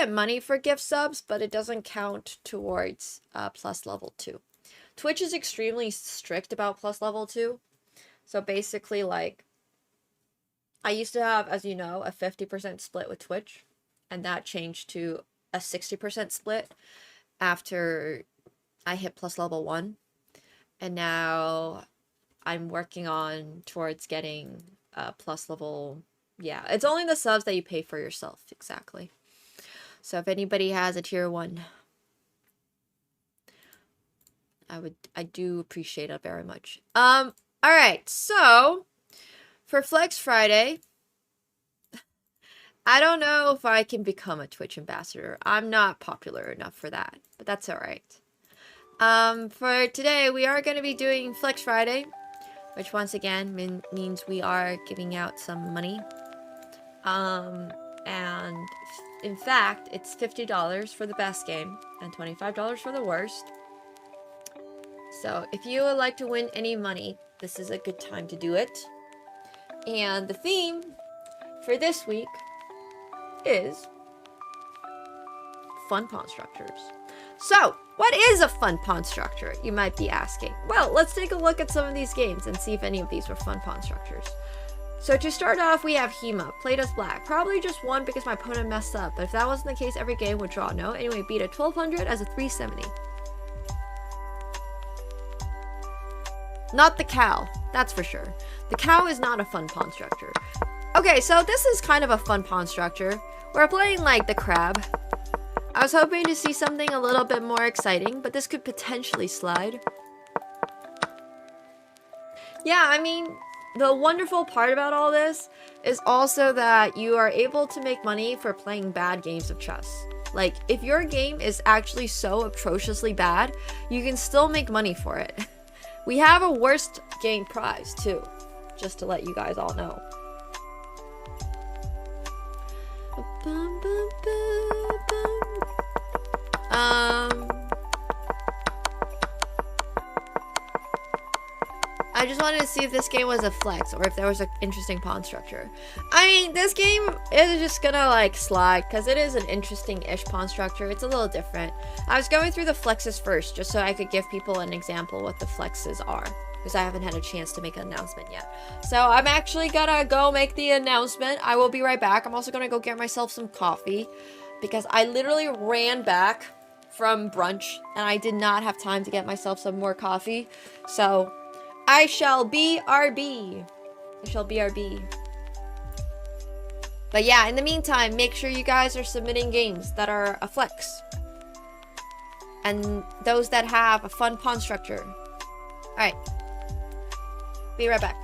get money for gift subs, but it doesn't count towards plus level 2. Twitch is extremely strict about plus level 2. So basically, like, I used to have, as you know, a 50% split with Twitch, and that changed to a 60% split after I hit plus level 1. And now I'm working on towards getting plus level. Yeah, it's only the subs that you pay for yourself, exactly. So if anybody has a tier 1, I do appreciate it very much. All right, so for Flex Friday, I don't know if I can become a Twitch ambassador. I'm not popular enough for that, but that's all right. For today, we are going to be doing Flex Friday, which once again means we are giving out some money. And in fact, it's $50 for the best game and $25 for the worst. So if you would like to win any money, this is a good time to do it. And the theme for this week is fun pawn structures. So, what is a fun pawn structure, you might be asking? Well, let's take a look at some of these games and see if any of these were fun pawn structures. So to start off, we have Hema, played as black. Probably just won because my opponent messed up, but if that wasn't the case, every game would draw. No, anyway, beat a 1200 as a 370. Not the cow, that's for sure. The cow is not a fun pawn structure. Okay, so this is kind of a fun pawn structure. We're playing like the crab. I was hoping to see something a little bit more exciting, but this could potentially slide. Yeah, I mean, the wonderful part about all this is also that you are able to make money for playing bad games of chess. Like, if your game is actually so atrociously bad, you can still make money for it. We have a worst game prize, too, just to let you guys all know. I just wanted to see if this game was a flex or if there was an interesting pawn structure. I mean, this game is just gonna like slide because it is an interesting-ish pawn structure. It's a little different. I was going through the flexes first just so I could give people an example what the flexes are, because I haven't had a chance to make an announcement yet. So I'm actually gonna go make the announcement. I will be right back. I'm also gonna go get myself some coffee because I literally ran back from brunch and I did not have time to get myself some more coffee. So I shall BRB. I shall BRB. But yeah, in the meantime, make sure you guys are submitting games that are a flex. And those that have a fun pawn structure. Alright. Be right back.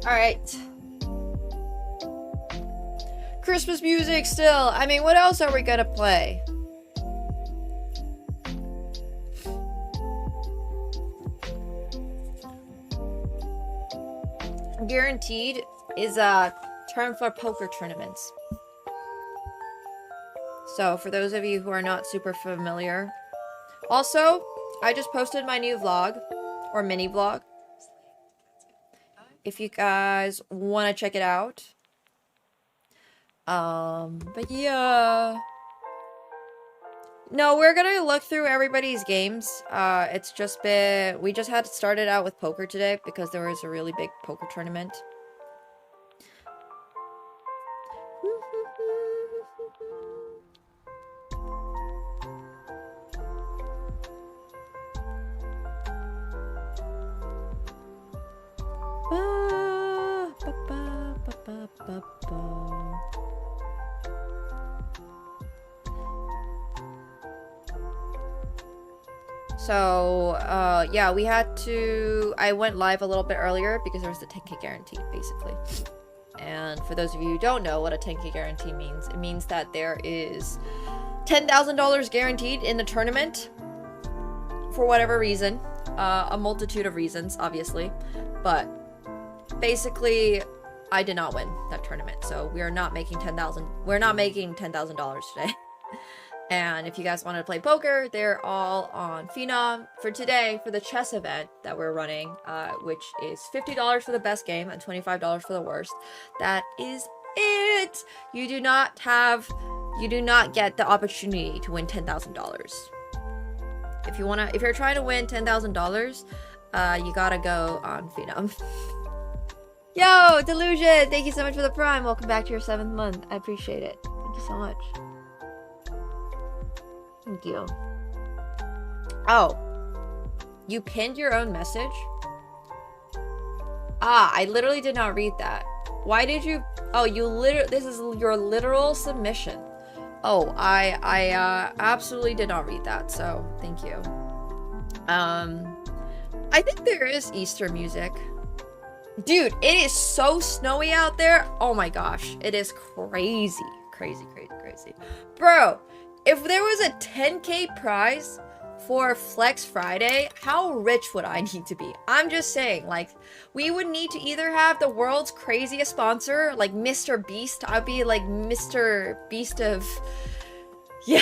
Alright. Christmas music still. I mean, what else are we gonna play? Guaranteed is a term for poker tournaments. So, for those of you who are not super familiar. Also, I just posted my new vlog, or mini vlog. If you guys want to check it out. But yeah. No, we're gonna look through everybody's games. It's just been... We just had started out with poker today because there was a really big poker tournament. So, yeah, we had to... I went live a little bit earlier because there was the 10k guarantee, basically. And for those of you who don't know what a 10k guarantee means, it means that there is $10,000 guaranteed in the tournament for whatever reason. A multitude of reasons, obviously. But basically, I did not win that tournament, so we are not making $10,000. We're not making $10,000 today. And if you guys want to play poker, they're all on Phenom for today for the chess event that we're running, which is $50 for the best game and $25 for the worst. That is it. You do not get the opportunity to win $10,000. If you're trying to win $10,000, you gotta go on Phenom. Yo, Delusion, thank you so much for the Prime. Welcome back to your 7th month. I appreciate it. Thank you so much. Thank you. Oh. You pinned your own message? Ah, I literally did not read that. Why did you... Oh, this is your literal submission. Oh, I absolutely did not read that, so thank you. I think there is Easter music. Dude, it is so snowy out there. Oh my gosh. It is crazy. Crazy, crazy, crazy. Bro, if there was a 10k prize for Flex Friday, how rich would I need to be? I'm just saying, like, we would need to either have the world's craziest sponsor, like Mr. Beast. I'd be like Mr. Beast of... Yeah.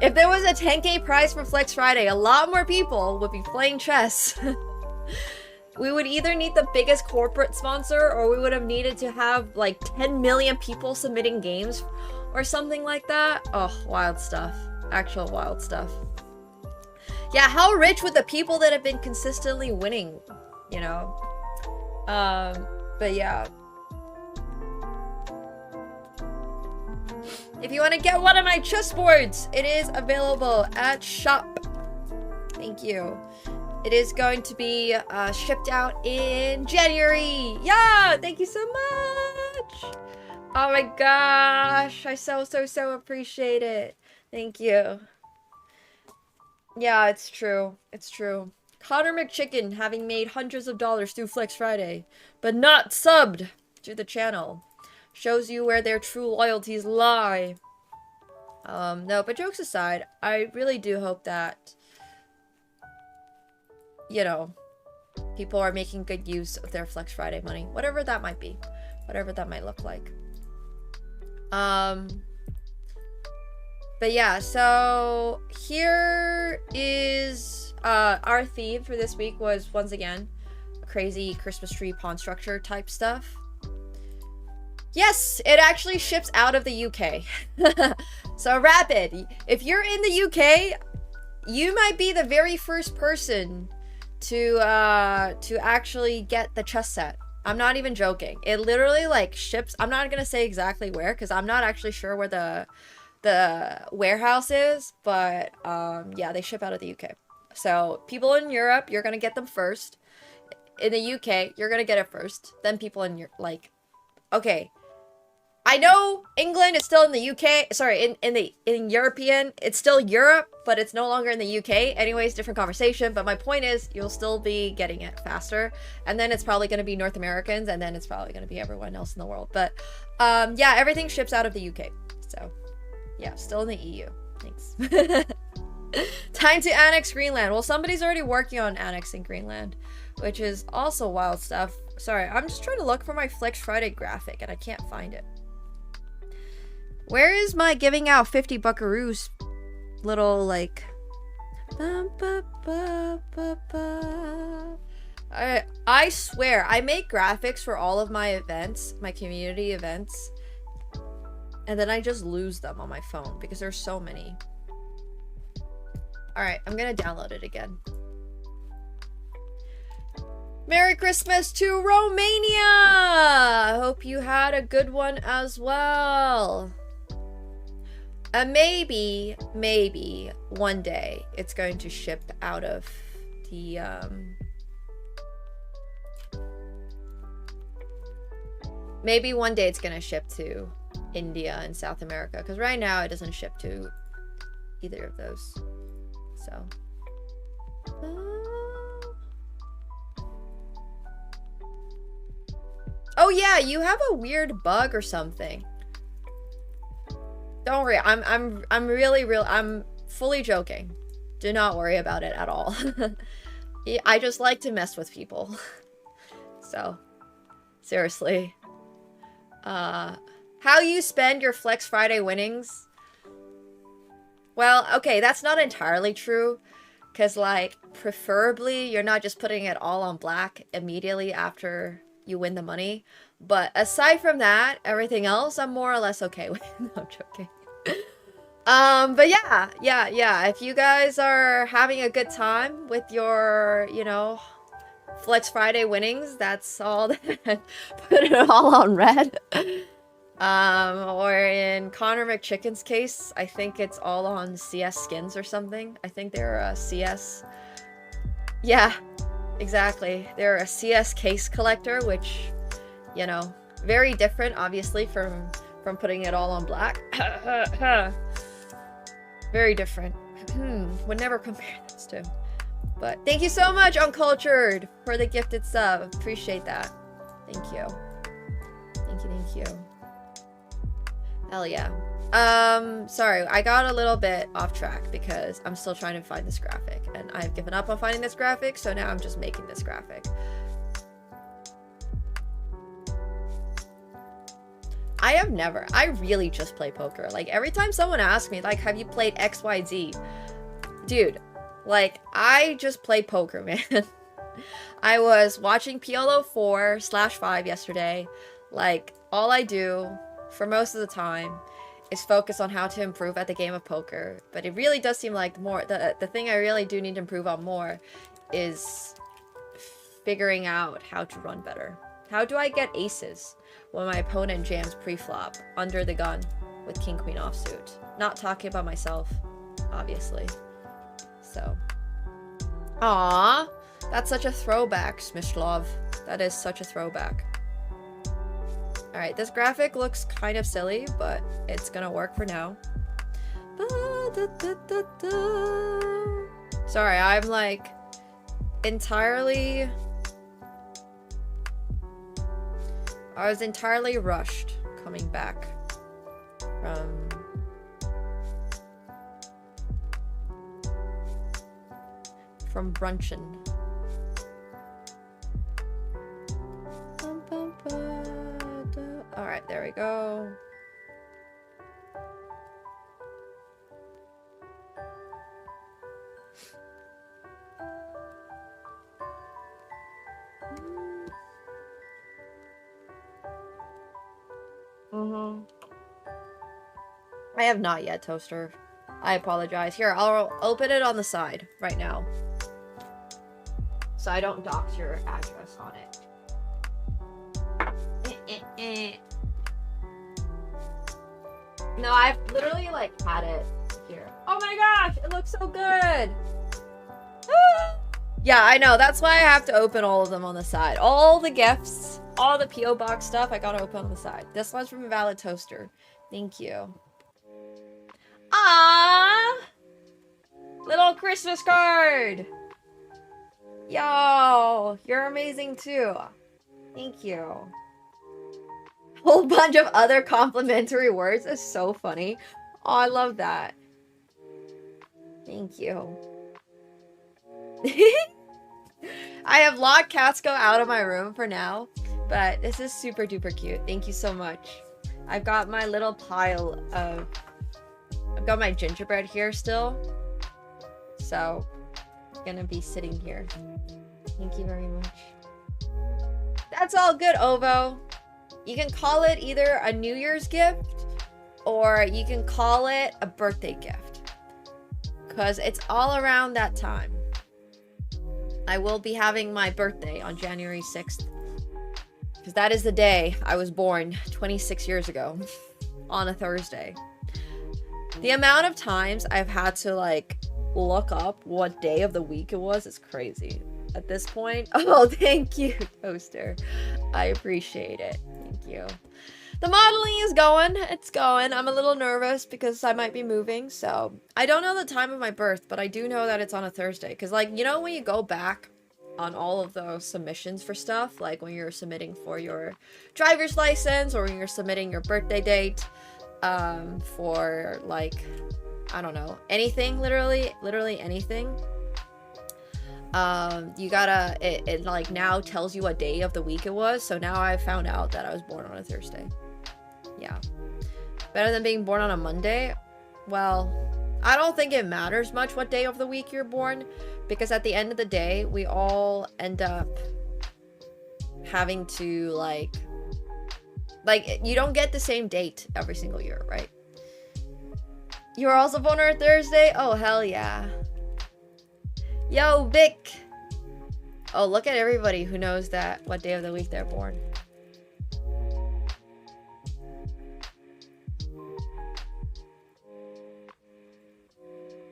If there was a 10k prize for Flex Friday, a lot more people would be playing chess. We would either need the biggest corporate sponsor, or we would have needed to have like 10 million people submitting games or something like that. Oh, wild stuff. Actual wild stuff. Yeah, how rich would the people that have been consistently winning, you know? But yeah. If you want to get one of my chessboards, it is available at shop. Thank you. It is going to be shipped out in January. Yeah, thank you so much. Oh my gosh, I so appreciate it. Thank you. Yeah, it's true. It's true. Connor McChicken having made hundreds of dollars through Flex Friday, but not subbed to the channel. Shows you where their true loyalties lie. No, but jokes aside, I really do hope that, you know, people are making good use of their Flex Friday money. Whatever that might be. Whatever that might look like. But yeah, so here is our theme for this week was once again crazy Christmas tree pawn structure type stuff. Yes, it actually ships out of the UK. So Rapid, if you're in the UK, you might be the very first person to actually get the chess set. I'm not even joking. It literally like ships. I'm not gonna say exactly where because I'm not actually sure where the warehouse is, but yeah, they ship out of the UK. So people in Europe, you're gonna get them first. In the UK, you're gonna get it first. Then people in your like, okay. I know England is still in the UK. Sorry, in European, it's still Europe, but it's no longer in the UK. Anyways, different conversation. But my point is, you'll still be getting it faster, and then it's probably going to be North Americans, and then it's probably going to be everyone else in the world. But yeah, everything ships out of the UK. So yeah, still in the EU. Thanks. Time to annex Greenland. Well, somebody's already working on annexing Greenland, which is also wild stuff. Sorry, I'm just trying to look for my Flex Friday graphic, and I can't find it. Where is my giving out 50 buckaroos little, like... I swear, I make graphics for all of my events, my community events, and then I just lose them on my phone because there's so many. Alright, I'm gonna download it again. Merry Christmas to Romania! I hope you had a good one as well. Maybe one day it's going to ship out of the, maybe one day it's gonna ship to India and South America, because right now it doesn't ship to either of those. So. Oh yeah, you have a weird bug or something. Don't worry, I'm fully joking. Do not worry about it at all. I just like to mess with people. So, seriously. How you spend your Flex Friday winnings? Well, okay, that's not entirely true. Because, like, preferably, you're not just putting it all on black immediately after you win the money. But aside from that, everything else I'm more or less okay with. No, I'm joking. But yeah. If you guys are having a good time with your, you know, Flex Friday winnings, that's all that. Put it all on red. Or in Connor McChicken's case, I think it's all on CS skins or something. I think they're a CS. Yeah, exactly. They're a CS case collector, which, you know, very different, obviously, from putting it all on black. Very different. Would never compare those two. But thank you so much, Uncultured, for the gifted sub. Appreciate that. Thank you. Thank you. Hell yeah. Sorry, I got a little bit off track because I'm still trying to find this graphic, and I've given up on finding this graphic, so now I'm just making this graphic. I really just play poker. Like, every time someone asks me, like, have you played XYZ? Dude, like, I just play poker, man. I was watching PLO 4/5 yesterday. Like, all I do for most of the time is focus on how to improve at the game of poker. But it really does seem like the thing I really do need to improve on more is figuring out how to run better. How do I get aces when my opponent jams pre-flop under the gun with king queen offsuit? Not talking about myself, obviously. So, aww, that's such a throwback, Smishlov. That is such a throwback. Alright, this graphic looks kind of silly, but it's gonna work for now. Sorry, I'm like entirely... I was entirely rushed coming back from brunchin'. Alright, there we go. I have not yet, Toaster. I apologize. Here, I'll open it on the side right now, so I don't dox your address on it. No, I've literally, like, had it here. Oh my gosh, it looks so good! Yeah, I know. That's why I have to open all of them on the side. All the gifts all the P.O. box stuff I gotta open on the side. This one's from Valid Toaster. Thank you. Ah, little Christmas card. Yo, you're amazing too. Thank you. Whole bunch of other complimentary words is so funny. Oh, I love that. Thank you. I have locked Katsuko out of my room for now, but this is super duper cute. Thank you so much. I've got my little pile of... I've got my gingerbread here still. So, it's gonna be sitting here. Thank you very much. That's all good, Ovo. You can call it either a New Year's gift or you can call it a birthday gift. Because it's all around that time. I will be having my birthday on January 6th. Because that is the day I was born 26 years ago. On a Thursday. The amount of times I've had to like look up what day of the week it was is crazy. At this point. Oh, thank you, Toaster. I appreciate it. Thank you. The modeling is going. It's going. I'm a little nervous because I might be moving. So I don't know the time of my birth, but I do know that it's on a Thursday. Because like, you know, when you go back on all of those submissions for stuff, like when you're submitting for your driver's license or when you're submitting your birthday date, for like, I don't know, anything, literally anything. You gotta, it like now tells you what day of the week it was. So now I found out that I was born on a Thursday. Yeah. Better than being born on a Monday? Well, I don't think it matters much what day of the week you're born, because at the end of the day, we all end up having to like you don't get the same date every single year, right? You're also born on a Thursday? Oh, hell yeah. Yo, Vic! Oh, look at everybody who knows that what day of the week they're born.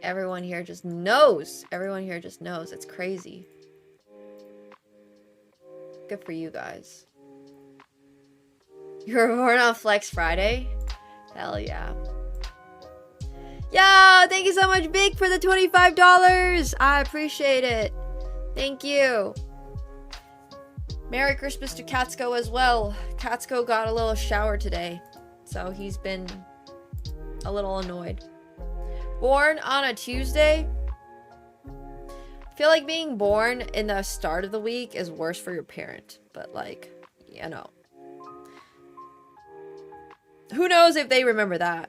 Everyone here just knows. Everyone here just knows. It's crazy. Good for you guys. You were born on Flex Friday? Hell yeah. Yo, thank you so much, Vic, for the $25. I appreciate it. Thank you. Merry Christmas to Katsuko as well. Katsuko got a little shower today, so he's been a little annoyed. Born on a Tuesday? I feel like being born in the start of the week is worse for your parent, but like, you know. Who knows if they remember that?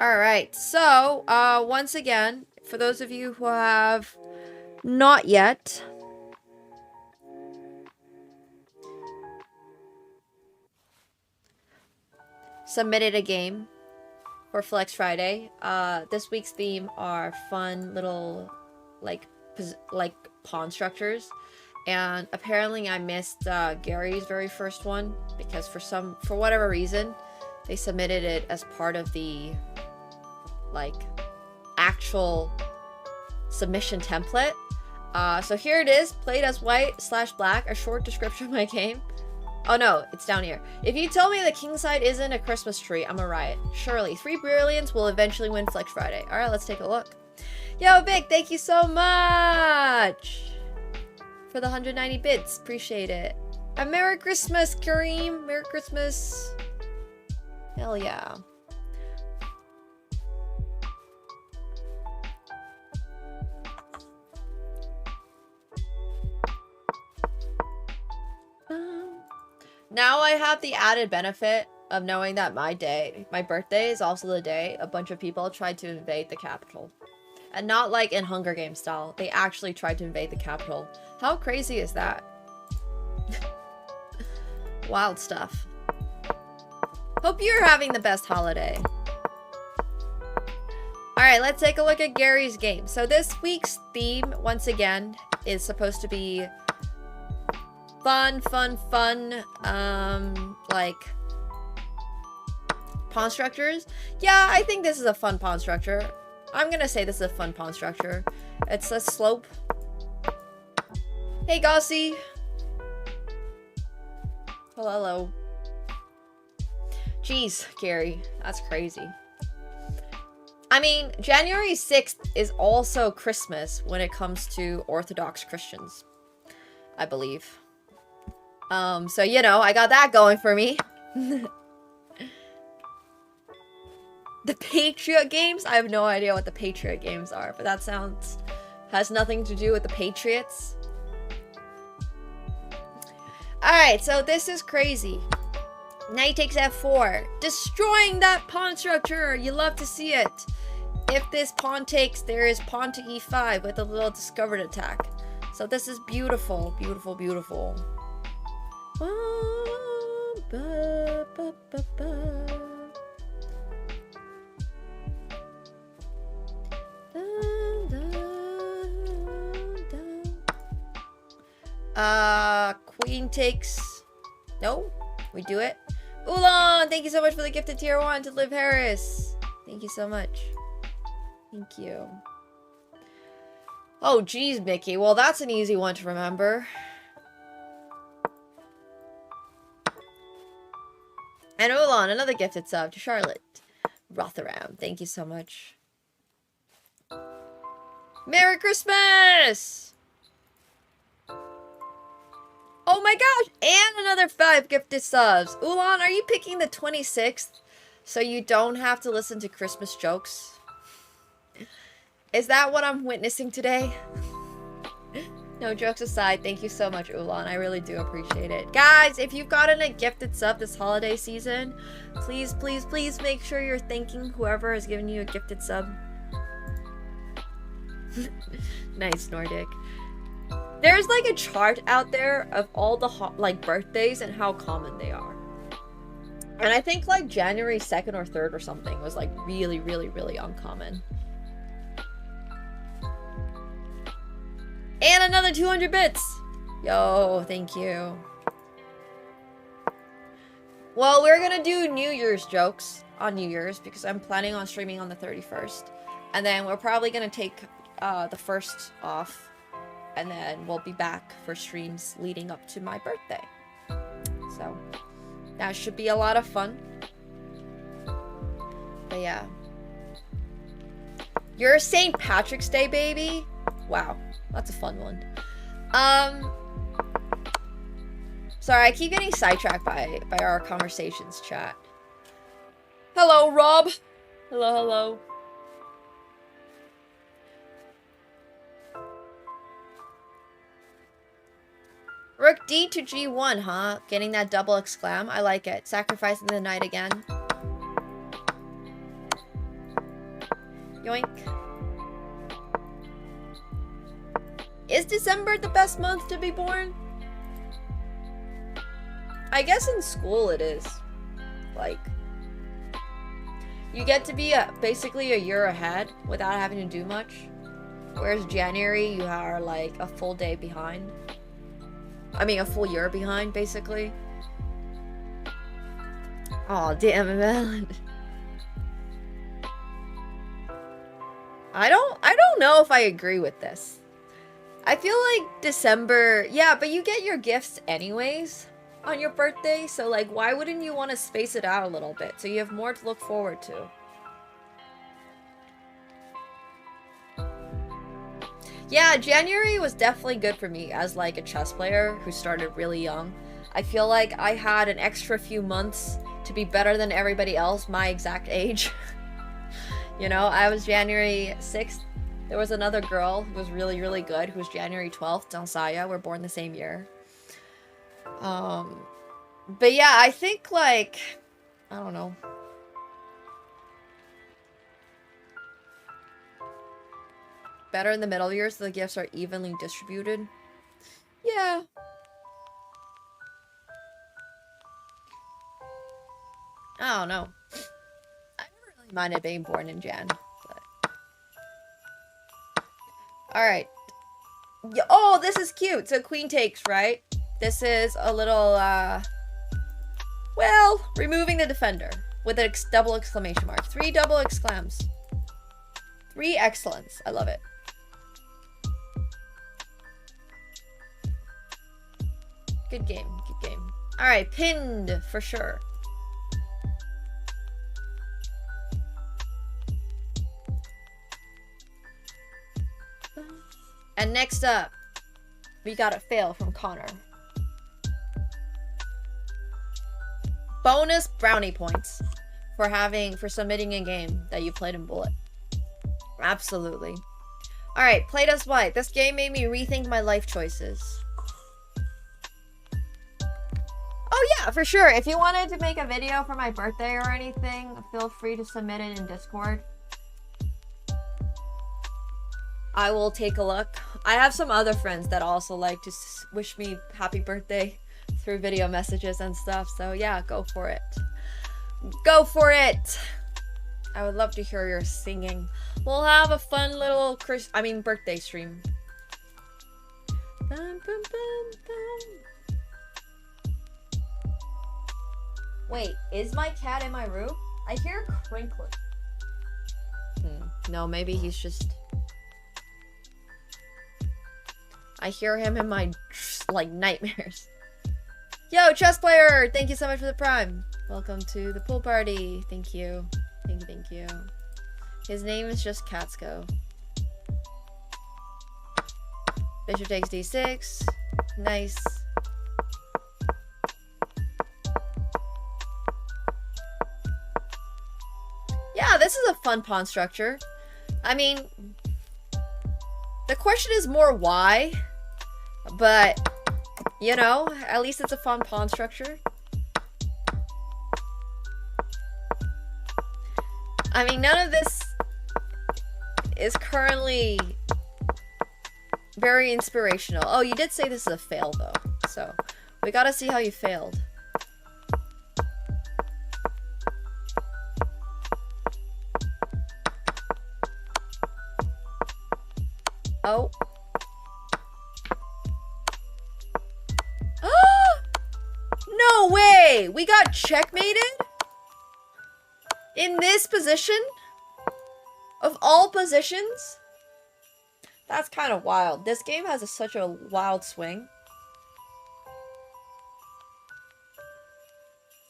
Alright, so, once again, for those of you who have not yet submitted a game for Flex Friday, this week's theme are fun little, like pawn structures. And apparently I missed Gary's very first one because for whatever reason, they submitted it as part of the like actual submission template. So here it is, played as white/black, a short description of my game. Oh no, it's down here. If you tell me the king side isn't a Christmas tree, I'm a riot. Surely, 3 brilliants will eventually win Flex Friday. Alright, let's take a look. Yo, Vic, thank you so much for the 190 bits. Appreciate it. And Merry Christmas, Kareem. Merry Christmas. Hell yeah. Now I have the added benefit of knowing that my birthday is also the day a bunch of people tried to invade the Capitol. And not like in Hunger Games style. They actually tried to invade the Capitol. How crazy is that? Wild stuff. Hope you're having the best holiday. Alright, let's take a look at Gary's game. So this week's theme, once again, is supposed to be fun, like pawn structures. Yeah, I think this is a fun pawn structure. I'm gonna say this is a fun pawn structure. It's a slope. Hey, Gossie. Hello, hello. Jeez, Gary, that's crazy. I mean, January 6th is also Christmas when it comes to Orthodox Christians, I believe. So, you know, I got that going for me. The Patriot games? I have no idea what the Patriot games are, but that has nothing to do with the Patriots. Alright, so this is crazy. Knight takes f4, destroying that pawn structure. You love to see it. If this pawn takes, there is pawn to e5 with a little discovered attack. So this is beautiful, beautiful, beautiful. Queen takes. No, we do it. Ulan, thank you so much for the gifted tier 1 to Liv Harris. Thank you so much. Thank you. Oh, geez, Mickey. Well, that's an easy one to remember. And Ulan, another gifted sub to Charlotte Rotherham. Thank you so much. Merry Christmas! Oh my gosh! And another 5 gifted subs. Ulan, are you picking the 26th so you don't have to listen to Christmas jokes? Is that what I'm witnessing today? No, jokes aside, thank you so much, Ulan. I really do appreciate it. Guys, if you've gotten a gifted sub this holiday season, please, please, please make sure you're thanking whoever has given you a gifted sub. Nice, Nordic. There's like a chart out there of all the birthdays and how common they are. And I think like January 2nd or 3rd or something was like really, really, really uncommon. And another 200 bits! Yo, thank you. Well, we're gonna do New Year's jokes on New Year's because I'm planning on streaming on the 31st. And then we're probably gonna take the 1st off. And then we'll be back for streams leading up to my birthday. So, that should be a lot of fun. But yeah. You're a St. Patrick's Day baby? Wow, that's a fun one. Sorry, I keep getting sidetracked by our conversations chat. Hello, Rob. Hello, hello. Rook D to G1, huh? Getting that double exclam. I like it. Sacrificing the knight again. Yoink. Is December the best month to be born? I guess in school it is. Like, you get to be basically a year ahead without having to do much. Whereas January, you are like a full day behind. I mean, a full year behind, basically. Aw, damn it, man. I don't know if I agree with this. I feel like December... Yeah, but you get your gifts anyways on your birthday. So, like, why wouldn't you want to space it out a little bit so you have more to look forward to? Yeah, January was definitely good for me as, like, a chess player who started really young. I feel like I had an extra few months to be better than everybody else my exact age. You know, I was January 6th. There was another girl who was really, really good who was January 12th. Dansaya, we're born the same year. But yeah, I think, like, I don't know. Better in the middle years so the gifts are evenly distributed. Yeah. I don't know. I never really minded being born in Jan. But... Alright. Oh, this is cute. So queen takes, right? This is a little, well, removing the defender with a double exclamation mark. 3 double exclams. 3 excellence. I love it. Good game. Good game. Alright, pinned for sure. And next up, we got a fail from Connor. Bonus brownie points for submitting a game that you played in Bullet. Absolutely. Alright, played as white. This game made me rethink my life choices. Oh yeah, for sure. If you wanted to make a video for my birthday or anything, feel free to submit it in Discord. I will take a look. I have some other friends that also like to wish me happy birthday through video messages and stuff. So yeah, go for it. Go for it. I would love to hear your singing. We'll have a fun little birthday stream. Bum, bum, bum, bum. Wait, is my cat in my room? I hear crinkling. No, maybe he's just... I hear him in my, like, nightmares. Yo, chess player! Thank you so much for the prime. Welcome to the pool party. Thank you. Thank you, thank you. His name is just Katsko. Bishop takes d6. Nice. Yeah, this is a fun pawn structure. I mean, the question is more why, but, you know, at least it's a fun pawn structure. I mean, none of this is currently very inspirational. Oh, you did say this is a fail, though, so we gotta see how you failed. Oh. No way! We got checkmated? In this position? Of all positions? That's kind of wild. This game has such a wild swing.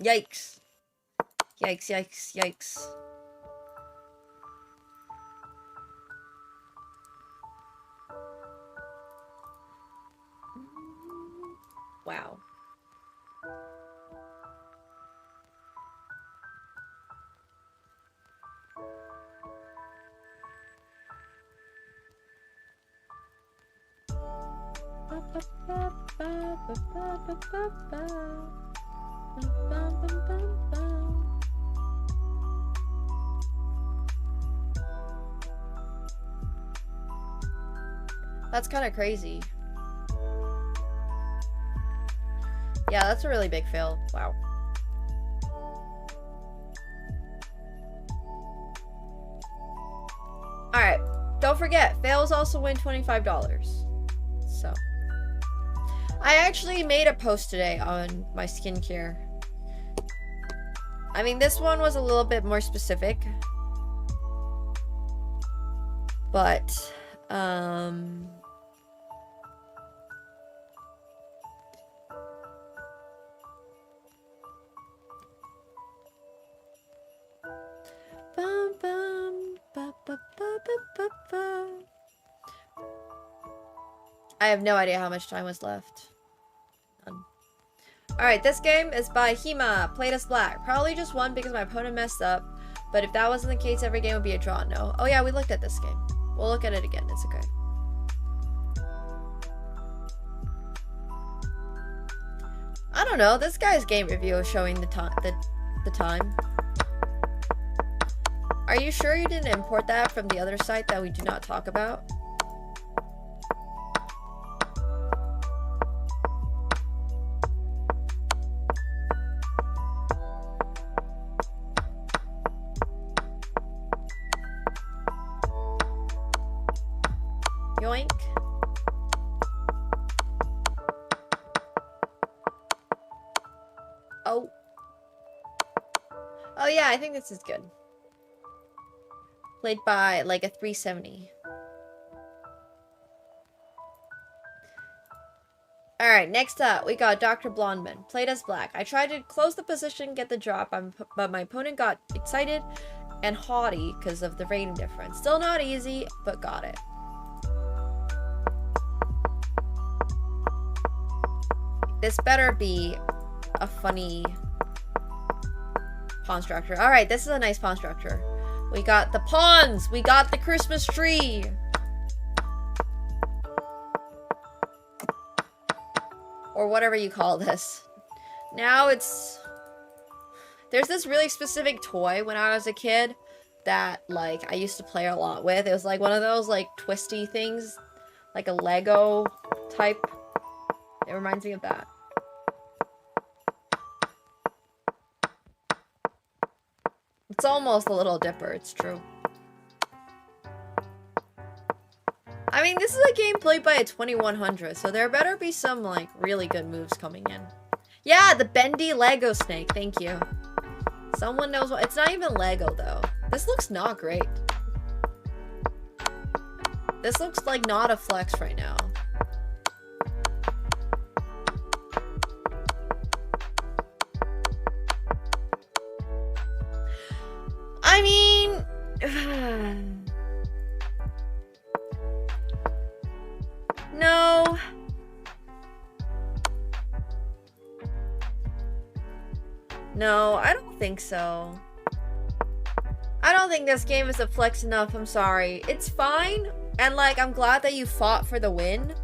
Yikes. Yikes, yikes, yikes. Wow. That's kind of crazy. Yeah, that's a really big fail. Wow. Alright, don't forget, fails also win $25. So, I actually made a post today on my skincare. I mean, this one was a little bit more specific. But, bum, bum, ba, ba, ba, ba, ba, ba. I have no idea how much time was left. None. Alright, this game is by Hema, played as black. Probably just won because my opponent messed up. But if that wasn't the case, every game would be a draw. No. Oh yeah, we looked at this game. We'll look at it again. It's okay. I don't know. This guy's game review is showing the time. Are you sure you didn't import that from the other site that we do not talk about? Yoink. Oh. Oh yeah, I think this is good. Played by like a 370. Alright, next up, we got Dr. Blondman, played as black. I tried to close the position, get the drop, but my opponent got excited and haughty because of the rating difference. Still not easy, but got it. This better be a funny pawn structure. Alright, this is a nice pawn structure. We got the pawns! We got the Christmas tree! Or whatever you call this. Now it's... There's this really specific toy when I was a kid that, like, I used to play a lot with. It was like one of those, like, twisty things. Like a Lego type. It reminds me of that. It's almost a Little Dipper, it's true. I mean, this is a game played by a 2100, so there better be some, like, really good moves coming in. Yeah, the bendy Lego snake, thank you. Someone knows what- it's not even Lego, though. This looks not great. This looks like not a flex right now. I mean... No. No, I don't think so. I don't think this game is a flex enough, I'm sorry. It's fine, and like, I'm glad that you fought for the win,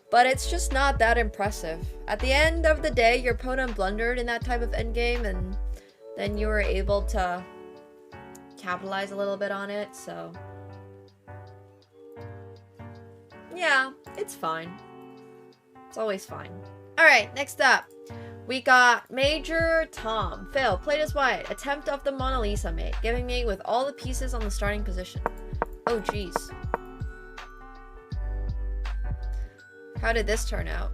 but it's just not that impressive. At the end of the day, your opponent blundered in that type of endgame, and then you were able to capitalize a little bit on it, so... Yeah, it's fine. It's always fine. Alright, next up. We got Major Tom. Fail. Played as white. Attempt of the Mona Lisa mate. Giving me with all the pieces on the starting position. Oh, jeez. How did this turn out?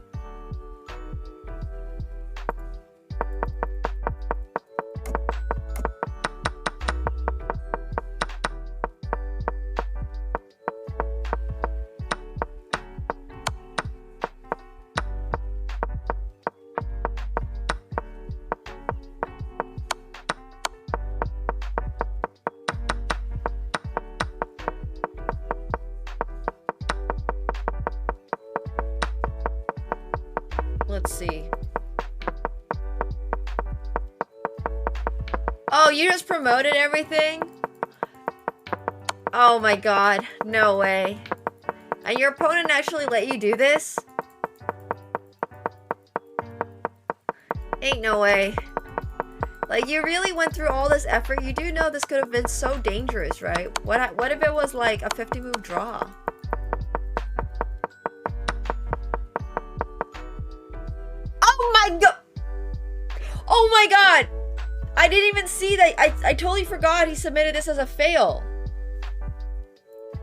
Let's see. Oh, you just promoted everything? Oh my god. No way. And your opponent actually let you do this? Ain't no way. Like, you really went through all this effort. You do know this could have been so dangerous, right? What if it was like a 50-move draw? Oh my god! I didn't even see that. I totally forgot he submitted this as a fail.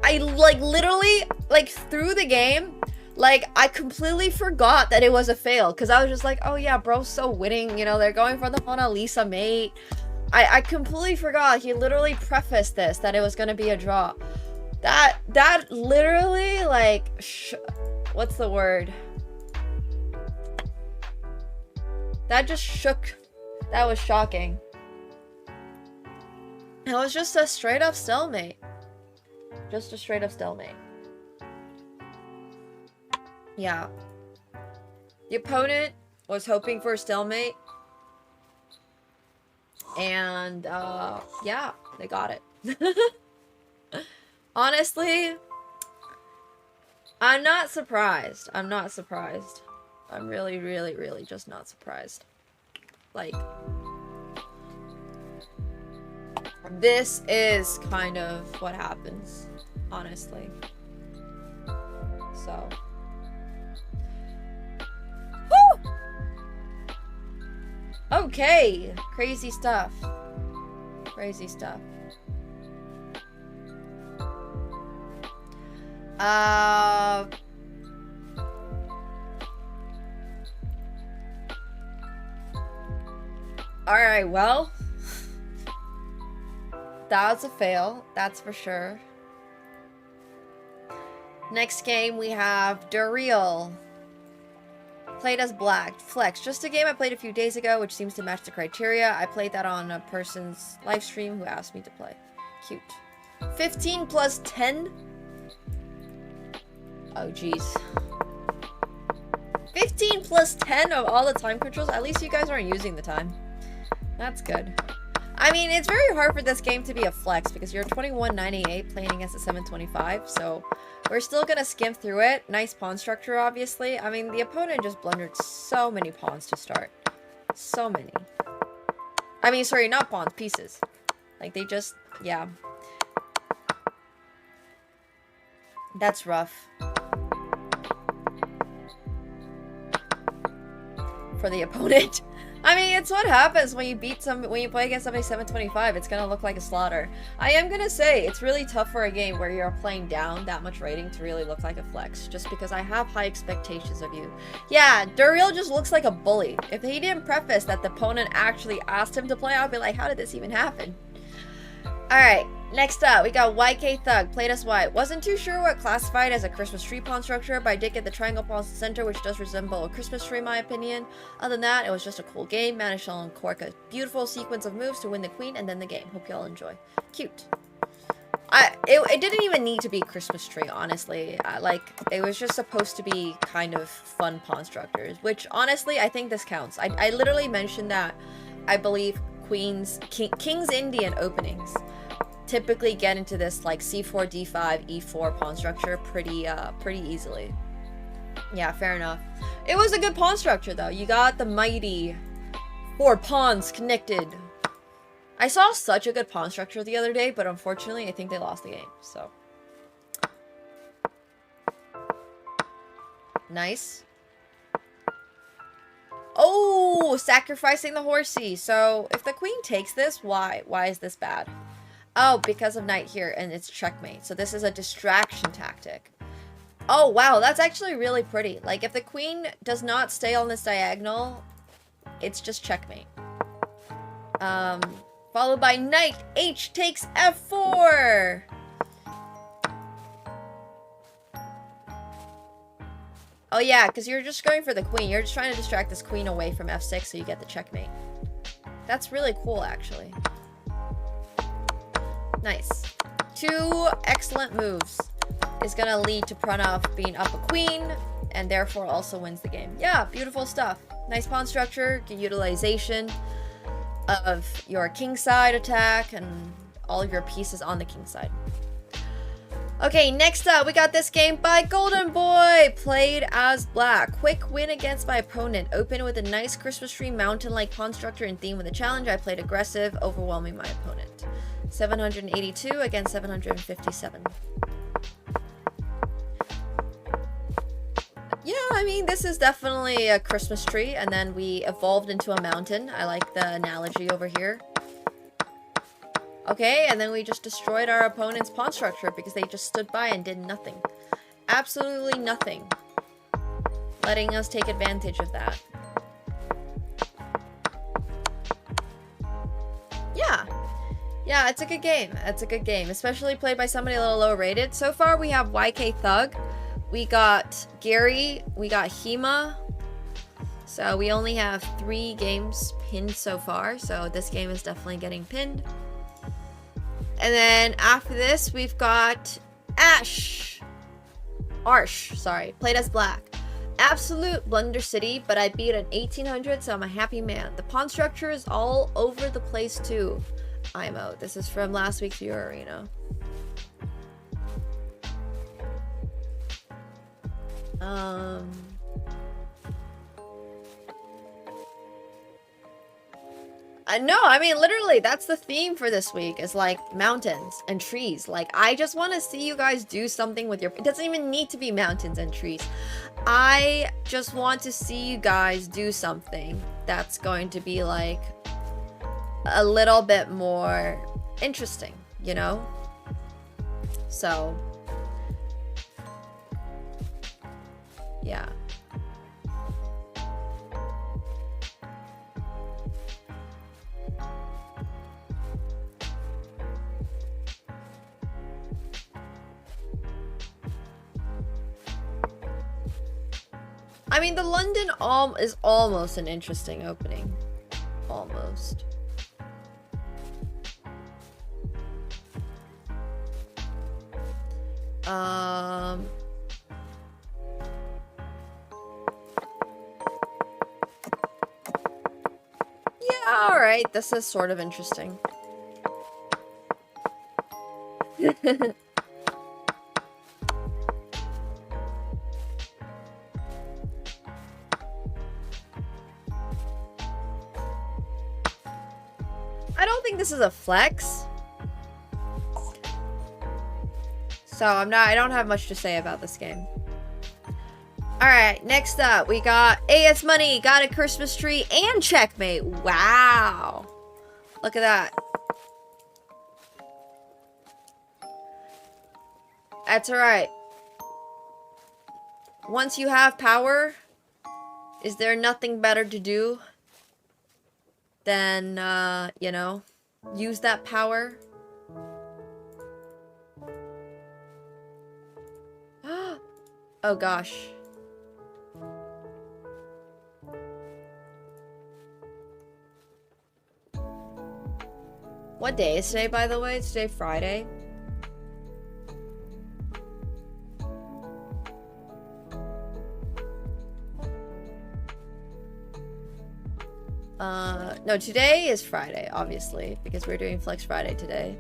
I, like, literally, like, through the game, like, I completely forgot that it was a fail. Because I was just like, oh yeah, bro's so winning. You know, they're going for the Mona Lisa mate. I completely forgot. He literally prefaced this, that it was going to be a draw. That literally, like, what's the word? That just shook. That was shocking. It was just a straight up stalemate. Just a straight up stalemate. Yeah. The opponent was hoping for a stalemate. And, yeah, they got it. Honestly, I'm not surprised. I'm not surprised. I'm really, really, really just not surprised. Like, this is kind of what happens, honestly. So. Woo! Okay. Crazy stuff. Crazy stuff. Alright, well. That was a fail, that's for sure. Next game we have Duriel. Played as Black. Flex. Just a game I played a few days ago, which seems to match the criteria. I played that on a person's live stream who asked me to play. Cute. 15 plus 10? Oh, jeez. 15 plus 10 of all the time controls? At least you guys aren't using the time. That's good. I mean, it's very hard for this game to be a flex because you're 2198 playing against a 725, so we're still gonna skim through it. Nice pawn structure, obviously. I mean, the opponent just blundered so many pawns to start. So many. I mean, sorry, not pawns, pieces. Like, they just, yeah. That's rough. For the opponent. I mean, it's what happens when you when you play against somebody 725. It's gonna look like a slaughter. I am gonna say, it's really tough for a game where you're playing down that much rating to really look like a flex, just because I have high expectations of you. Yeah, Duriel just looks like a bully. If he didn't preface that the opponent actually asked him to play, I'd be like, how did this even happen? Alright, next up, we got YK Thug, played as white. Wasn't too sure what classified as a Christmas tree pawn structure, but I did get the triangle pawn center, which does resemble a Christmas tree in my opinion. Other than that, it was just a cool game. Managed to uncork a beautiful sequence of moves to win the queen and then the game. Hope y'all enjoy. Cute. It didn't even need to be Christmas tree, honestly. Like, it was just supposed to be kind of fun pawn structures, which honestly, I think this counts. I literally mentioned that I believe King's Indian openings typically get into this like c4, d5, e4 pawn structure pretty easily. Yeah, fair enough. It was a good pawn structure though. You got the mighty 4 pawns connected. I saw such a good pawn structure the other day, but unfortunately I think they lost the game, so. Nice. Oh, sacrificing the horsey. So if the queen takes this, why is this bad? Oh, because of knight here, and it's checkmate. So this is a distraction tactic. Oh, wow, that's actually really pretty. Like, if the queen does not stay on this diagonal, it's just checkmate. Followed by knight h takes f4. Oh, yeah, because you're just going for the queen. You're just trying to distract this queen away from f6 so you get the checkmate. That's really cool, actually. Nice. 2 excellent moves is gonna lead to Pranav being up a queen, and therefore also wins the game. Yeah, beautiful stuff. Nice pawn structure, good utilization of your king side attack, and all of your pieces on the king side. Okay, next up, we got this game by Golden Boy, played as Black. Quick win against my opponent. Open with a nice Christmas tree mountain-like pawn structure in theme with a challenge. I played aggressive, overwhelming my opponent. 782 against 757. Yeah, I mean, this is definitely a Christmas tree, and then we evolved into a mountain. I like the analogy over here. Okay, and then we just destroyed our opponent's pawn structure because they just stood by and did nothing. Absolutely nothing. Letting us take advantage of that. Yeah. Yeah, it's a good game. It's a good game, especially played by somebody a little low rated. So far, we have YK Thug. We got Gary. We got Hema. So we only have 3 games pinned so far. So this game is definitely getting pinned. And then after this, we've got Arsh, sorry, played as Black. Absolute blunder city, but I beat an 1800, so I'm a happy man. The pawn structure is all over the place too. IMO. This is from last week's viewer arena. No, I mean, literally, that's the theme for this week, is like mountains and trees. Like, I just want to see you guys do something with your, it doesn't even need to be mountains and trees. I just want to see you guys do something that's going to be like a little bit more interesting, you know? So, yeah. I mean, the London is almost an interesting opening. Almost. Yeah, alright. This is sort of interesting. I don't think this is a flex. So I don't have much to say about this game. Alright, next up, we got AS Money, got a Christmas tree, and checkmate. Wow. Look at that. That's alright. Once you have power, is there nothing better to do than, you know, use that power? Oh gosh. What day is today, by the way? It's today Friday. No, today is Friday, obviously, because we're doing Flex Friday today.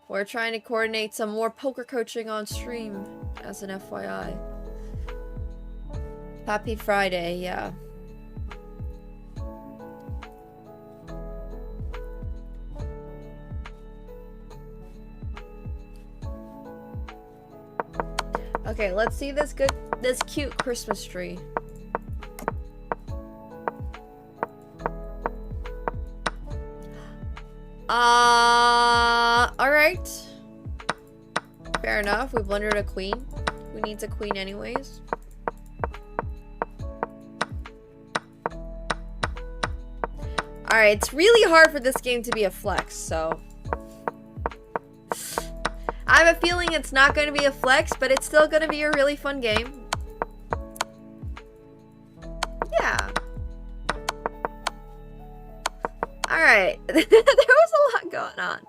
We're trying to coordinate some more poker coaching on stream, as an FYI. Happy Friday, yeah. Okay, let's see this cute Christmas tree. Alright. Fair enough. We blundered a queen. Who needs a queen anyways? Alright, it's really hard for this game to be a flex, so... I have a feeling it's not going to be a flex, but it's still going to be a really fun game. Yeah. Alright. There was a lot going on.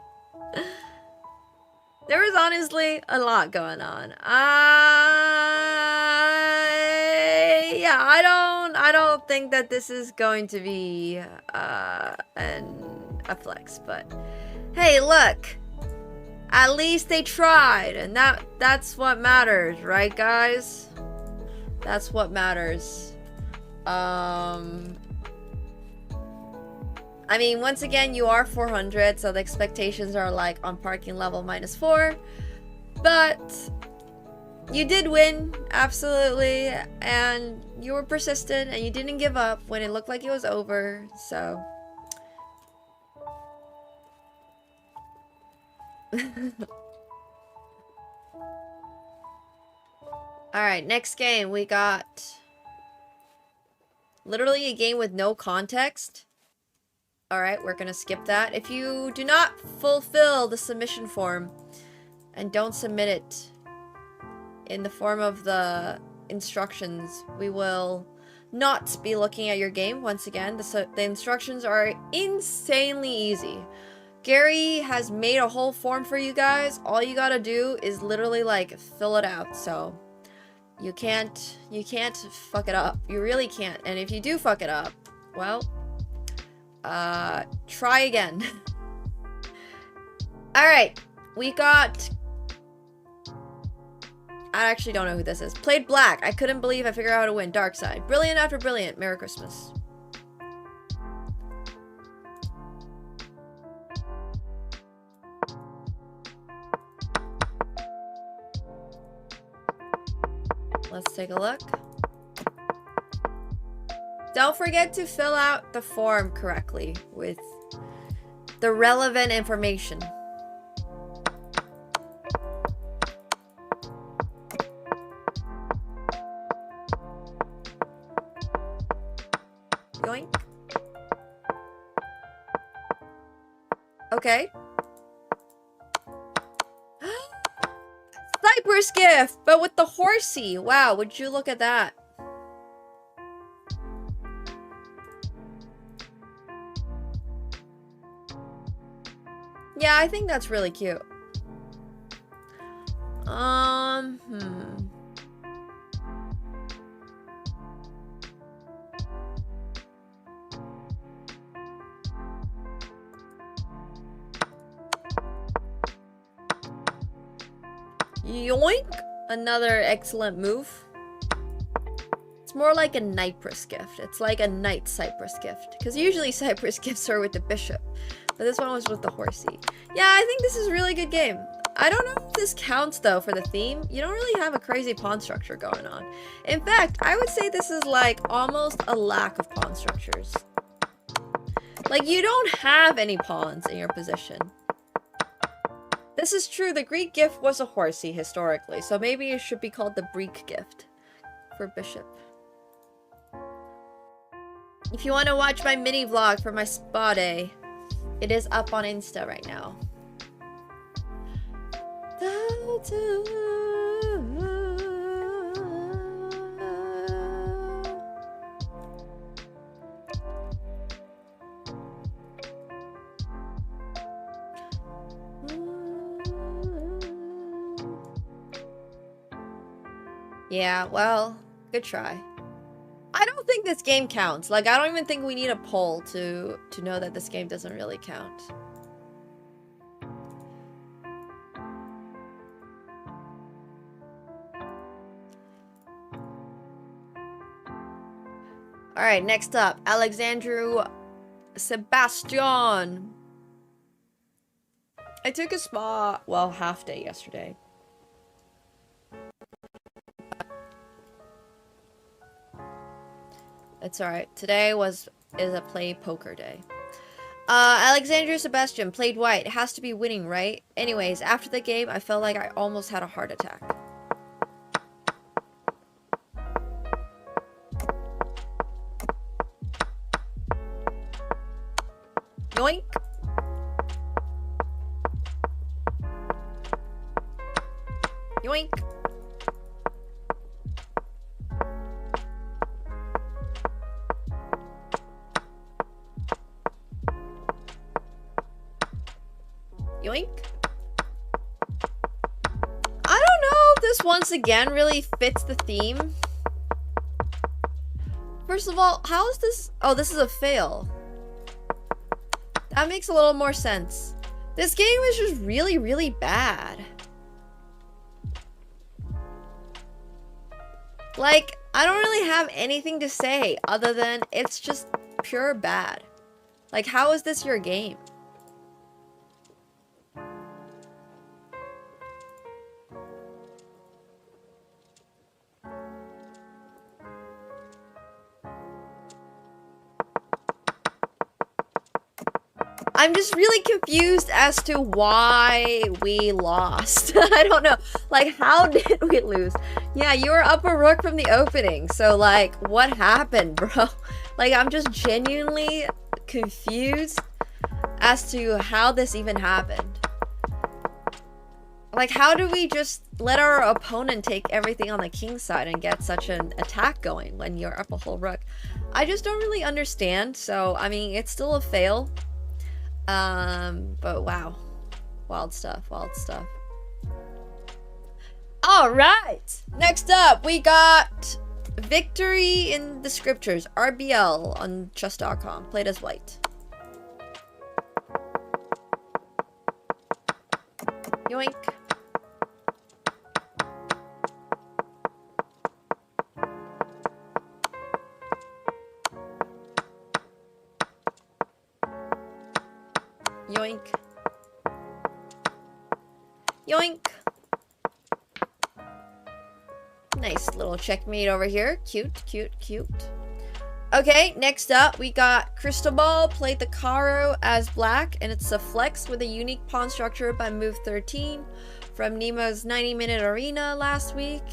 There was honestly a lot going on. Yeah, I don't think that this is going to be a flex, but hey, look. At least they tried, and that's what matters, right, guys? That's what matters. I mean, once again, you are 400, so the expectations are like on parking level -4. But you did win, absolutely, and you were persistent, and you didn't give up when it looked like it was over, so... Alright, next game, we got... literally a game with no context. Alright, we're gonna skip that. If you do not fulfill the submission form and don't submit it in the form of the instructions, we will not be looking at your game. Once again, the instructions are insanely easy. Gary has made a whole form for you guys. All you gotta do is literally like fill it out. So you can't fuck it up. You really can't. And if you do fuck it up, well, try again. Alright, we got... I actually don't know who this is. Played black. I couldn't believe I figured out how to win. Dark side. Brilliant after brilliant. Merry Christmas. Let's take a look. Don't forget to fill out the form correctly with the relevant information. Yoink. Okay. Cypress gift, but with the horsey. Wow, would you look at that? Yeah, I think that's really cute. Yoink! Another excellent move. It's more like a Cypress gift. It's like a knight Cypress gift. Because usually Cypress gifts are with the bishop. But this one was with the horsey. Yeah, I think this is a really good game. I don't know if this counts though for the theme. You don't really have a crazy pawn structure going on. In fact, I would say this is like almost a lack of pawn structures. Like you don't have any pawns in your position. This is true, the Greek gift was a horsey historically, so maybe it should be called the Greek gift for bishop. If you want to watch my mini vlog for my spa day, it is up on Insta right now. Yeah, well, good try. I don't think this game counts. Like, I don't even think we need a poll to know that this game doesn't really count. Alright, next up, Alexandru Sebastian. I took a spa, well, half day yesterday. It's alright. Today is a play poker day. Alexandru Sebastian played white. It has to be winning, right? Anyways, after the game, I felt like I almost had a heart attack. Yoink! Yoink! Yoink. I don't know if this once again really fits the theme. First of all, how is this? Oh, this is a fail. That makes a little more sense. This game is just really, really bad. Like, I don't really have anything to say other than it's just pure bad. Like, how is this your game? I'm just really confused as to why we lost. I don't know. Like, how did we lose? Yeah, you were up a rook from the opening. So, like, what happened, bro? Like, I'm just genuinely confused as to how this even happened. Like, how do we just let our opponent take everything on the king side and get such an attack going when you're up a whole rook? I just don't really understand. So, I mean, it's still a fail. But wow. Wild stuff, wild stuff. Alright! Next up, we got Victory in the Scriptures, RBL on chess.com. Played as white. Yoink. Yoink. Yoink. Nice little checkmate over here. Cute, cute, cute. Okay, next up, we got Crystal Ball played the Caro as black, and it's a flex with a unique pawn structure by move 13 from Nemo's 90-minute arena last week.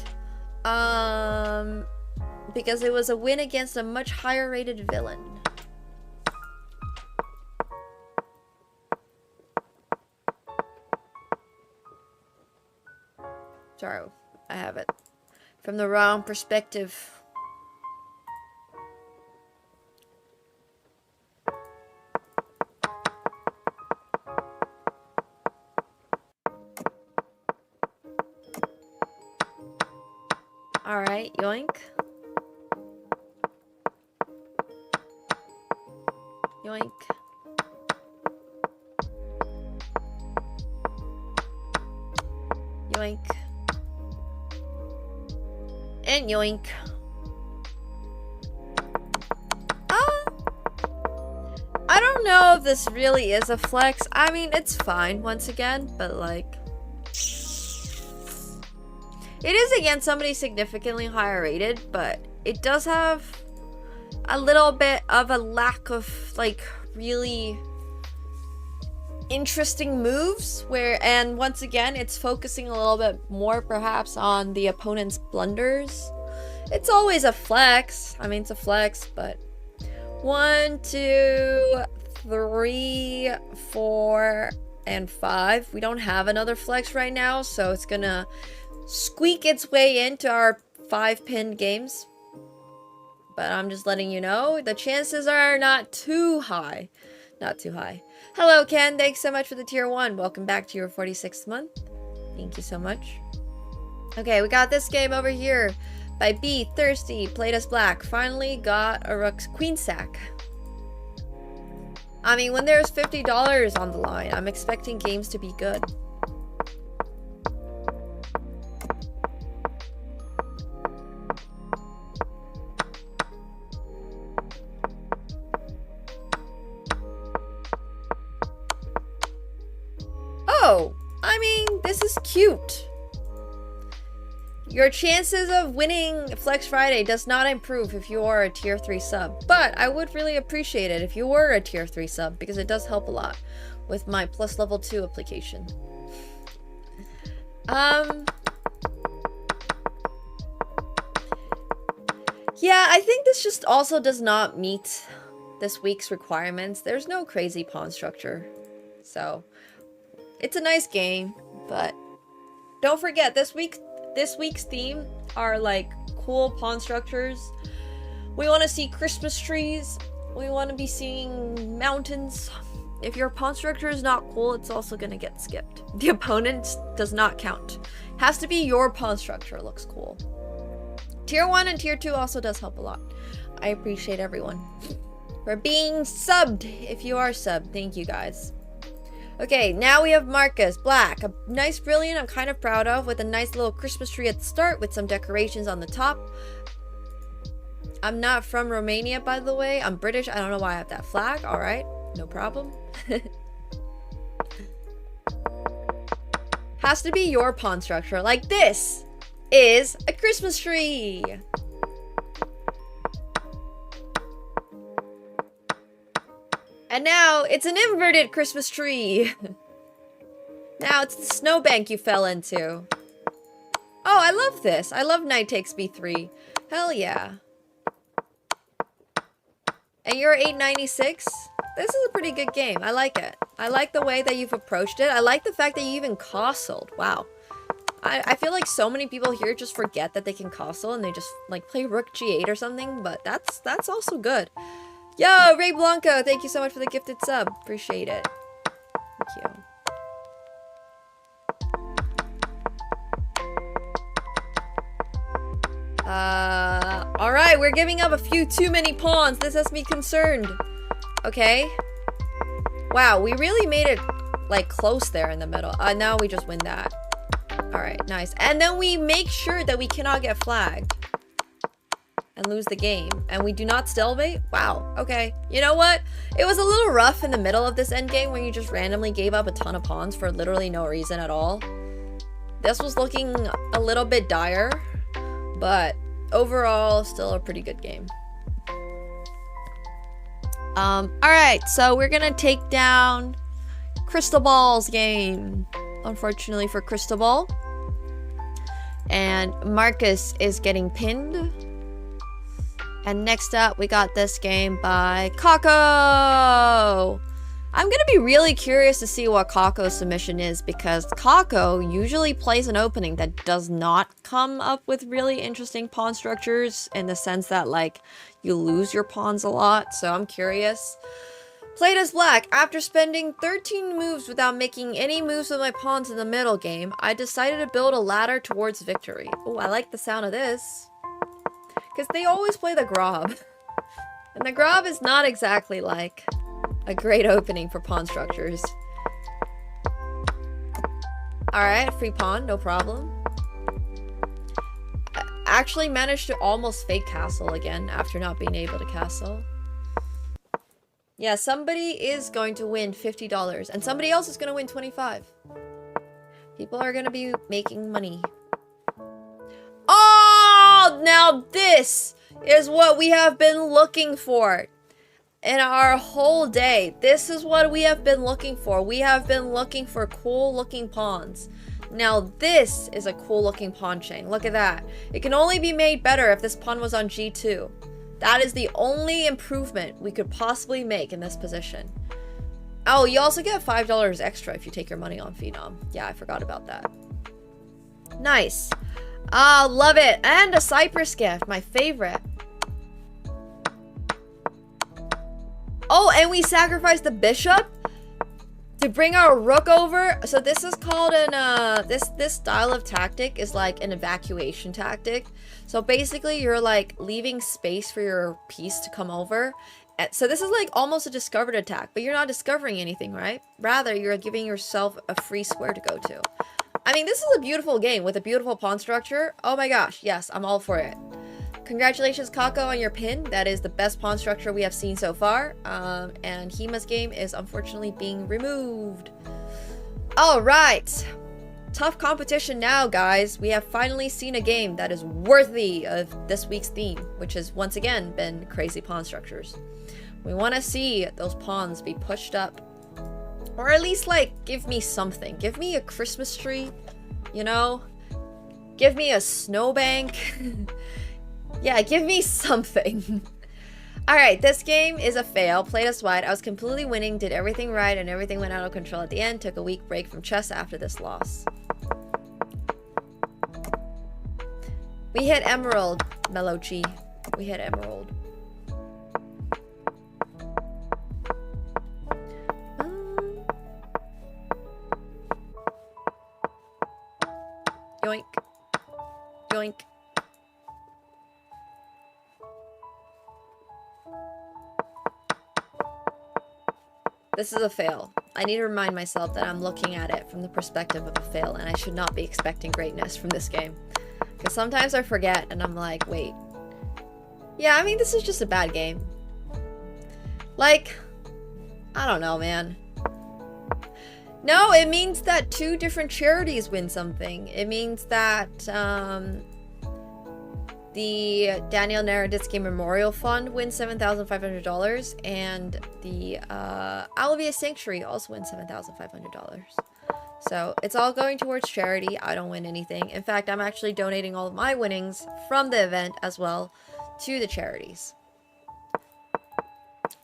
Because it was a win against a much higher rated villain. Sorry, I have it from the wrong perspective. Alright, yoink. Yoink. Yoink. And yoink. I don't know if this really is a flex. I mean, it's fine once again, but like... It is against somebody significantly higher rated, but it does have a little bit of a lack of like really interesting moves and once again it's focusing a little bit more perhaps on the opponent's blunders. It's always a flex. I mean, it's a flex, but 1, 2, 3, 4, and 5. We don't have another flex right now, so it's gonna squeak its way into our 5-pin games. But I'm just letting you know, the chances are not too high. Not too high. Hello, Ken. Thanks so much for the tier 1. Welcome back to your 46th month. Thank you so much. Okay, we got this game over here by B. Thirsty. Played as black. Finally got a Rook's Queen Sack. I mean, when there's $50 on the line, I'm expecting games to be good. Oh, I mean, this is cute. Your chances of winning Flex Friday does not improve if you are a tier 3 sub, but I would really appreciate it if you were a tier 3 sub because it does help a lot with my plus level 2 application. Yeah, I think this just also does not meet this week's requirements. There's no crazy pawn structure, so it's a nice game, but don't forget this week's theme are like cool pawn structures. We want to see Christmas trees. We want to be seeing mountains. If your pawn structure is not cool, it's also going to get skipped. The opponent does not count. Has to be your pawn structure looks cool. Tier 1 and tier 2 also does help a lot. I appreciate everyone for being subbed. If you are subbed, thank you guys. Okay, now we have Marcus, black. A nice brilliant I'm kind of proud of with a nice little Christmas tree at the start with some decorations on the top. I'm not from Romania, by the way. I'm British. I don't know why I have that flag. All right, no problem. Has to be your pawn structure. Like this is a Christmas tree. And now it's an inverted Christmas tree. Now it's the snowbank you fell into. Oh, I love this. I love knight takes b3. Hell yeah. And you're 896? This is a pretty good game. I like it. I like the way that you've approached it. I like the fact that you even castled. Wow. I feel like so many people here just forget that they can castle and they just like play rook g8 or something, but that's also good. Yo, Ray Blanco, thank you so much for the gifted sub. Appreciate it. Thank you. Alright, we're giving up a few too many pawns. This has me concerned. Okay. Wow, we really made it, like, close there in the middle. Now we just win that. Alright, nice. And then we make sure that we cannot get flagged and lose the game. And we do not stalemate? Wow, okay. You know what? It was a little rough in the middle of this endgame where you just randomly gave up a ton of pawns for literally no reason at all. This was looking a little bit dire. but overall, still a pretty good game. Alright, so we're gonna take down Crystal Ball's game. Unfortunately for Crystal Ball. And Marcus is getting pinned. And next up, we got this game by Kako! I'm gonna be really curious to see what Kako's submission is, because Kako usually plays an opening that does not come up with really interesting pawn structures, in the sense that, like, you lose your pawns a lot, so I'm curious. Played as black. After spending 13 moves without making any moves with my pawns in the middle game, I decided to build a ladder towards victory. Oh, I like the sound of this. Because they always play the Grob. And the Grob is not exactly, like, a great opening for pawn structures. Alright, free pawn, no problem. I actually managed to almost fake castle again after not being able to castle. Yeah, somebody is going to win $50 and somebody else is going to win $25. People are going to be making money. Oh, now this is what we have been looking for in our whole day. This is what we have been looking for. We have been looking for cool looking pawns. Now this is a cool looking pawn chain. Look at that. It can only be made better if this pawn was on G2. That is the only improvement we could possibly make in this position. Oh, you also get $5 extra if you take your money on Phenom. Yeah, I forgot about that. Nice. Ah, love it. And a Cypress gift, my favorite. Oh, and we sacrificed the bishop to bring our rook over. So this is called an this style of tactic is like an evacuation tactic. So basically you're like leaving space for your piece to come over. So this is like almost a discovered attack, but you're not discovering anything, right? Rather, you're giving yourself a free square to go to. I mean, this is a beautiful game with a beautiful pawn structure. Oh my gosh, yes, I'm all for it. Congratulations, Kako, on your pin. That is the best pawn structure we have seen so far. And Hima's game is unfortunately being removed. All right. Tough competition now, guys. We have finally seen a game that is worthy of this week's theme, which has once again been crazy pawn structures. We want to see those pawns be pushed up. Or at least, like, give me something. Give me a Christmas tree, you know? Give me a snowbank. Yeah, give me something. Alright, this game is a fail. Played as white. I was completely winning, did everything right, and everything went out of control at the end. Took a week break from chess after this loss. We hit Emerald, Mellow G. We hit Emerald. Yoink. Yoink. This is a fail. I need to remind myself that I'm looking at it from the perspective of a fail, and I should not be expecting greatness from this game. Because sometimes I forget, and I'm like, wait. Yeah, I mean, this is just a bad game. Like, I don't know, man. No, it means that 2 different charities win something. It means that, the Daniel Naroditsky Memorial Fund wins $7,500, and the Alavia Sanctuary also wins $7,500. So it's all going towards charity. I don't win anything. In fact, I'm actually donating all of my winnings from the event as well to the charities.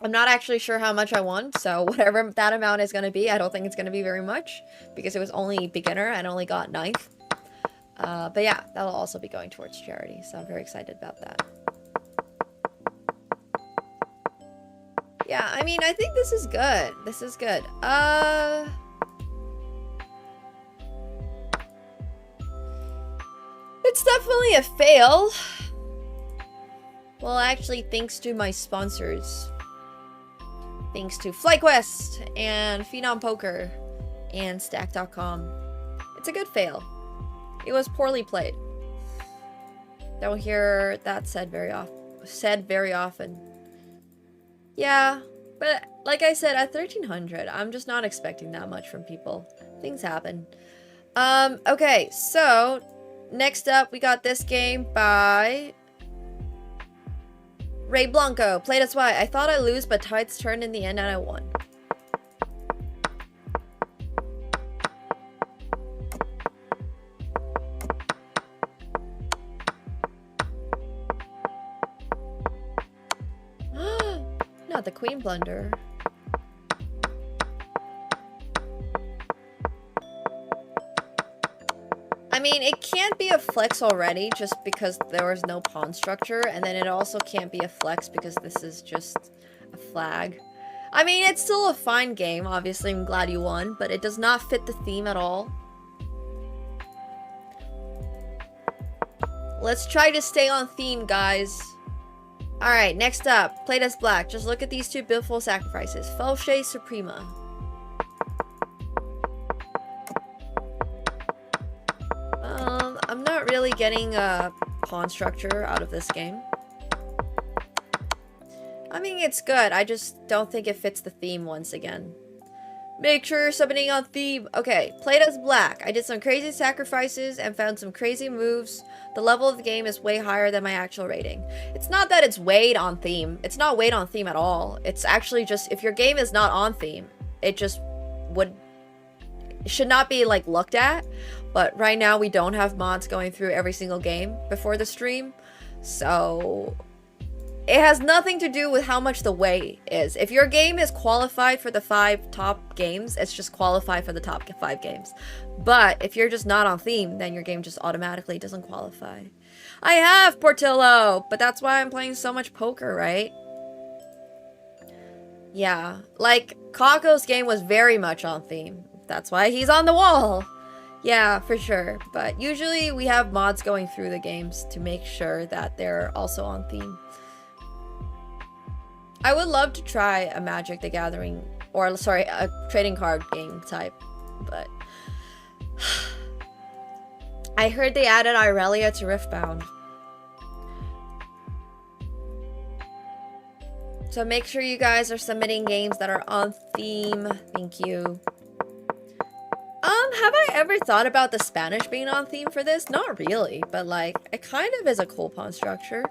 I'm not actually sure how much I won, so whatever that amount is going to be, I don't think it's going to be very much, because it was only beginner and only got 9th. But yeah, that'll also be going towards charity, so I'm very excited about that. Yeah, I mean, I think this is good. This is good. It's definitely a fail. Well, actually, thanks to my sponsors. Thanks to FlightQuest and Phenom Poker and Stack.com. It's a good fail. It was poorly played. Don't hear that said very often. Yeah, but like I said, at 1300, I'm just not expecting that much from people. Things happen. Okay, so Next up, we got this game by Ray Blanco. Played as white. I thought I lose, but tides turned in the end and I won. Not the queen blunder. I mean, it can't be a flex already just because there was no pawn structure, and then it also can't be a flex because this is just a flag. I mean, it's still a fine game, obviously. I'm glad you won, but it does not fit the theme at all. Let's try to stay on theme, guys. Alright, next up. Played as black. Just look at these two beautiful sacrifices. Fauché Suprema. I'm not really getting a pawn structure out of this game. I mean, it's good. I just don't think it fits the theme once again. Make sure you're submitting on theme. Okay, played as black. I did some crazy sacrifices and found some crazy moves. The level of the game is way higher than my actual rating. It's not that it's weighed on theme. It's not weighed on theme at all. It's actually just, if your game is not on theme, it just should not be like looked at. But right now we don't have mods going through every single game before the stream. So it has nothing to do with how much the weight is. If your game is qualified for the 5 top games, it's just qualified for the top 5 games. But if you're just not on theme, then your game just automatically doesn't qualify. I have Portillo, but that's why I'm playing so much poker, right? Yeah, like Kako's game was very much on theme. That's why he's on the wall. Yeah, for sure. But usually we have mods going through the games to make sure that they're also on theme. I would love to try a Magic the Gathering, or sorry, a trading card game type, but I heard they added Irelia to Riftbound. So make sure you guys are submitting games that are on theme. Thank you. Have I ever thought about the Spanish being on theme for this? Not really, but like, it kind of is a cool pawn structure.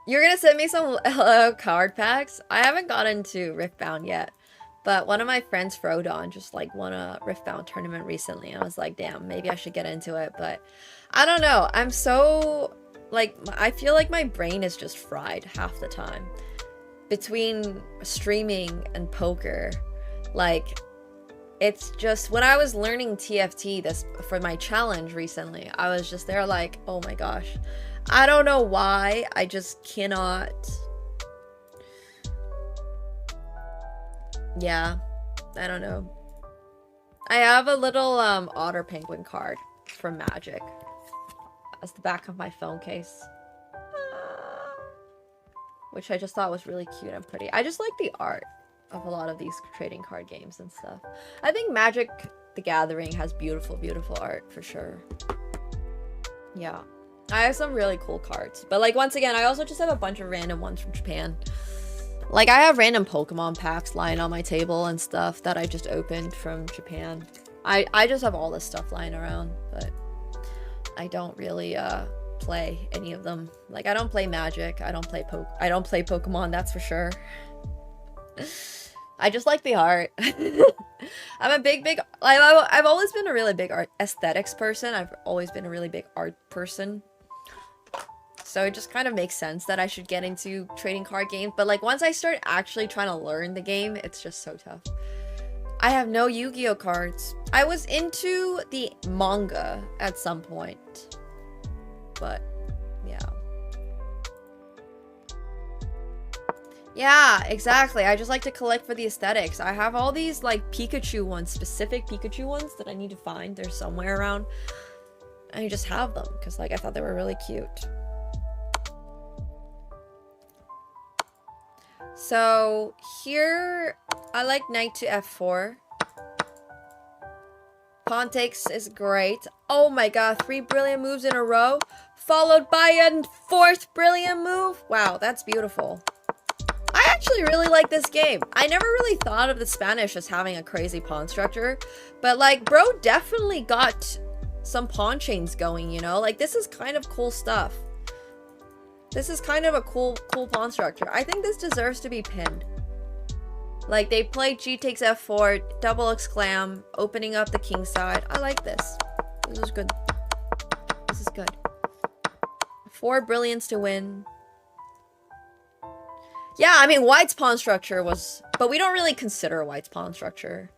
You're gonna send me some card packs? I haven't gotten to Riftbound yet, but one of my friends, Frodon, just like won a Riftbound tournament recently. I was like, damn, maybe I should get into it, but I don't know. I'm so, like, I feel like my brain is just fried half the time. Between streaming and poker, like, it's just, when I was learning TFT this for my challenge recently, I was just there like, oh my gosh. I don't know why, I just cannot. Yeah, I don't know. I have a little otter penguin card from Magic as the back of my phone case, which I just thought was really cute and pretty. I just like the art of a lot of these trading card games and stuff. I think Magic the Gathering has beautiful, beautiful art for sure. Yeah. I have some really cool cards. But like, once again, I also just have a bunch of random ones from Japan. Like, I have random Pokemon packs lying on my table and stuff that I just opened from Japan. I just have all this stuff lying around, but I don't really play any of them. Like, I don't play Magic. I don't play Pokemon, that's for sure. I just like the art. I'm a big I've always been a really big art aesthetics person. I've always been a really big art person. So it just kind of makes sense that I should get into trading card games. But like, once I start actually trying to learn the game, it's just so tough. I have no Yu-Gi-Oh cards. I was into the manga at some point, but yeah. Yeah, exactly. I just like to collect for the aesthetics. I have all these like Pikachu ones, specific Pikachu ones that I need to find. They're somewhere around. I just have them because like I thought they were really cute. So here, I like knight to f4. Pawn takes is great. Oh my god, 3 brilliant moves in a row, followed by a 4th brilliant move. Wow, that's beautiful. I actually really like this game. I never really thought of the Spanish as having a crazy pawn structure, but like, bro definitely got some pawn chains going, you know? Like, this is kind of cool stuff. This is kind of a cool pawn structure. I think this deserves to be pinned. Like, they play G takes F4, double exclam, opening up the king side. I like this. This is good. This is good. 4 brilliance to win. Yeah, I mean, White's pawn structure was... But we don't really consider White's pawn structure.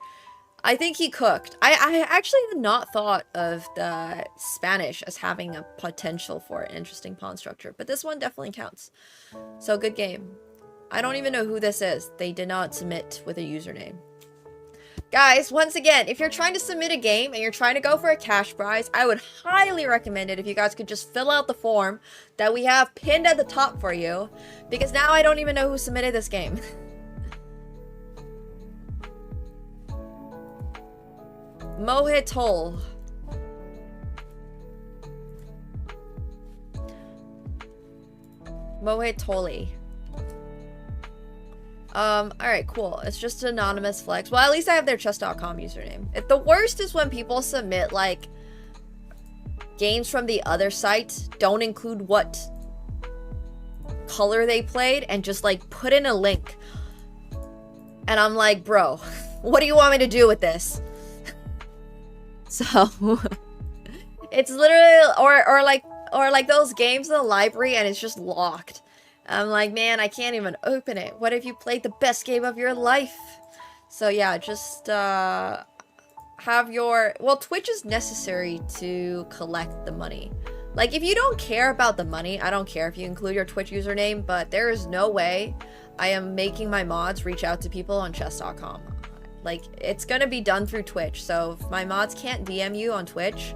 I think he cooked. I actually had not thought of the Spanish as having a potential for an interesting pawn structure. But this one definitely counts. So, good game. I don't even know who this is. They did not submit with a username. Guys, once again, if you're trying to submit a game and you're trying to go for a cash prize, I would highly recommend it if you guys could just fill out the form that we have pinned at the top for you. Because now I don't even know who submitted this game. Mohit Toll. Mohit Tolly. Alright, cool. It's just an anonymous flex. Well, at least I have their chess.com username. The worst is when people submit, like, games from the other site, don't include what color they played, and just, like, put in a link. And I'm like, bro, what do you want me to do with this? So, it's literally, or like those games in the library and it's just locked. I'm like, man, I can't even open it. What if you played the best game of your life? So yeah, just have your... Well, Twitch is necessary to collect the money. Like, if you don't care about the money, I don't care if you include your Twitch username, but there is no way I am making my mods reach out to people on chess.com. Like, it's gonna be done through Twitch, so if my mods can't DM you on Twitch,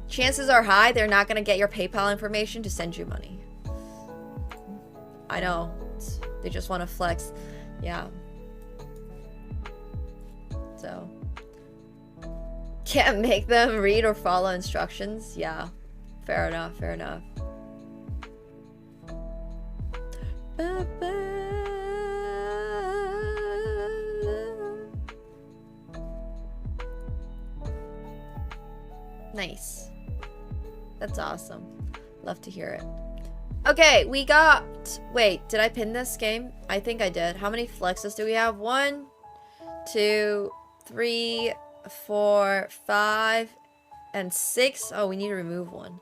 chances are high they're not gonna get your PayPal information to send you money. I know. They just want to flex. Yeah. So. Can't make them read or follow instructions. Yeah. Fair enough. Fair enough. Nice. That's awesome. Love to hear it. Okay, we got... Wait, did I pin this game? I think I did. How many flexes do we have? 1, 2, 3, 4, 5, and 6. Oh, we need to remove one.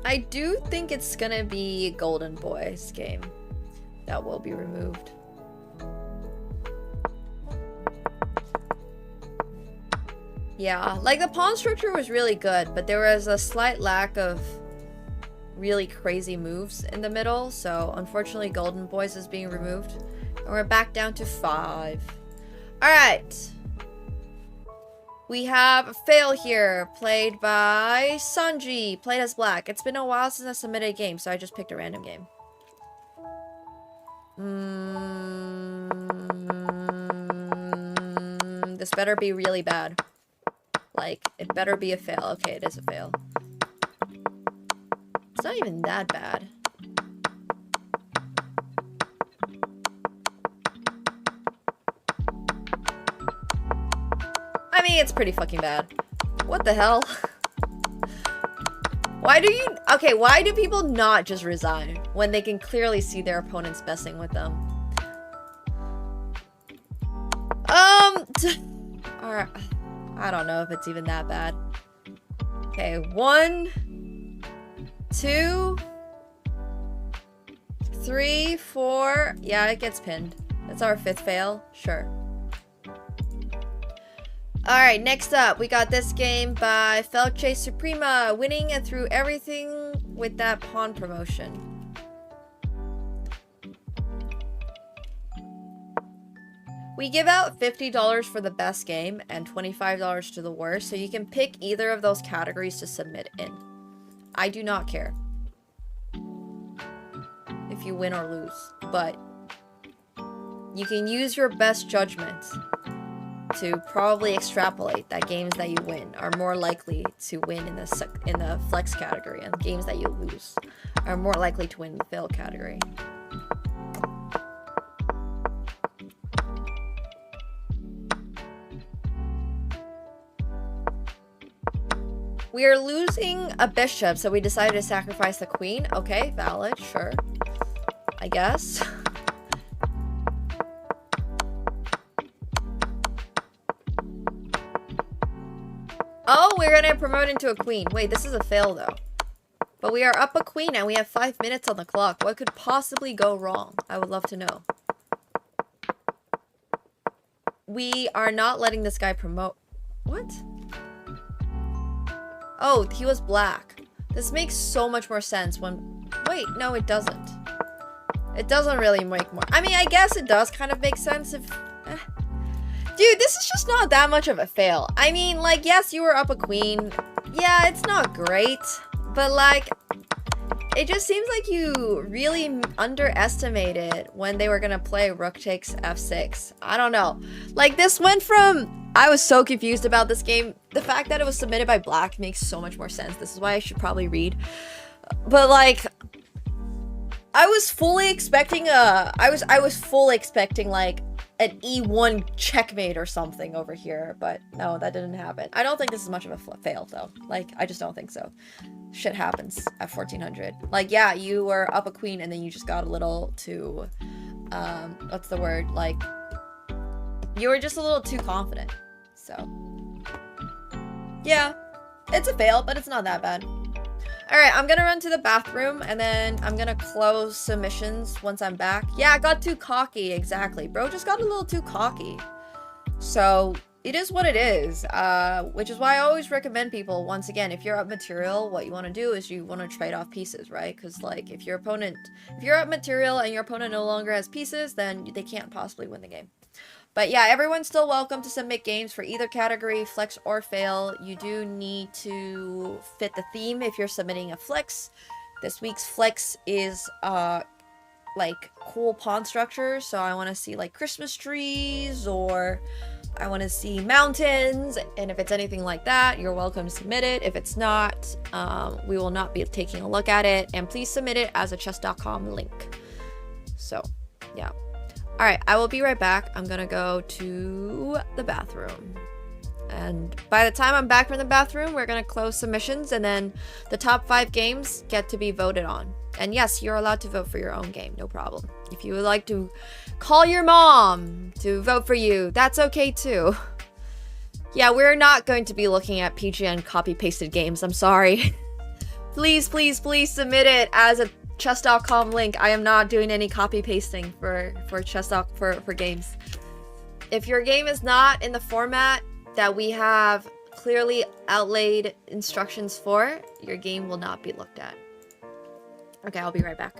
I do think it's gonna be Golden Boy's game that will be removed. Yeah, like the pawn structure was really good, but there was a slight lack of really crazy moves in the middle, so unfortunately Golden Boys is being removed. And we're back down to 5. Alright. We have a fail here, played by Sanji, played as black. It's been a while since I submitted a game, so I just picked a random game. This better be really bad. Like, it better be a fail. Okay, it is a fail. It's not even that bad. I mean, it's pretty fucking bad. What the hell? Why do you... Okay, why do people not just resign when they can clearly see their opponents messing with them? Alright. I don't know if it's even that bad. Okay, 1, 2, 3, 4. Yeah, it gets pinned. That's our 5th fail. Sure. Alright, next up, we got this game by Felche Suprema, winning and through everything with that pawn promotion. We give out $50 for the best game and $25 to the worst, so you can pick either of those categories to submit in. I do not care if you win or lose, but you can use your best judgment to probably extrapolate that games that you win are more likely to win in the flex category, and games that you lose are more likely to win in the fail category. We are losing a bishop, so we decided to sacrifice the queen. Okay, valid, sure. I guess. Oh, we're gonna promote into a queen. Wait, this is a fail though. But we are up a queen and we have 5 minutes on the clock. What could possibly go wrong? I would love to know. We are not letting this guy promote. What? Oh, he was black. This makes so much more sense when... Wait, no, it doesn't. It doesn't really make more... I mean, I guess it does kind of make sense if... Dude, this is just not that much of a fail. I mean, like, yes, you were up a queen. Yeah, it's not great. But, like, it just seems like you really underestimated when they were gonna play rook takes f6. I don't know. Like, this went from... I was so confused about this game. The fact that it was submitted by black makes so much more sense. This is why I should probably read. But, like... I was fully expecting I was fully expecting, like, an E1 checkmate or something over here, but no, that didn't happen. I don't think this is much of a fail, though. Like, I just don't think so. Shit happens at 1400. Like, yeah, you were up a queen and then you just got a little too, what's the word? Like, you were just a little too confident. So, yeah, it's a fail, but it's not that bad. Alright, I'm gonna run to the bathroom, and then I'm gonna close submissions once I'm back. Yeah, I got too cocky, exactly. Bro just got a little too cocky. So, it is what it is, which is why I always recommend people, once again, if you're up material, what you want to do is you want to trade off pieces, right? Because, like, if you're up material and your opponent no longer has pieces, then they can't possibly win the game. But yeah, everyone's still welcome to submit games for either category, flex or fail. You do need to fit the theme if you're submitting a flex. This week's flex is, like, cool pawn structures. So I want to see, like, Christmas trees, or I want to see mountains. And if it's anything like that, you're welcome to submit it. If it's not, we will not be taking a look at it. And please submit it as a chess.com link. So, yeah. Alright, I will be right back. I'm gonna go to the bathroom. And by the time I'm back from the bathroom, we're gonna close submissions, and then the top 5 games get to be voted on. And yes, you're allowed to vote for your own game, no problem. If you would like to call your mom to vote for you, that's okay too. Yeah, we're not going to be looking at PGN copy-pasted games, I'm sorry. Please, please, please submit it as a chess.com link. I am not doing any copy pasting for games. If your game is not in the format that we have clearly outlaid instructions for, your game will not be looked at. Okay, I'll be right back.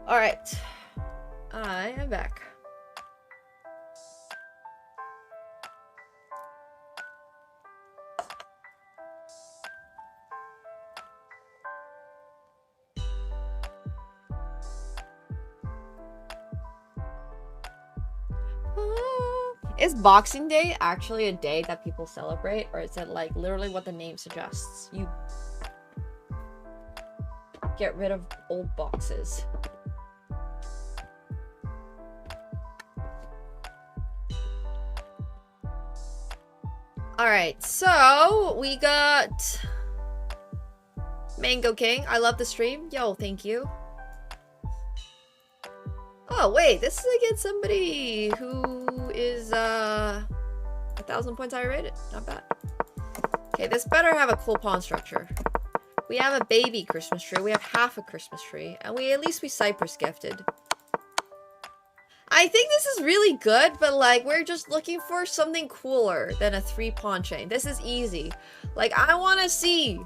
Alright. I am back. Is Boxing Day actually a day that people celebrate, or is it like literally what the name suggests? You get rid of old boxes. Alright, so we got Mango King. I love the stream. Yo, thank you. Oh, wait, this is against somebody who is 1,000 points higher rated. Not bad. Okay, this better have a cool pawn structure. We have a baby Christmas tree. We have half a Christmas tree. And at least we Cypress gifted. I think this is really good, but like, we're just looking for something cooler than a 3-pawn chain. This is easy. Like, I want to see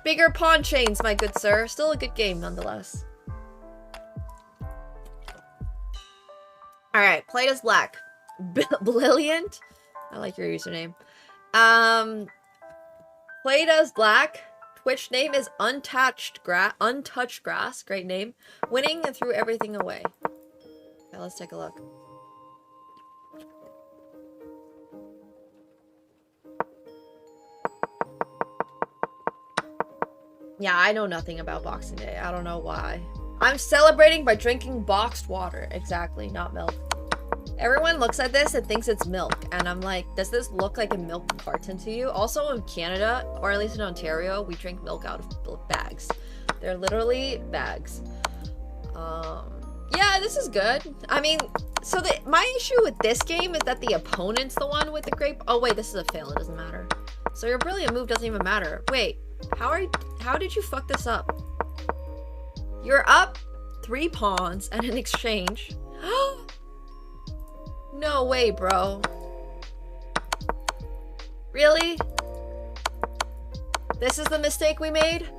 bigger pawn chains, my good sir. Still a good game, nonetheless. Alright, played as black. Brilliant. I like your username. Played as black. Twitch name is Untouched Grass. Great name. Winning and threw everything away. Okay, let's take a look. Yeah, I know nothing about Boxing Day. I don't know why. I'm celebrating by drinking boxed water. Exactly, not milk. Everyone looks at this and thinks it's milk. And I'm like, does this look like a milk carton to you? Also in Canada, or at least in Ontario, we drink milk out of bags. They're literally bags. Yeah, this is good. I mean, so my issue with this game is that the opponent's the one with the grape. Oh wait, this is a fail. It doesn't matter. So your brilliant move doesn't even matter. Wait, how did you fuck this up? You're up 3 pawns and in exchange. No way, bro. Really? This is the mistake we made?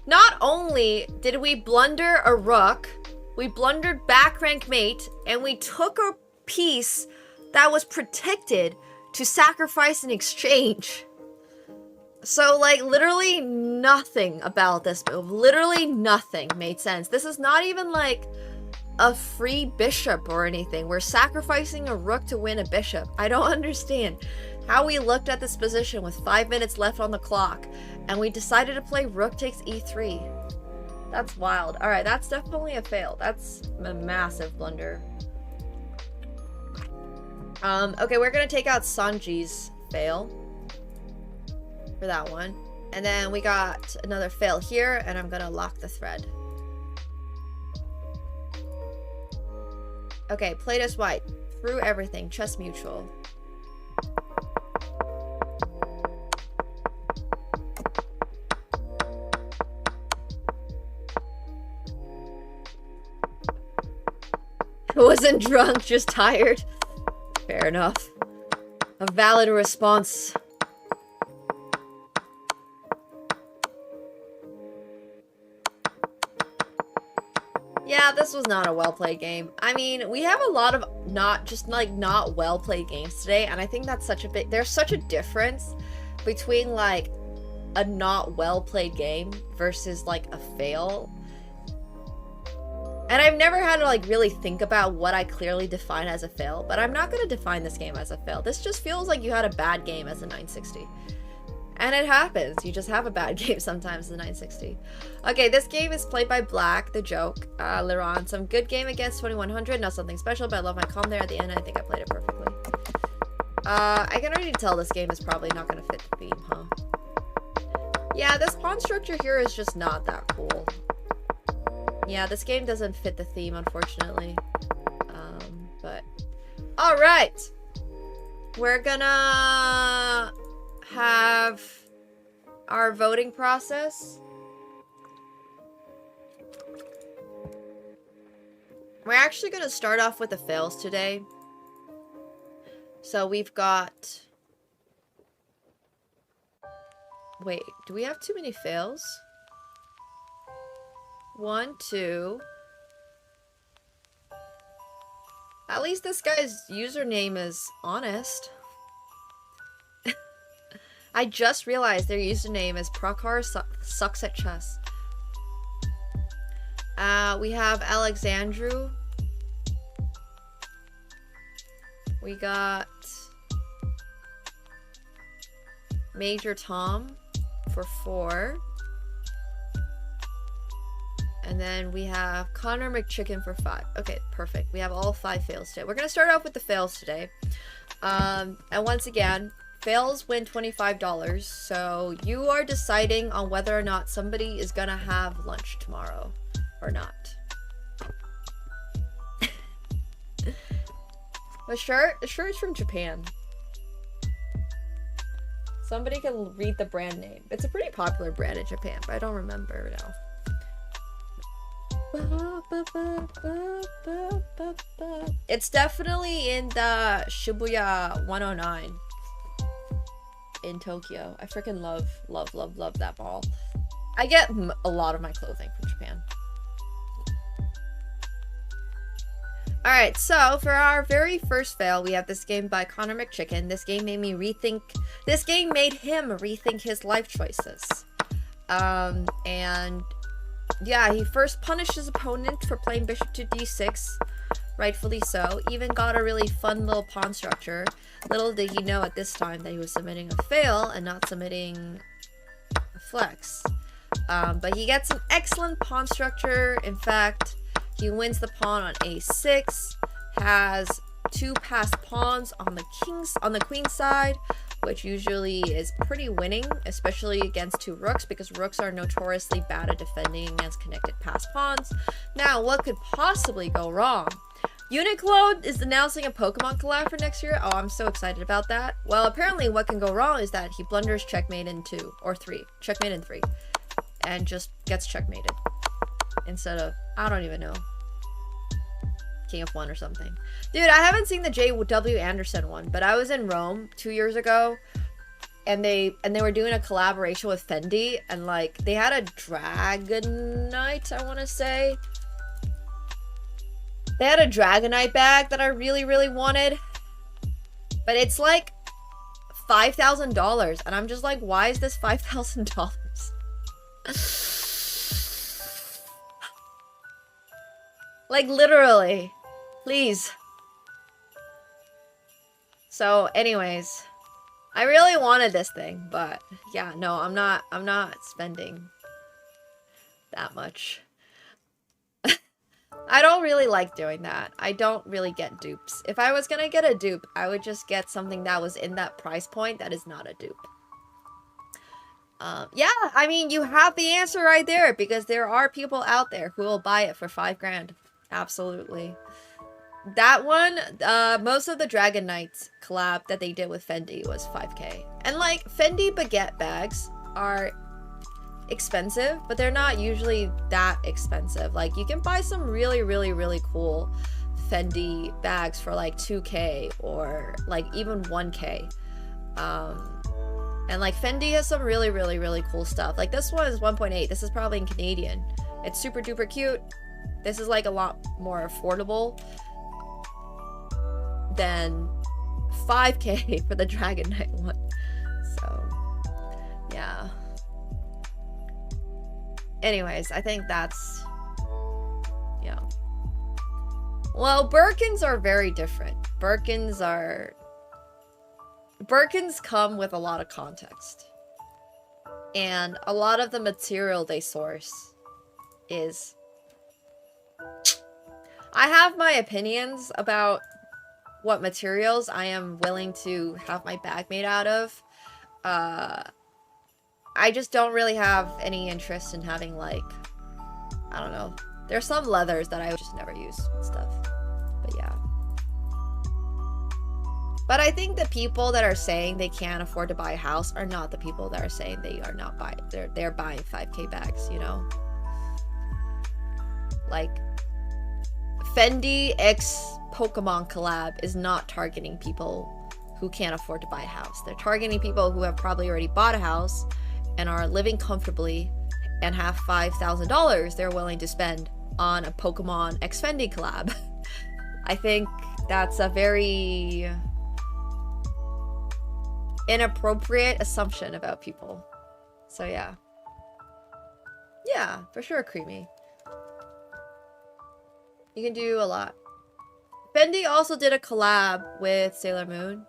Not only did we blunder a rook, we blundered back rank mate, and we took a piece that was protected to sacrifice in exchange. So, like, literally nothing about this move, literally nothing made sense. This is not even, like, a free bishop or anything. We're sacrificing a rook to win a bishop. I don't understand how we looked at this position with 5 minutes left on the clock, and we decided to play rook takes e3. That's wild. Alright, that's definitely a fail. That's a massive blunder. Okay, we're gonna take out Sanji's fail for that one. And then we got another fail here, and I'm gonna lock the thread. Okay, played as white. Through everything. Chess mutual. Wasn't drunk, just tired. Fair enough. A valid response. Yeah, this was not a well-played game. I mean, we have a lot of not well-played games today, and I think that's there's such a difference between, like, a not well-played game versus, like, a fail. And I've never had to, like, really think about what I clearly define as a fail, but I'm not gonna define this game as a fail. This just feels like you had a bad game as a 960. And it happens. You just have a bad game sometimes as a 960. Okay, this game is played by Black, the joke. Liron, some good game against 2100. Not something special, but I love my calm there at the end. I think I played it perfectly. I can already tell this game is probably not gonna fit the theme, huh? Yeah, this pawn structure here is just not that cool. Yeah, this game doesn't fit the theme, unfortunately. But... Alright! We're gonna have our voting process. We're actually gonna start off with the fails today. So we've got... Wait, do we have too many fails? 1, 2, At least this guy's username is honest. I just realized their username is Prakar sucks at chess. We have Alexandru. We got Major Tom for 4. And then we have Connor McChicken for 5. Okay, perfect. We have all 5 fails today. We're going to start off with the fails today. And once again, fails win $25. So you are deciding on whether or not somebody is going to have lunch tomorrow or not. The shirt is from Japan. Somebody can read the brand name. It's a pretty popular brand in Japan, but I don't remember now. It's definitely in the Shibuya 109 in Tokyo. I freaking love that mall. I get a lot of my clothing from Japan. Alright, so for our very first fail, we have this game by Connor McChicken. This game made him rethink his life choices. And yeah, he first punished his opponent for playing bishop to d6, rightfully so. Even got a really fun little pawn structure. Little did he know at this time that he was submitting a fail and not submitting a flex. But he gets an excellent pawn structure. In fact, he wins the pawn on a6, has 2 passed pawns on the queen side, which usually is pretty winning, especially against 2 rooks, because rooks are notoriously bad at defending against connected passed pawns. Now, what could possibly go wrong? Uniqlo is announcing a Pokemon collab for next year. Oh, I'm so excited about that. Well, apparently what can go wrong is that he blunders checkmate in 2 or 3. Checkmate in 3. And just gets checkmated. Instead of, I don't even know, King of 1 or something. Dude, I haven't seen the J.W. Anderson one, but I was in Rome 2 years ago, and they were doing a collaboration with Fendi, and like they had a Dragonite, I want to say. They had a Dragonite bag that I really wanted, but it's like $5,000, and I'm just like, why is this $5,000? Like, literally. Please. So, anyways. I really wanted this thing, but yeah, no, I'm not spending that much. I don't really like doing that. I don't really get dupes. If I was gonna get a dupe, I would just get something that was in that price point that is not a dupe. Yeah, I mean, you have the answer right there, because there are people out there who will buy it for 5 grand. Absolutely. That one, most of the Dragon Knights collab that they did with Fendi was 5k. And like, Fendi baguette bags are expensive, but they're not usually that expensive. Like, you can buy some really cool Fendi bags for like 2k or like even 1k. And like, Fendi has some really cool stuff. Like, this one is 1.8. This is probably in Canadian. It's super duper cute. This is like a lot more affordable than 5k for the Dragon Knight one. So, yeah. Anyways, I think that's, yeah. Well, Birkins are very different. Birkins come with a lot of context. And a lot of the material they source is... I have my opinions about what materials I am willing to have my bag made out of. I just don't really have any interest in having, like, I don't know. There's some leathers that I would just never use and stuff. But yeah. But I think the people that are saying they can't afford to buy a house are not the people that are saying they are not buying. They're buying 5k bags, you know? Like, Fendi X Pokemon collab is not targeting people who can't afford to buy a house. They're targeting people who have probably already bought a house and are living comfortably and have $5,000 they're willing to spend on a Pokemon X Fendi collab. I think that's a very inappropriate assumption about people. So yeah. Yeah, for sure, Creamy. You can do a lot. Bendy also did a collab with Sailor Moon.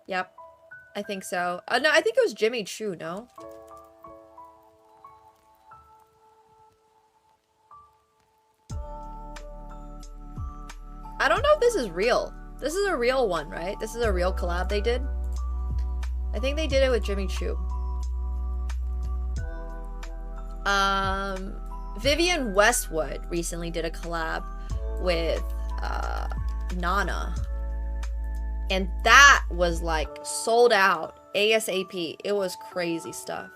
Yep. I think so. No, I think it was Jimmy Choo, no? I don't know if this is real. This is a real one, right? This is a real collab they did. I think they did it with Jimmy Choo. Vivienne Westwood recently did a collab with Nana. And that was like sold out ASAP. It was crazy stuff.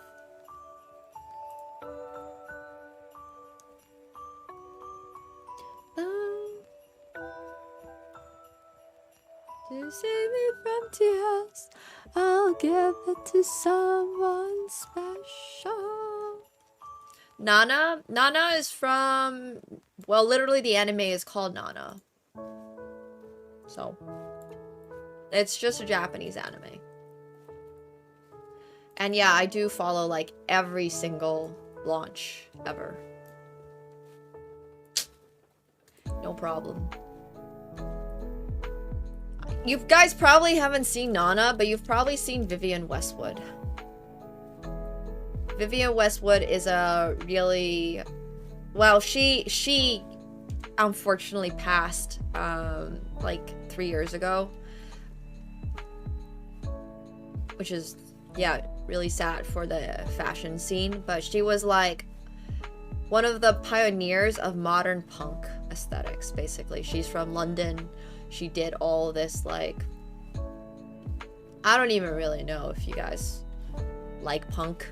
To save me from tears, I'll give it to someone special. Nana is from, well, literally the anime is called Nana. So, it's just a Japanese anime. And yeah, I do follow like every single launch ever. No problem. You guys probably haven't seen Nana, but you've probably seen Vivienne Westwood. Vivienne Westwood is a really... Well, she unfortunately passed like 3 years ago. Which is, yeah, really sad for the fashion scene. But she was like one of the pioneers of modern punk aesthetics, basically. She's from London. She did all this, like... I don't even really know if you guys like punk,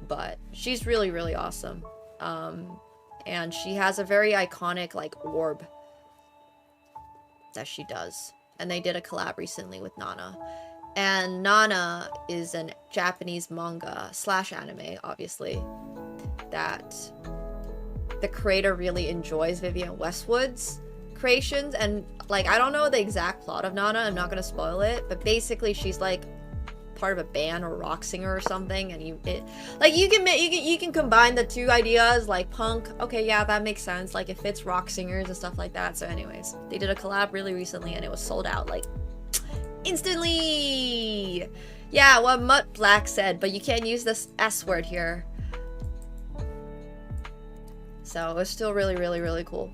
but she's really, really awesome. And she has a very iconic, like, orb that she does. And they did a collab recently with Nana. And Nana is a Japanese manga / anime, obviously, that the creator really enjoys Vivienne Westwood's creations. And like, I don't know the exact plot of Nana, I'm not gonna spoil it, but basically she's like part of a band or rock singer or something, and you can combine the two ideas, like punk, okay, yeah, that makes sense, like it fits rock singers and stuff like that. So anyways, they did a collab really recently and it was sold out like instantly. Yeah, what Mutt Black said, but you can't use this S word here. So it's still really, really, really cool.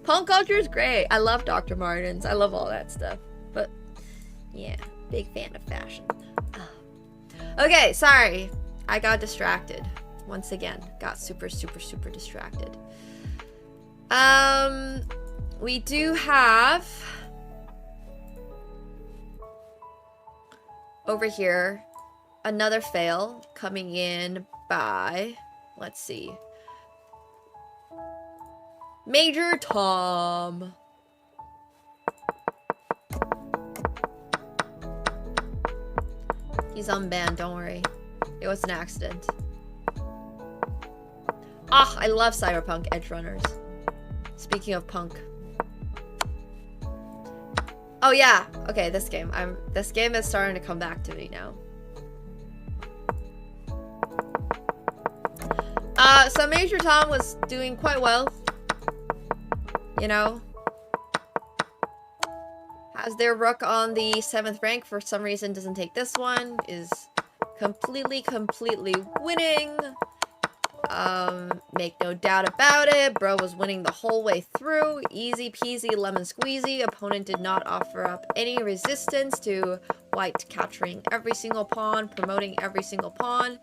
Punk culture is great. I love Dr. Martens. I love all that stuff. But yeah, big fan of fashion. Okay, sorry. I got distracted. Once again, got super, super, super distracted. We do have over here another fail coming in by, let's see, Major Tom. He's unbanned, don't worry. It was an accident. Ah, I love Cyberpunk Edge Runners. Speaking of punk. Oh yeah, okay, this game. This game is starting to come back to me now. So Major Tom was doing quite well. You know, has their rook on the 7th rank, for some reason doesn't take this one, is completely winning. Make no doubt about it, bro was winning the whole way through, easy peasy lemon squeezy. Opponent did not offer up any resistance to white capturing every single pawn, promoting every single pawn,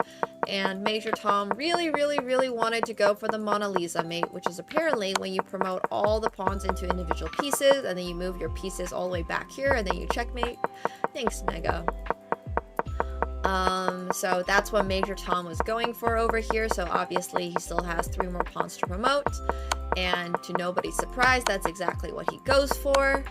and Major Tom really wanted to go for the Mona Lisa mate, which is apparently when you promote all the pawns into individual pieces, and then you move your pieces all the way back here, and then you checkmate. Thanks, Nega. So that's what Major Tom was going for over here, so obviously he still has 3 more pawns to promote, and to nobody's surprise, that's exactly what he goes for.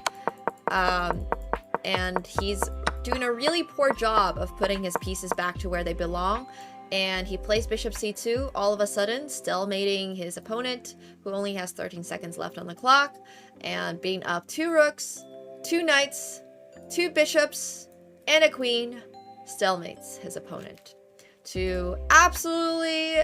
And he's doing a really poor job of putting his pieces back to where they belong, And he plays bishop c2, all of a sudden stalemating his opponent, who only has 13 seconds left on the clock, and being up 2 rooks, 2 knights, 2 bishops, and a queen, stalemates his opponent. To absolutely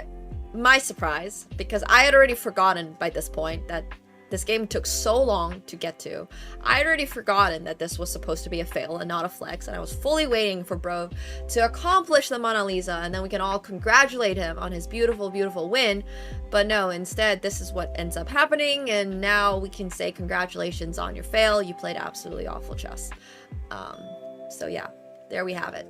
my surprise, because I had already forgotten by this point that this game took so long to get to. I had already forgotten that this was supposed to be a fail and not a flex, and I was fully waiting for bro to accomplish the Mona Lisa, and then we can all congratulate him on his beautiful, beautiful win. But no, instead, this is what ends up happening, and now we can say congratulations on your fail. You played absolutely awful chess. So yeah, there we have it.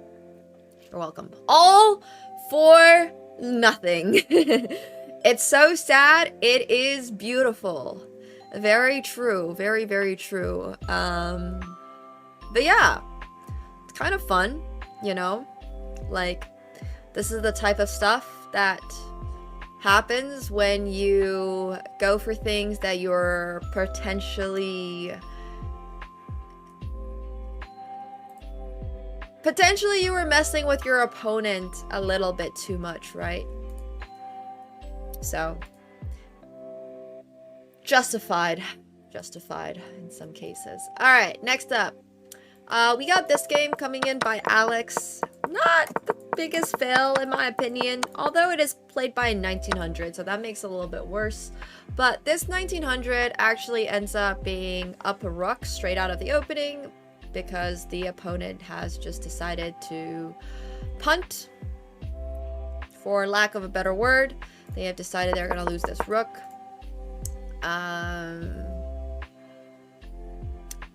You're welcome. All for nothing. It's so sad. It is beautiful. Very true. Very, very true. But yeah, it's kind of fun, you know? Like, this is the type of stuff that happens when you go for things that you're potentially you were messing with your opponent a little bit too much, right? So, justified in some cases. All right, next up, we got this game coming in by Alex. Not the biggest fail in my opinion, although it is played by 1900, so that makes it a little bit worse. But this 1900 actually ends up being up a rook straight out of the opening, because the opponent has just decided to punt, for lack of a better word. They have decided they're going to lose this rook.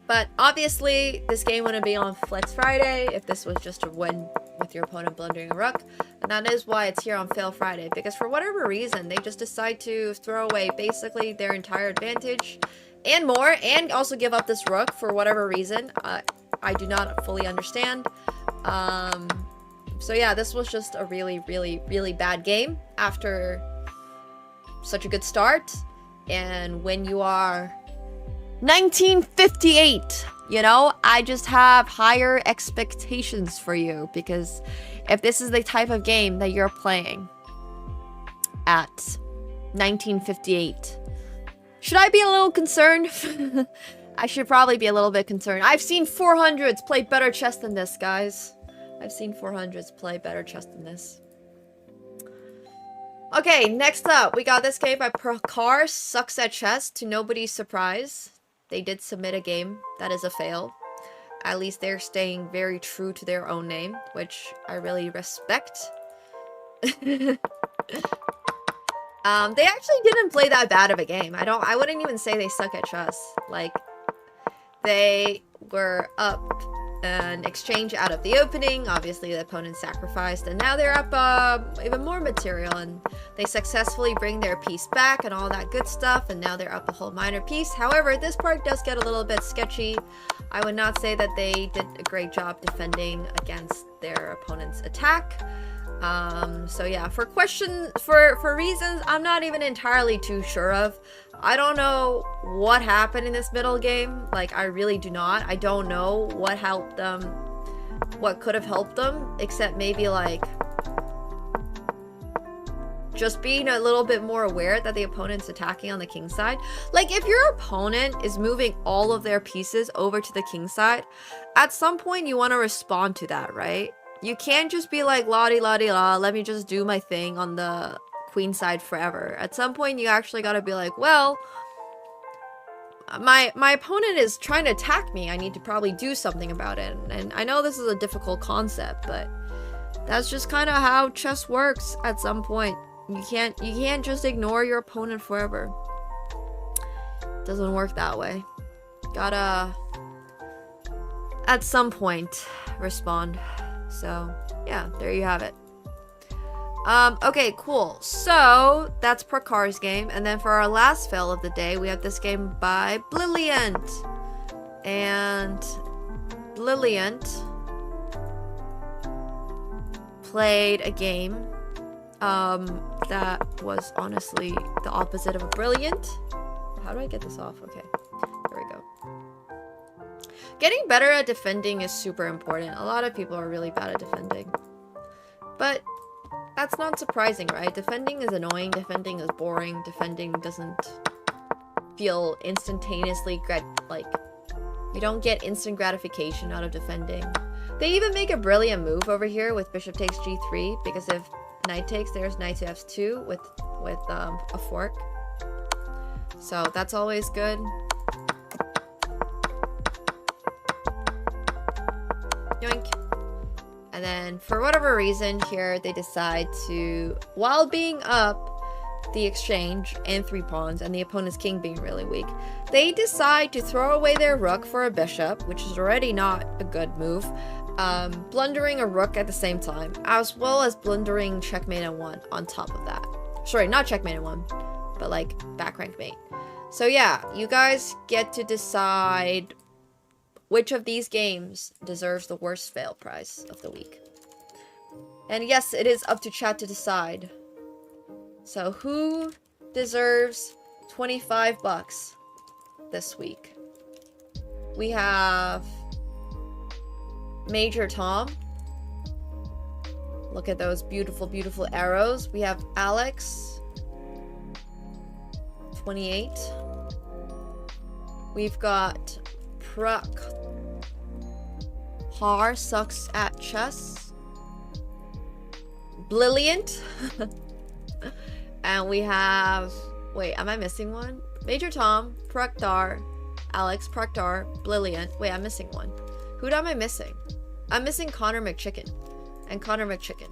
But obviously, this game wouldn't be on Flex Friday if this was just a win with your opponent blundering a rook. And that is why it's here on Fail Friday, because for whatever reason, they just decide to throw away basically their entire advantage and more, and also give up this rook for whatever reason. I do not fully understand. So yeah, this was just a really, really, really bad game after such a good start. And when you are 1958, you know, I just have higher expectations for you, because if this is the type of game that you're playing at 1958, should I be a little concerned? I should probably be a little bit concerned. I've seen 400s play better chess than this, guys. I've seen 400s play better chess than this. Okay, next up, we got this game by Prakar Sucks at Chess. To nobody's surprise, they did submit a game that is a fail. At least they're staying very true to their own name, which I really respect. They actually didn't play that bad of a game. I wouldn't even say they suck at chess. Like, they were up an exchange out of the opening. Obviously, the opponent sacrificed, and now they're up even more material, and they successfully bring their piece back and all that good stuff, and now they're up a whole minor piece. However, this part does get a little bit sketchy. I would not say that they did a great job defending against their opponent's attack. So yeah, for reasons I'm not even entirely too sure of. I don't know what happened in this middle game. Like, I really do not. I don't know what helped them, what could have helped them, except maybe like just being a little bit more aware that the opponent's attacking on the king side. Like, if your opponent is moving all of their pieces over to the king side, at some point you want to respond to that, right? You can't just be like, la-di-la-di-la, let me just do my thing on the queen side forever. At some point, you actually gotta be like, well, my opponent is trying to attack me. I need to probably do something about it. And I know this is a difficult concept, but that's just kind of how chess works at some point. You can't just ignore your opponent forever. It doesn't work that way. Gotta, at some point, respond. So, yeah, there you have it. Okay, cool. So, that's Prakar's game. And then for our last fail of the day, we have this game by Brilliant. And Brilliant played a game that was honestly the opposite of brilliant. How do I get this off? Okay, there we go. Getting better at defending is super important. A lot of people are really bad at defending. But That's not surprising, right? Defending is annoying, defending is boring, defending doesn't feel instantaneously like, you don't get instant gratification out of defending. They even make a brilliant move over here with bishop takes g3, because if knight takes, there's knight to f2 with a fork. So that's always good. Yoink. And then for whatever reason here, they decide to, while being up the exchange and 3 pawns and the opponent's king being really weak, they decide to throw away their rook for a bishop, which is already not a good move. Blundering a rook at the same time, as well as blundering checkmate and 1 on top of that. Sorry, not checkmate and 1, but like back rank mate. So yeah, you guys get to decide which of these games deserves the worst fail price of the week. And yes, it is up to chat to decide. So who deserves 25 bucks this week? We have Major Tom. Look at those beautiful, beautiful arrows. We have Alex, 28. We've got Pruck. Har sucks at chess. Brilliant. And we have, wait, am I missing one? Major Tom, Proktar, Alex, Proktar, Brilliant. Wait, I'm missing one. Who am I missing? I'm missing Connor McChicken. And Connor McChicken.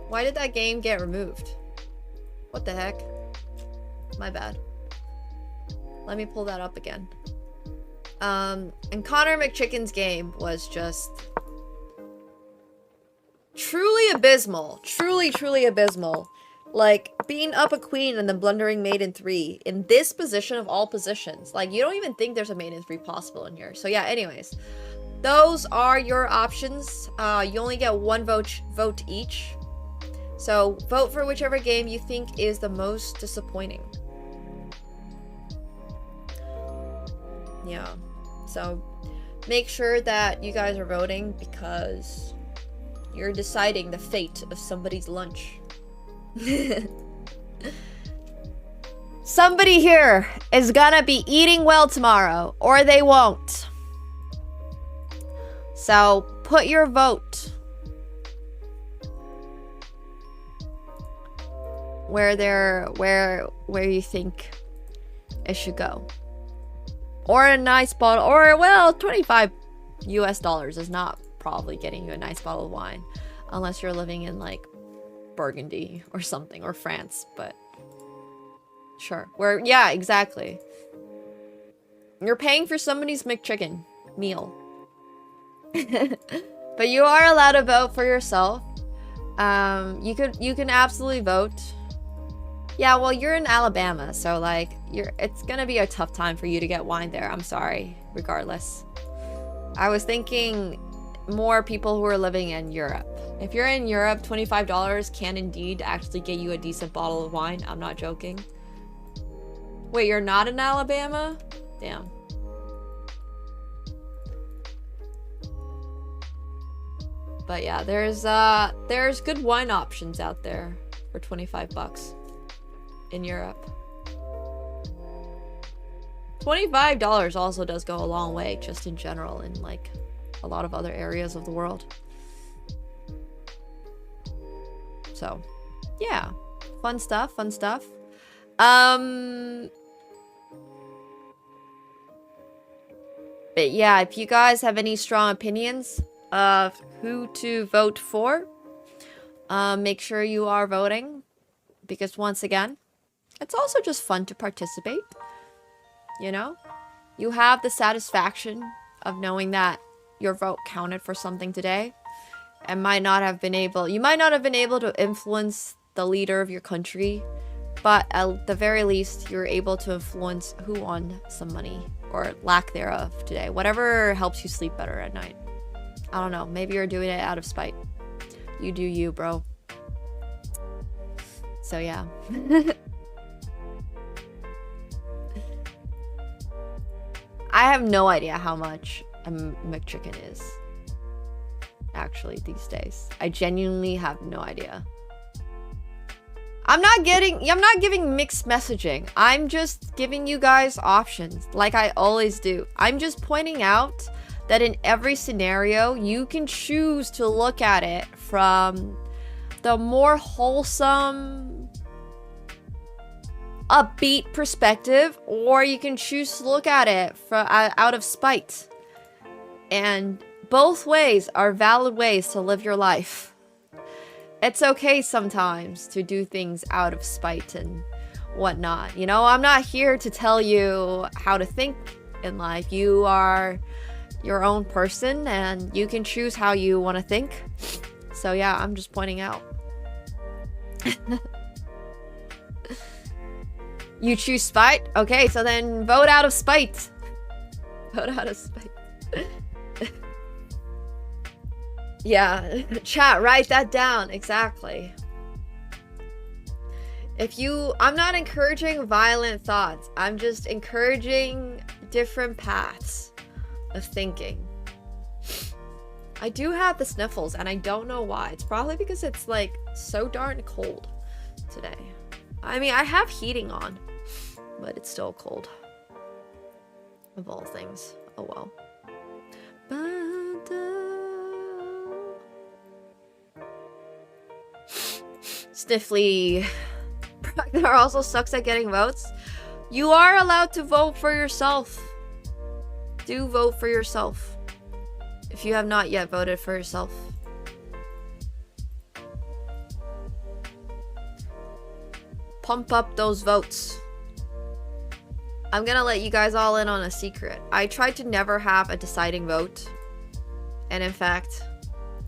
Why did that game get removed? What the heck? My bad. Let me pull that up again. And Connor McChicken's game was just truly abysmal. Truly, truly abysmal. Like, being up a queen and then blundering mate in 3 in this position of all positions. Like, you don't even think there's a mate in 3 possible in here. So yeah, anyways. Those are your options. You only get 1 vote each. So vote for whichever game you think is the most disappointing. Yeah. So make sure that you guys are voting, because you're deciding the fate of somebody's lunch. Somebody here is gonna be eating well tomorrow, or they won't. So put your vote where you think it should go. Or a nice bottle, or well, $25 US is not probably getting you a nice bottle of wine, unless you're living in like Burgundy or something, or France, but sure. Yeah, exactly. You're paying for somebody's McChicken meal. But you are allowed to vote for yourself. You can absolutely vote. Yeah, well, you're in Alabama, so like it's gonna be a tough time for you to get wine there. I'm sorry, regardless. I was thinking more people who are living in Europe. If you're in Europe, $25 can indeed actually get you a decent bottle of wine. I'm not joking. Wait, you're not in Alabama? Damn. But yeah, there's good wine options out there for 25 bucks in Europe. $25 also does go a long way, just in general, in like a lot of other areas of the world. So yeah, fun stuff, fun stuff. But yeah, if you guys have any strong opinions of who to vote for, make sure you are voting, because once again, it's also just fun to participate. You know, you have the satisfaction of knowing that your vote counted for something today, and you might not have been able to influence the leader of your country, but at the very least, you're able to influence who won some money, or lack thereof, today. Whatever helps you sleep better at night. I don't know. Maybe you're doing it out of spite. You do you, bro. So yeah. I have no idea how much a McChicken is. actually, these days. I genuinely have no idea. I'm not giving mixed messaging. I'm just giving you guys options, like I always do. I'm just pointing out that in every scenario, you can choose to look at it from the more wholesome, upbeat perspective, or you can choose to look at it from out of spite. And both ways are valid ways to live your life. It's okay sometimes to do things out of spite and whatnot. You know, I'm not here to tell you how to think in life. You are your own person and you can choose how you want to think. So yeah, I'm just pointing out. You choose spite? Okay, so then vote out of spite. Vote out of spite. Yeah, chat, write that down. Exactly. I'm not encouraging violent thoughts. I'm just encouraging different paths of thinking. I do have the sniffles and I don't know why. It's probably because it's like so darn cold today. I mean, I have heating on, but it's still cold. Of all things. Oh well. Sniffly. Ragnar also sucks at getting votes. You are allowed to vote for yourself. Do vote for yourself. If you have not yet voted for yourself. Pump up those votes. I'm gonna let you guys all in on a secret. I tried to never have a deciding vote. And in fact,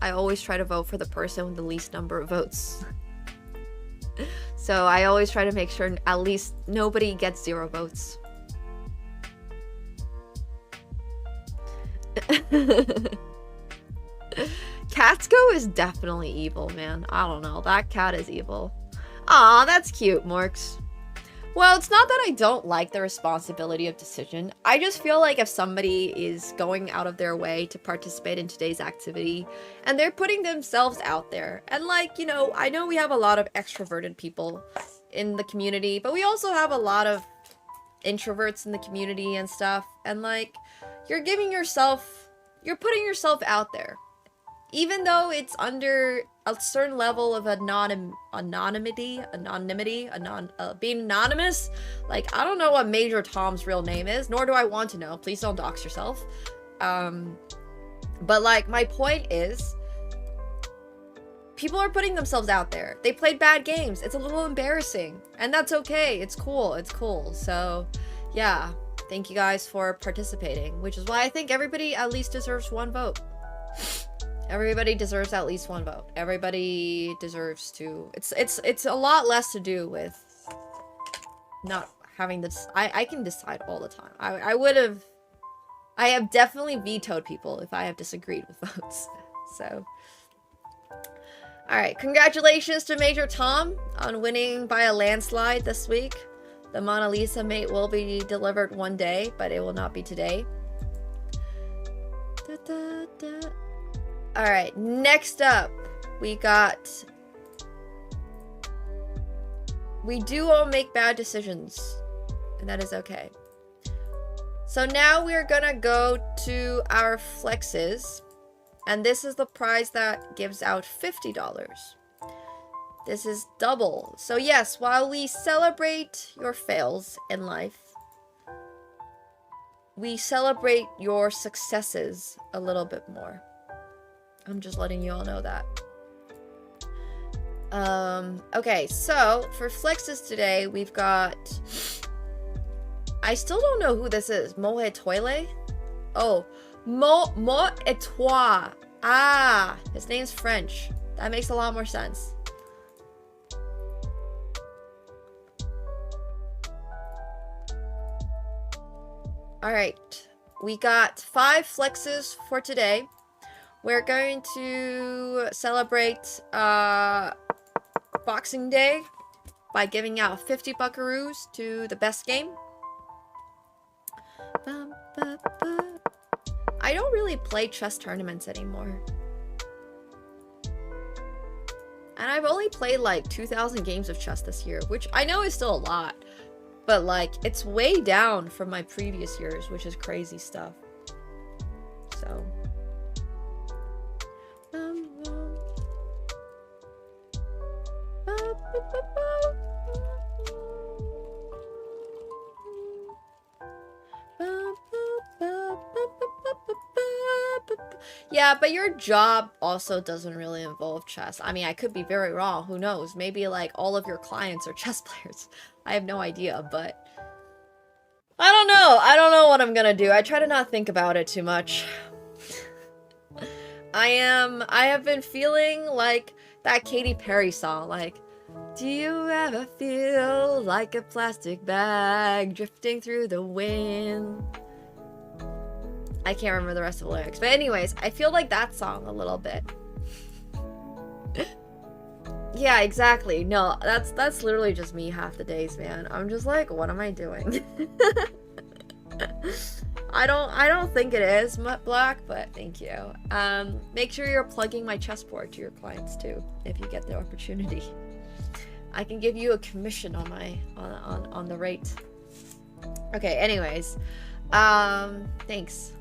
I always try to vote for the person with the least number of votes. So I always try to make sure at least nobody gets 0 votes. Catsko is definitely evil, man. I don't know. That cat is evil. Aw, that's cute, Morks. Well, it's not that I don't like the responsibility of decision. I just feel like if somebody is going out of their way to participate in today's activity and they're putting themselves out there, and like, you know, I know we have a lot of extroverted people in the community, but we also have a lot of introverts in the community and stuff, and like, you're putting yourself out there. Even though it's under a certain level of anonymity, being anonymous. Like, I don't know what Major Tom's real name is, nor do I want to know. Please don't dox yourself. But like, my point is, people are putting themselves out there. They played bad games. It's a little embarrassing, and that's okay. It's cool. It's cool. So, yeah. Thank you guys for participating, which is why I think everybody at least deserves 1 vote. Everybody deserves at least 1 vote. Everybody deserves to... It's a lot less to do with not having this... I can decide all the time. I have definitely vetoed people if I have disagreed with votes. So... Alright, congratulations to Major Tom on winning by a landslide this week. The Mona Lisa mate will be delivered one day, but it will not be today. Alright, next up, we do all make bad decisions, and that is okay. So now we are gonna go to our flexes, and this is the prize that gives out $50. This is double. So yes, while we celebrate your fails in life, we celebrate your successes a little bit more. I'm just letting you all know that. Okay, so for flexes today, we've got... I still don't know who this is. Mo Etoile? Oh, Mo Etoile. Ah, his name's French. That makes a lot more sense. Alright, we got 5 flexes for today. We're going to celebrate Boxing Day by giving out 50 buckaroos to the best game. I don't really play chess tournaments anymore. And I've only played like 2,000 games of chess this year, which I know is still a lot. But like, it's way down from my previous years, which is crazy stuff. So. Yeah, but your job also doesn't really involve chess. I mean, I could be very wrong. Who knows? Maybe like all of your clients are chess players. I have no idea, but I don't know. I don't know what I'm gonna do. I try to not think about it too much. I have been feeling like that Katy Perry song, like, do you ever feel like a plastic bag drifting through the wind? I can't remember the rest of the lyrics. But anyways, I feel like that song a little bit. Yeah, exactly. No, that's literally just me half the days, man. I'm just like, what am I doing? I don't think it is Black, but thank you. Make sure you're plugging my chessboard to your clients too, if you get the opportunity. I can give you a commission on my on the rate. Okay, anyways. Thanks.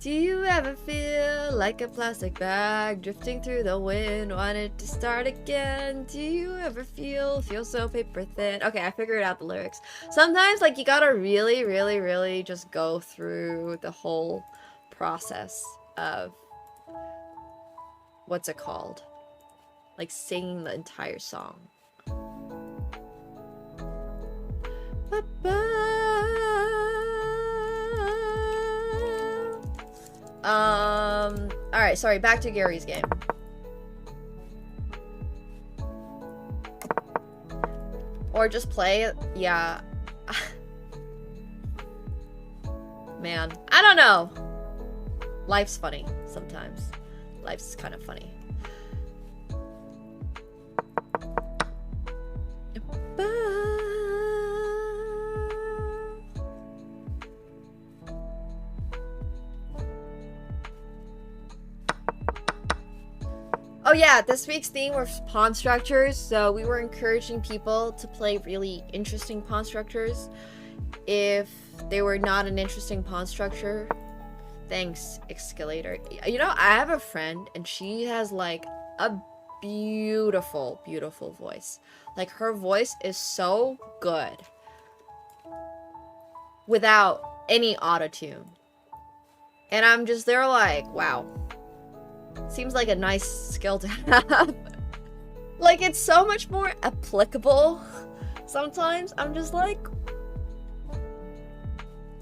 Do you ever feel like a plastic bag drifting through the wind, wanted to start again? Do you ever feel so paper thin? Okay, I figured out the lyrics. Sometimes, like, you gotta really, really, really just go through the whole process of, what's it called? Like, singing the entire song. Alright, sorry, back to Gary's game. Or just play it, yeah. Man, I don't know. Life's funny sometimes. Life's kind of funny. Oh yeah, this week's theme was pawn structures, so we were encouraging people to play really interesting pawn structures. If they were not an interesting pawn structure, thanks, Escalator. You know, I have a friend, and she has like a beautiful, beautiful voice. Like, her voice is so good without any autotune. And I'm just there like, wow. Seems like a nice skill to have. Like, it's so much more applicable. Sometimes I'm just like,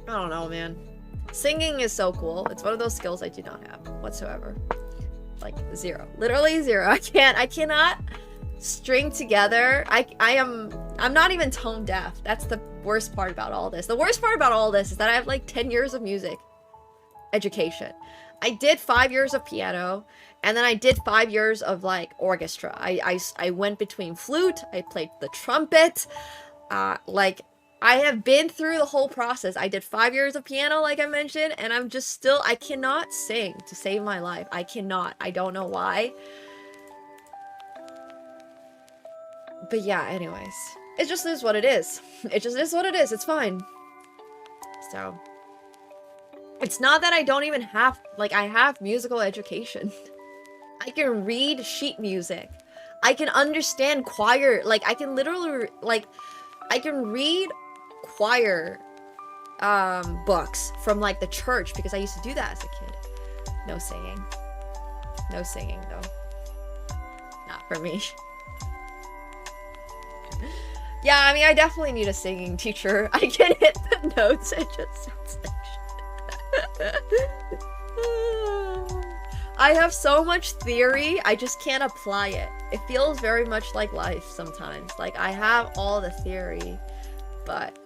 I don't know, man. Singing is so cool. It's one of those skills I do not have whatsoever. Like, zero. Literally zero. I cannot string together. I'm not even tone deaf. That's the worst part about all this. The worst part about all this is that I have like 10 years of music education. I did 5 years of piano, and then I did 5 years of like orchestra. I went between flute, I played the trumpet, like, I have been through the whole process. I did 5 years of piano, like I mentioned, and I'm just still, I cannot sing to save my life. I cannot. I don't know why. But yeah, anyways. It just is what it is. It just is what it is. It's fine. So... it's not that I don't even have, like, I have musical education. I can read sheet music. I can understand choir. Like, I can literally, like, I can read choir books from, like, the church, because I used to do that as a kid. No singing. No singing, though. Not for me. Yeah, I mean, I definitely need a singing teacher. I can hit the notes. It just sounds like I have so much theory, I just can't apply it. It feels very much like life sometimes. Like, I have all the theory, but...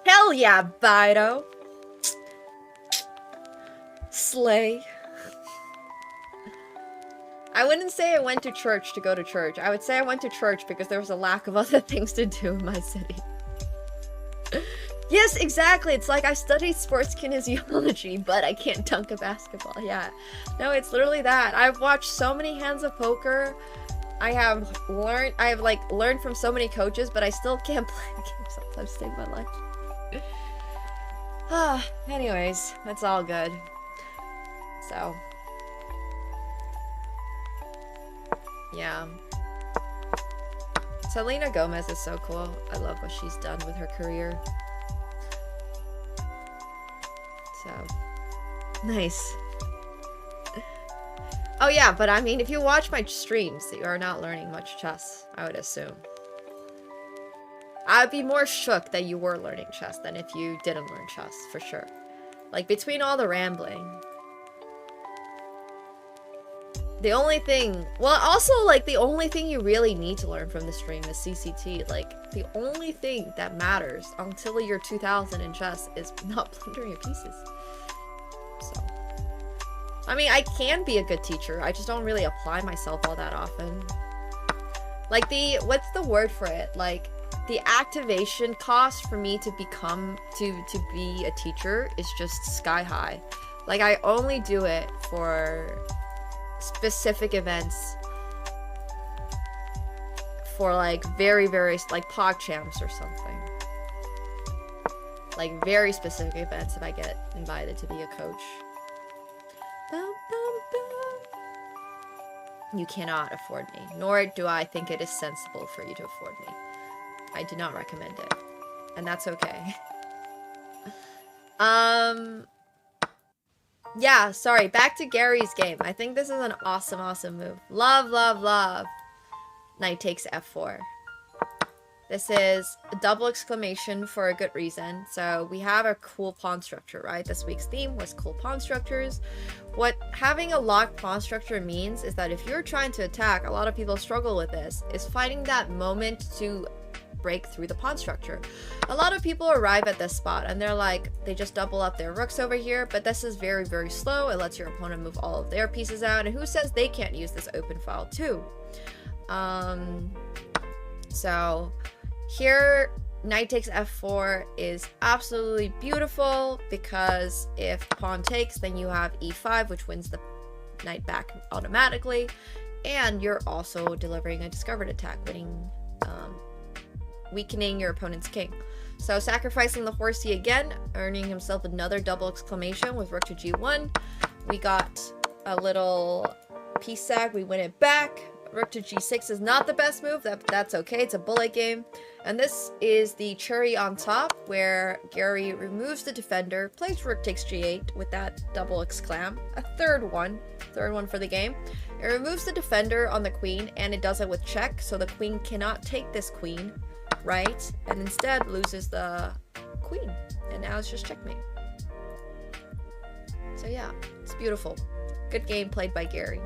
hell yeah, Bido! Slay. I wouldn't say I went to church to go to church. I would say I went to church because there was a lack of other things to do in my city. Yes, exactly. It's like I studied sports kinesiology, but I can't dunk a basketball. Yeah. No, it's literally that. I've watched so many hands of poker. I have learned from so many coaches, but I still can't play the game sometimes to save my life. Anyways, that's all good. So, yeah. Selena Gomez is so cool. I love what she's done with her career. So, nice. Oh yeah, but I mean, if you watch my streams, you are not learning much chess, I would assume. I'd be more shook that you were learning chess than if you didn't learn chess, for sure. Like, between all the rambling. The only thing... Well, also, like, the only thing you really need to learn from the stream is CCT. Like, the only thing that matters until year 2000 in chess is not blundering your pieces. So... I mean, I can be a good teacher. I just don't really apply myself all that often. Like, what's the word for it? Like, the activation cost for me to become, to be a teacher is just sky high. Like, I only do it for specific events. For, like, very, like, PogChamps or something. Like, very specific events if I get invited to be a coach. You cannot afford me, nor do I think it is sensible for you to afford me. I do not recommend it, and that's okay. Yeah, sorry, back to Gary's game. I think this is an awesome, awesome move. Love, love, love. Knight takes f4. This is a double exclamation for a good reason. So we have a cool pawn structure, right? This week's theme was cool pawn structures. What having a locked pawn structure means is that if you're trying to attack, a lot of people struggle with this, is finding that moment to break through the pawn structure. A lot of people arrive at this spot and they're like, they just double up their rooks over here, but this is very, very slow. It lets your opponent move all of their pieces out, and who says they can't use this open file too? So here, knight takes f4 is absolutely beautiful because if pawn takes, then you have e5, which wins the knight back automatically, and you're also delivering a discovered attack, weakening your opponent's king. So sacrificing the horsey again, earning himself another double exclamation with rook to g1. We got a little piece sag, we win it back. Rook to g6 is not the best move, that's okay, it's a bullet game. And this is the cherry on top, where Gary removes the defender, plays rook takes g8 with that double exclam, a third one for the game. It removes the defender on the queen, and it does it with check, so the queen cannot take this queen, right? And instead loses the queen, and now it's just checkmate. So yeah, it's beautiful. Good game played by Gary.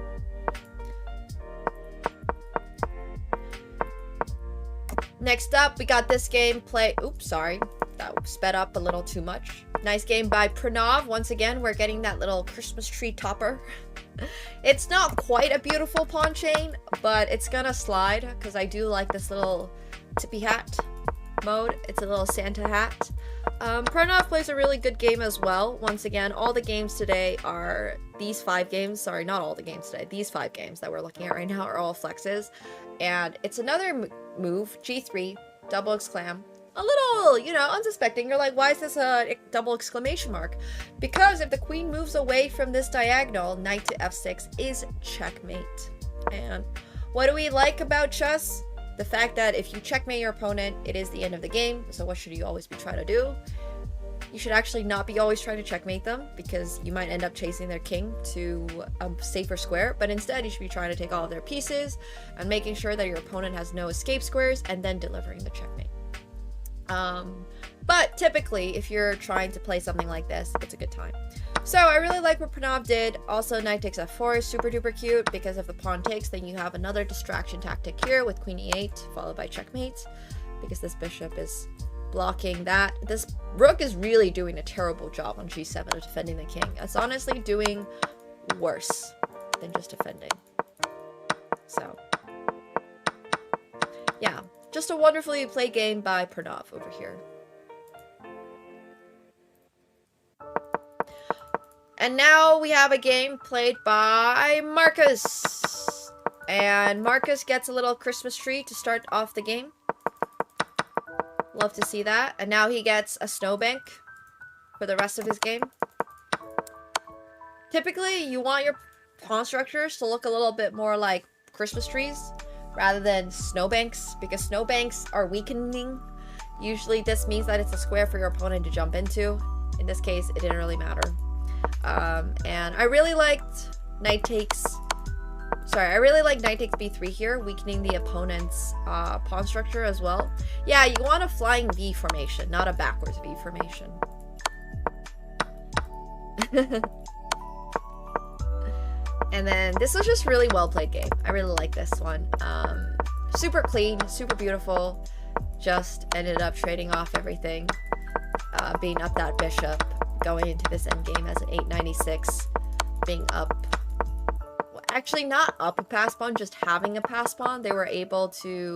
Next up, we got this game play. Oops, sorry. That sped up a little too much. Nice game by Pranav. Once again, we're getting that little Christmas tree topper. It's not quite a beautiful pawn chain, but it's gonna slide because I do like this little tippy hat mode. It's a little Santa hat. Pranav plays a really good game as well. Once again, all the games today are these 5 games. Sorry, not all the games today. These 5 games that we're looking at right now are all flexes. And it's another move, g3, double exclam. A little, you know, unsuspecting. You're like, why is this a double exclamation mark? Because if the queen moves away from this diagonal, knight to f6 is checkmate. And what do we like about chess? The fact that if you checkmate your opponent, it is the end of the game. So what should you always be trying to do? You should actually not be always trying to checkmate them, because you might end up chasing their king to a safer square, but instead you should be trying to take all of their pieces and making sure that your opponent has no escape squares and then delivering the checkmate. But typically, if you're trying to play something like this, it's a good time. So I really like what Pranav did. Also, knight takes f4 is super duper cute, because if the pawn takes, then you have another distraction tactic here with queen e8 followed by checkmate, because this bishop is blocking that. This rook is really doing a terrible job on g7 of defending the king. It's honestly doing worse than just defending. So yeah, just a wonderfully played game by Pranav over here. And now we have a game played by Marcus. And Marcus gets a little Christmas tree to start off the game. Love to see that. And now he gets a snowbank for the rest of his game. Typically, you want your pawn structures to look a little bit more like Christmas trees rather than snowbanks, because snowbanks are weakening. Usually this means that it's a square for your opponent to jump into. In this case, it didn't really matter. And I really liked knight takes b3 here, weakening the opponent's pawn structure as well. Yeah, you want a flying V formation, not a backwards V formation. And then this was just really well played game. I really like this one. Super clean, super beautiful. Just ended up trading off everything, being up that bishop, going into this endgame as an 896, being up. Well, actually, not up a pass pawn, just having a pass pawn. They were able to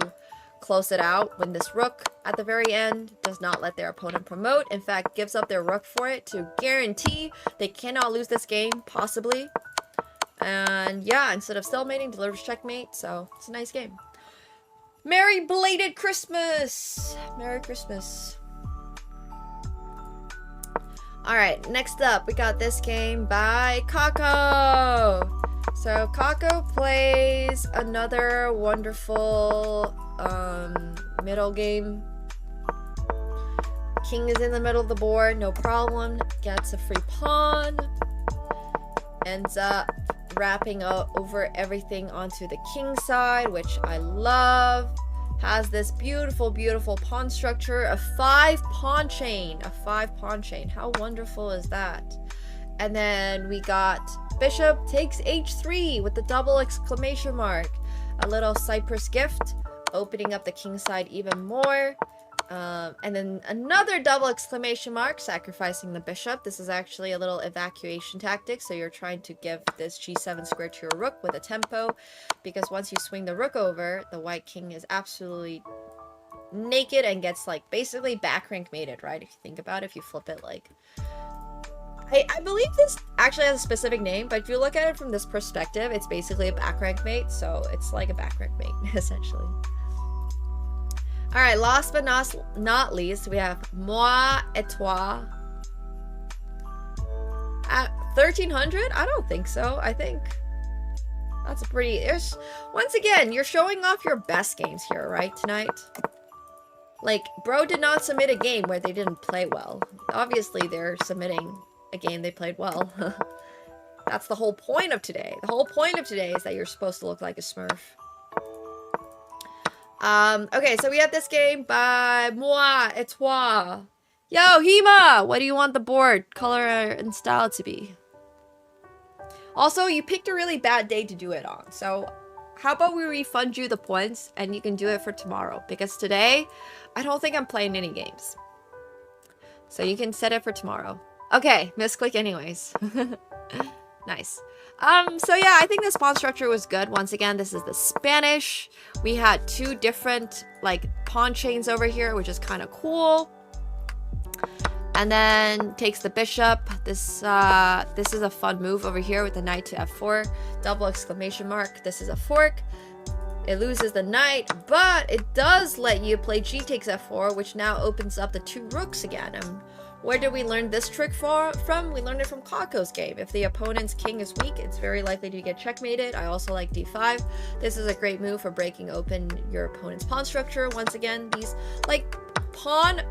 close it out when this rook at the very end does not let their opponent promote. In fact, gives up their rook for it to guarantee they cannot lose this game, possibly. And yeah, instead of stalemating, delivers checkmate. So it's a nice game. Merry belated Christmas! Merry Christmas. Alright, next up, we got this game by Kako. So Kako plays another wonderful middle game. King is in the middle of the board, no problem. Gets a free pawn. Ends up wrapping over everything onto the king side, which I love. Has this beautiful, beautiful pawn structure, a 5 pawn chain. A 5 pawn chain. How wonderful is that? And then we got bishop takes h3 with the double exclamation mark. A little Cypress gift, opening up the king side even more. And then another double exclamation mark, sacrificing the bishop. This is actually a little evacuation tactic, so you're trying to give this g7 square to your rook with a tempo, because once you swing the rook over, the white king is absolutely naked and gets like basically back rank mated, right? If you think about it, if you flip it, like I believe this actually has a specific name, but if you look at it from this perspective, it's basically a back rank mate, so it's like a back rank mate essentially. Alright, last but not least, we have Moi et Toi. At 1300? I don't think so. I think that's a pretty... Once again, you're showing off your best games here, right, tonight? Like, bro did not submit a game where they didn't play well. Obviously, they're submitting a game they played well. That's the whole point of today. The whole point of today is that you're supposed to look like a smurf. Okay, so we have this game by Moi et Toi. Yo, Hema! What do you want the board, color, and style to be? Also, you picked a really bad day to do it on, so how about we refund you the points and you can do it for tomorrow? Because today, I don't think I'm playing any games. So you can set it for tomorrow. Okay, misclick anyways. Nice. So yeah, I think the pawn structure was good. Once again, this is the Spanish. We had 2 different like pawn chains over here, which is kind of cool. And then takes the bishop. This is a fun move over here with the knight to f4, double exclamation mark. This is a fork. It loses the knight, but it does let you play g takes f4, which now opens up the 2 rooks again. Where did we learn this trick from? We learned it from Kako's game. If the opponent's king is weak, it's very likely to get checkmated. I also like d5. This is a great move for breaking open your opponent's pawn structure. Once again, these like pawn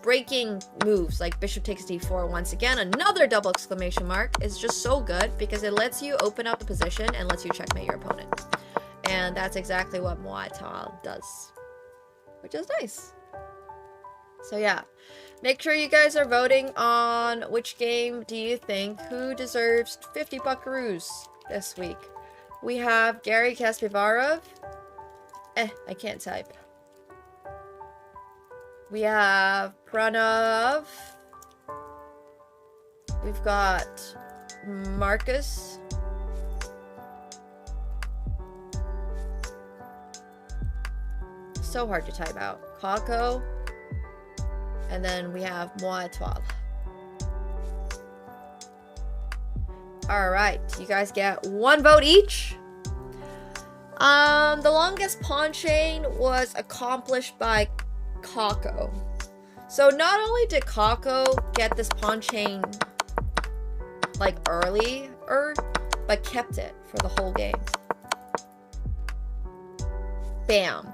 breaking moves like bishop takes d4, once again, another double exclamation mark, is just so good because it lets you open up the position and lets you checkmate your opponent. And that's exactly what Moi et Toi does, which is nice. So yeah. Make sure you guys are voting on which game do you think who deserves 50 buckaroos this week. We have Gary Kaspivarov. I can't type. We have Pranav. We've got Marcus. So hard to type out. Kako. And then we have Moi et Toi. Alright, you guys get 1 vote each. The longest pawn chain was accomplished by Kako. So not only did Kako get this pawn chain like earlier, but kept it for the whole game. Bam.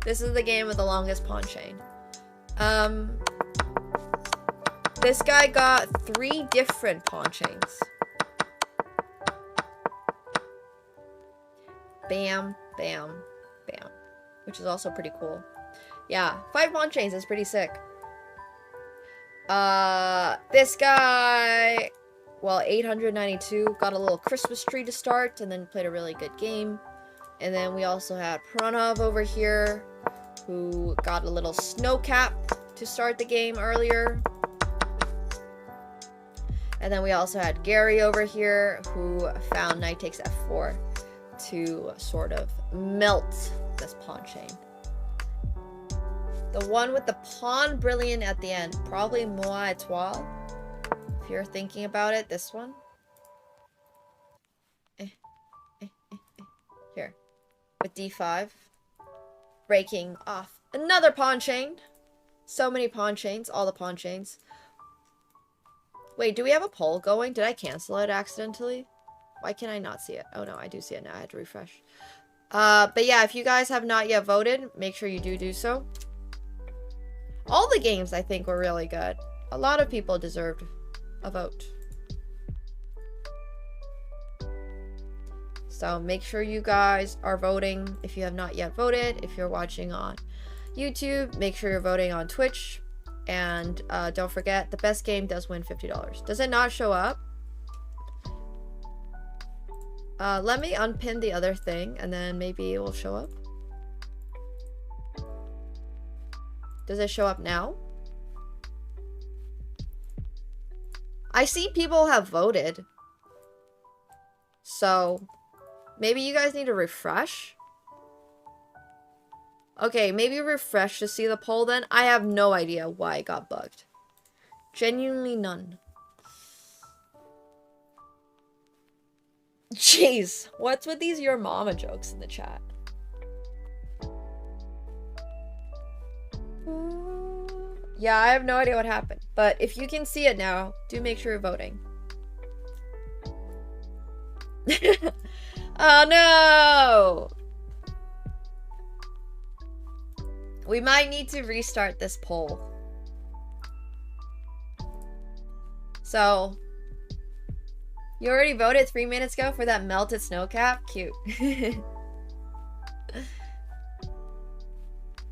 This is the game with the longest pawn chain. This guy got 3 different pawn chains. Bam, bam, bam. Which is also pretty cool. Yeah, 5 pawn chains is pretty sick. This guy, well, 892, got a little Christmas tree to start, and then played a really good game. And then we also had Pranav over here, who got a little snow cap to start the game earlier. And then we also had Gary over here, who found knight takes f4 to sort of melt this pawn chain. The one with the pawn brilliant at the end, probably Moi Etoile. If you're thinking about it, this one. Here. With d5. Breaking off another pawn chain. So many pawn chains, all the pawn chains. Wait, do we have a poll going? Did I cancel it accidentally? Why can I not see it? Oh no, I do see it now. I had to refresh. But yeah, if you guys have not yet voted, make sure you do so. All the games, I think, were really good. A lot of people deserved a vote. So make sure you guys are voting if you have not yet voted. If you're watching on YouTube, make sure you're voting on Twitch. And don't forget, the best game does win $50. Does it not show up? Let me unpin the other thing, and then maybe it will show up. Does it show up now? I see people have voted. So, maybe you guys need to refresh? Okay, maybe refresh to see the poll then. I have no idea why it got bugged. Genuinely none. Jeez, what's with these your mama jokes in the chat? Yeah, I have no idea what happened. But if you can see it now, do make sure you're voting. Oh no! We might need to restart this poll. So, you already voted 3 minutes ago for that melted snow cap? Cute.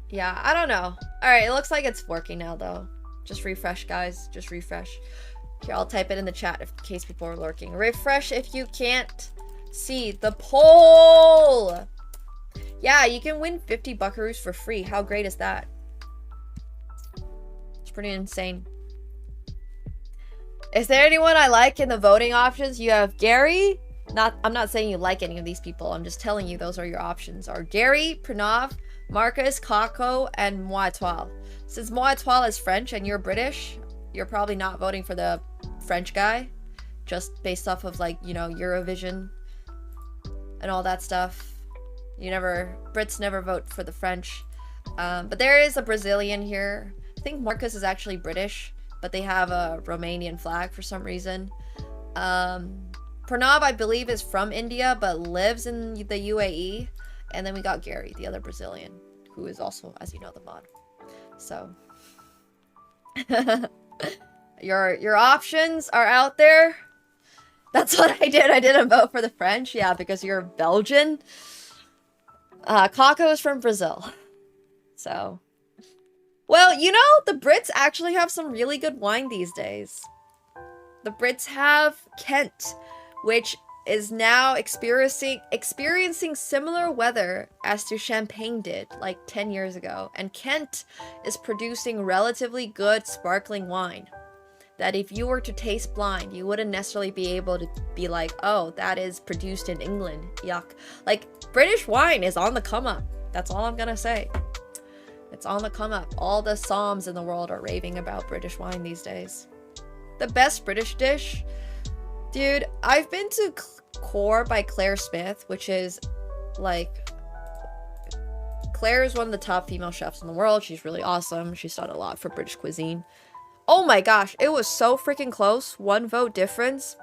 Yeah, I don't know. Alright, it looks like it's working now, though. Just refresh, guys. Just refresh. Here, I'll type it in the chat in case people are lurking. Refresh if you can't see the poll! Yeah, you can win 50 buckaroos for free. How great is that? It's pretty insane. Is there anyone I like in the voting options? You have Gary. I'm not saying you like any of these people. I'm just telling you those are your options. Are Gary, Pranav, Marcus, Kako, and Moi Etoile. Since Moi Etoile is French and you're British, you're probably not voting for the French guy. Just based off of, like, you know, Eurovision and all that stuff. Brits never vote for the French. But there is a Brazilian here. I think Marcus is actually British, but they have a Romanian flag for some reason. Pranav, I believe, is from India, but lives in the UAE. And then we got Gary, the other Brazilian, who is also, as you know, the mod. So, your options are out there. That's what I did. I didn't vote for the French. Yeah, because you're Belgian. Kako is from Brazil. So, well, you know, the Brits actually have some really good wine these days. The Brits have Kent, which is now experiencing similar weather as to Champagne did like 10 years ago. And Kent is producing relatively good sparkling wine that if you were to taste blind, you wouldn't necessarily be able to be like, oh, that is produced in England. Yuck. Like, British wine is on the come up. That's all I'm gonna say. It's on the come up. All the Psalms in the world are raving about British wine these days. The best British dish? Dude, I've been to Core by Claire Smith, which is Like, Claire is one of the top female chefs in the world. She's really awesome. She's done a lot for British cuisine. Oh my gosh, it was so freaking close. 1 vote difference.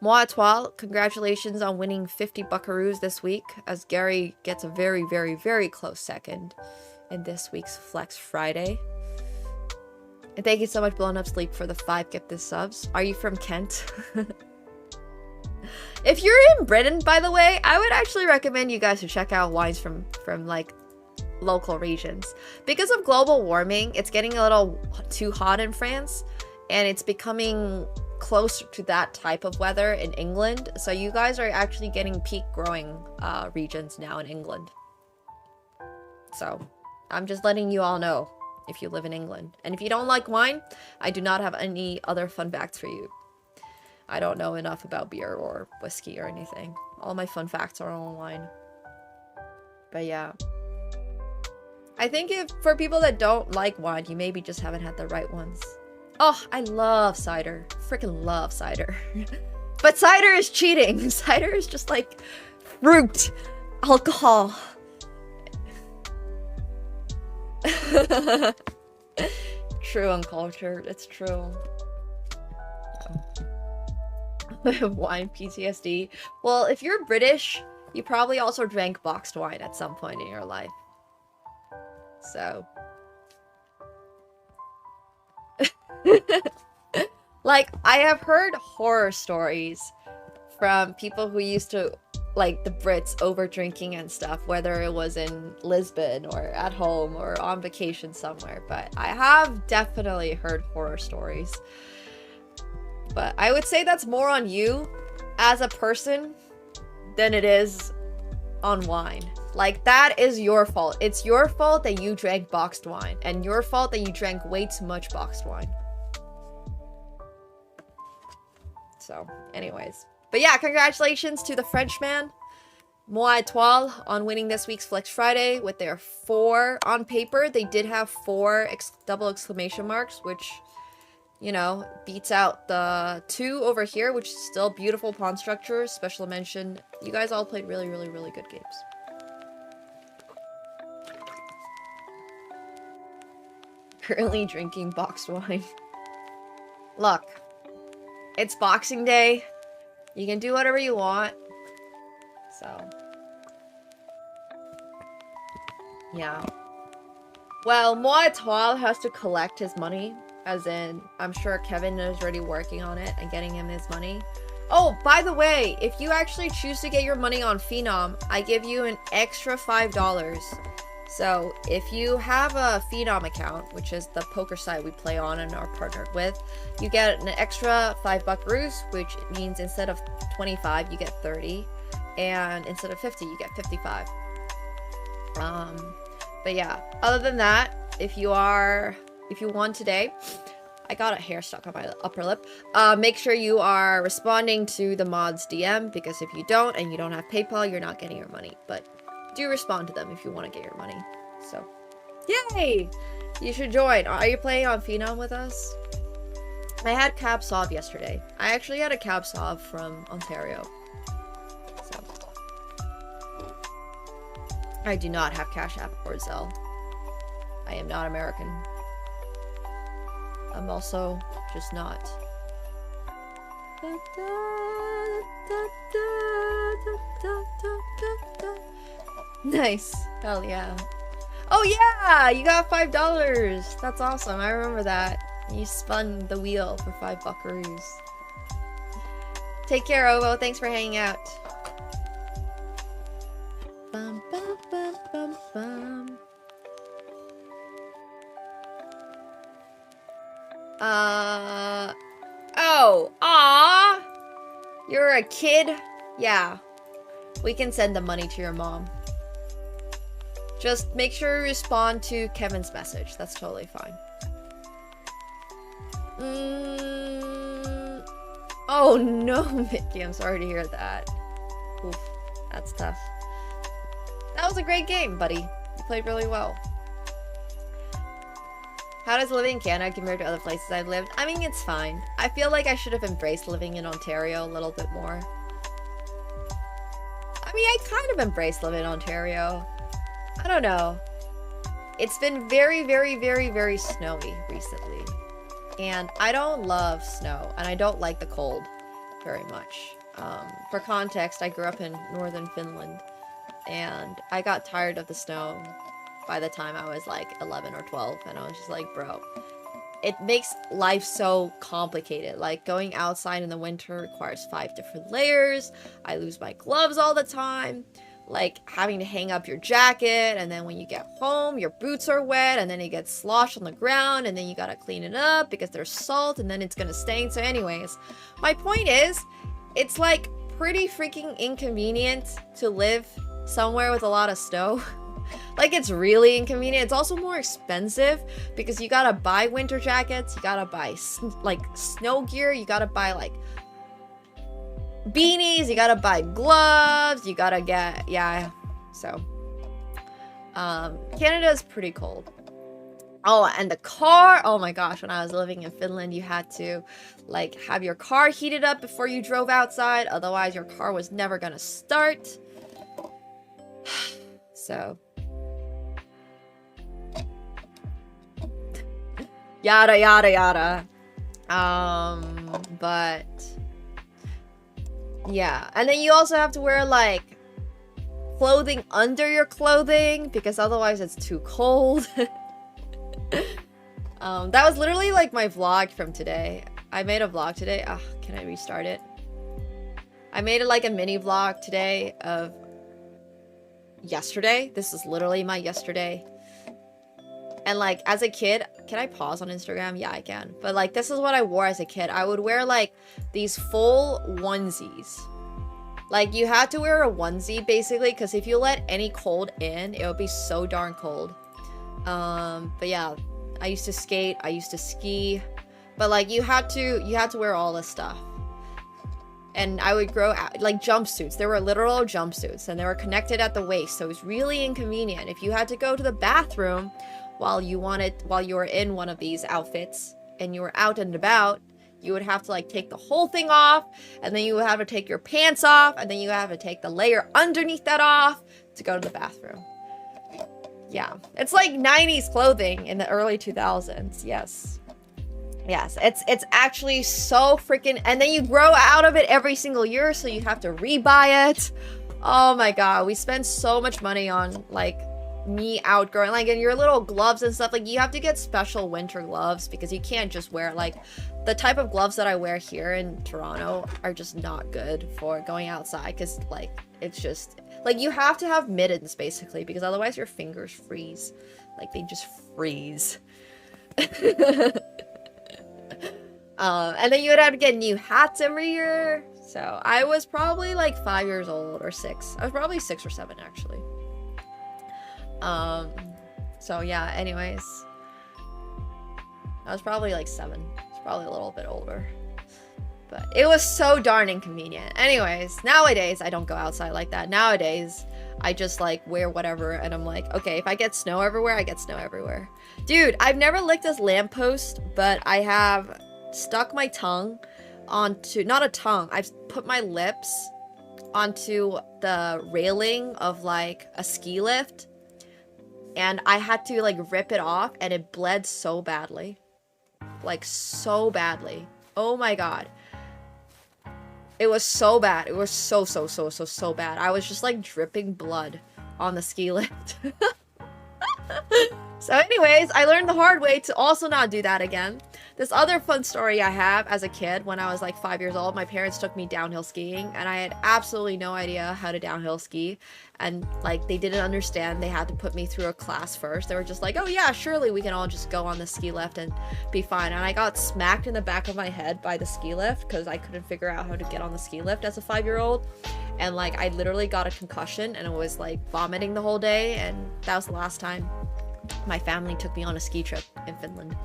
Moi Etoile, congratulations on winning 50 buckaroos this week, as Gary gets a very, very, very close second in this week's Flex Friday. And thank you so much, Blown Up Sleep, for the 5 gifted subs. Are you from Kent? If you're in Britain, by the way, I would actually recommend you guys to check out wines from like local regions. Because of global warming, it's getting a little too hot in France, and it's becoming closer to that type of weather in England. So you guys are actually getting peak growing regions now in England. So I'm just letting you all know if you live in England. And if you don't like wine, I do not have any other fun facts for you. I don't know enough about beer or whiskey or anything. All my fun facts are on wine. But yeah. I think if for people that don't like wine, you maybe just haven't had the right ones. Oh, I love cider. Freaking love cider. But cider is cheating. Cider is just like fruit, alcohol. True, uncultured. It's true. Wine PTSD. Well, if you're British, you probably also drank boxed wine at some point in your life. So. Like, I have heard horror stories from people who used to, like, the Brits over drinking and stuff, whether it was in Lisbon or at home or on vacation somewhere. But I have definitely heard horror stories. But I would say that's more on you as a person than it is on wine. Like, that is your fault. It's your fault that you drank boxed wine, and your fault that you drank way too much boxed wine. So, anyways. But yeah, congratulations to the Frenchman, Moi Etoile, on winning this week's Flex Friday with their 4 on paper. They did have 4 double exclamation marks, which, you know, beats out the 2 over here, which is still beautiful pawn structure. Special mention. You guys all played really, really, really good games. Currently drinking boxed wine. Look, it's Boxing Day. You can do whatever you want. So, yeah. Well, Moi Etoile has to collect his money. As in, I'm sure Kevin is already working on it and getting him his money. Oh, by the way, if you actually choose to get your money on Phenom, I give you an extra $5. So, if you have a Phenom account, which is the poker site we play on and are partnered with, you get an extra $5 buckaroos, which means instead of 25, you get 30. And instead of 50, you get 55. But yeah, other than that, if you won today, I got a hair stuck on my upper lip. Make sure you are responding to the mod's DM, because if you don't and you don't have PayPal, you're not getting your money. But do respond to them if you want to get your money. So, yay! You should join. Are you playing on Phenom with us? I had Cab Sauv yesterday. I actually had a Cab Sauv from Ontario. So, I do not have Cash App or Zelle. I am not American. I'm also just not. Nice. Hell yeah. Oh yeah! You got $5! That's awesome. I remember that. You spun the wheel for 5 buckaroos. Take care, Ovo. Thanks for hanging out. Bum, bum, bum, bum, bum. Oh, aw, you're a kid? Yeah, we can send the money to your mom. Just make sure you respond to Kevin's message. That's totally fine. Oh no, Mickey, I'm sorry to hear that. Oof, that's tough. That was a great game, buddy. You played really well. How does living in Canada compare to other places I've lived? I mean, it's fine. I feel like I should have embraced living in Ontario a little bit more. I mean, I kind of embrace living in Ontario. I don't know. It's been very, very, very, very snowy recently. And I don't love snow, and I don't like the cold very much. For context, I grew up in northern Finland, and I got tired of the snow by the time I was like 11 or 12, and I was just like, bro, it makes life so complicated. Like, going outside in the winter requires 5 different layers. I lose my gloves all the time. Like, having to hang up your jacket, and then when you get home, your boots are wet, and then it gets sloshed on the ground, and then you gotta clean it up because there's salt, and then it's gonna stain. So anyways, my point is, it's like pretty freaking inconvenient to live somewhere with a lot of snow. Like, it's really inconvenient. It's also more expensive because you gotta buy winter jackets, you gotta buy like snow gear, you gotta buy like beanies, you gotta buy gloves, you gotta get, yeah. So Canada is pretty cold. Oh, and the car, oh my gosh, when I was living in Finland, you had to like have your car heated up before you drove outside, otherwise your car was never gonna start. So yada yada yada. But yeah, and then you also have to wear like clothing under your clothing because otherwise it's too cold. That was literally like my vlog from today. I made a vlog today. Can I restart it? I made like a mini vlog today of yesterday. This is literally my yesterday. And like as a kid, can I pause on Instagram? Yeah, I can. But like this is what I wore as a kid. I would wear like these full onesies. Like you had to wear a onesie basically because if you let any cold in, it would be so darn cold. But yeah, I used to skate, I used to ski, but like you had to wear all this stuff. And I would grow out like jumpsuits. There were literal jumpsuits and they were connected at the waist. So it was really inconvenient. If you had to go to the bathroom while you were in one of these outfits and you were out and about, you would have to like take the whole thing off, and then you would have to take your pants off, and then you would have to take the layer underneath that off to go to the bathroom. Yeah, it's like 90s clothing in the early 2000s. Yes. Yes, it's actually so freaking, and then you grow out of it every single year, so you have to rebuy it. Oh my god, we spend so much money on like me outgrowing, like in your little gloves and stuff. Like you have to get special winter gloves because you can't just wear like the type of gloves that I wear here in Toronto are just not good for going outside because like it's just like you have to have mittens basically because otherwise your fingers freeze. Like they just freeze. And then you would have to get new hats every year. So I was probably like 5 years old or 6. I was probably 6 or 7 actually. So yeah, anyways. I was probably like 7. It's probably a little bit older. But it was so darn inconvenient. Anyways, nowadays I don't go outside like that. Nowadays I just like wear whatever and I'm like, okay, if I get snow everywhere, I get snow everywhere. Dude, I've never licked this lamppost, but I have stuck my tongue onto, not a tongue, I've put my lips onto the railing of like a ski lift and I had to like rip it off and it bled so badly. Like so badly. Oh my god. It was so bad. It was so bad. I was just like dripping blood on the ski lift. So anyways, I learned the hard way to also not do that again. This other fun story I have as a kid, when I was like 5 years old, my parents took me downhill skiing and I had absolutely no idea how to downhill ski. And like they didn't understand, they had to put me through a class first. They were just like, oh yeah, surely we can all just go on the ski lift and be fine. And I got smacked in the back of my head by the ski lift because I couldn't figure out how to get on the ski lift as a 5-year-old. And like I literally got a concussion and was like vomiting the whole day, and that was the last time my family took me on a ski trip in Finland.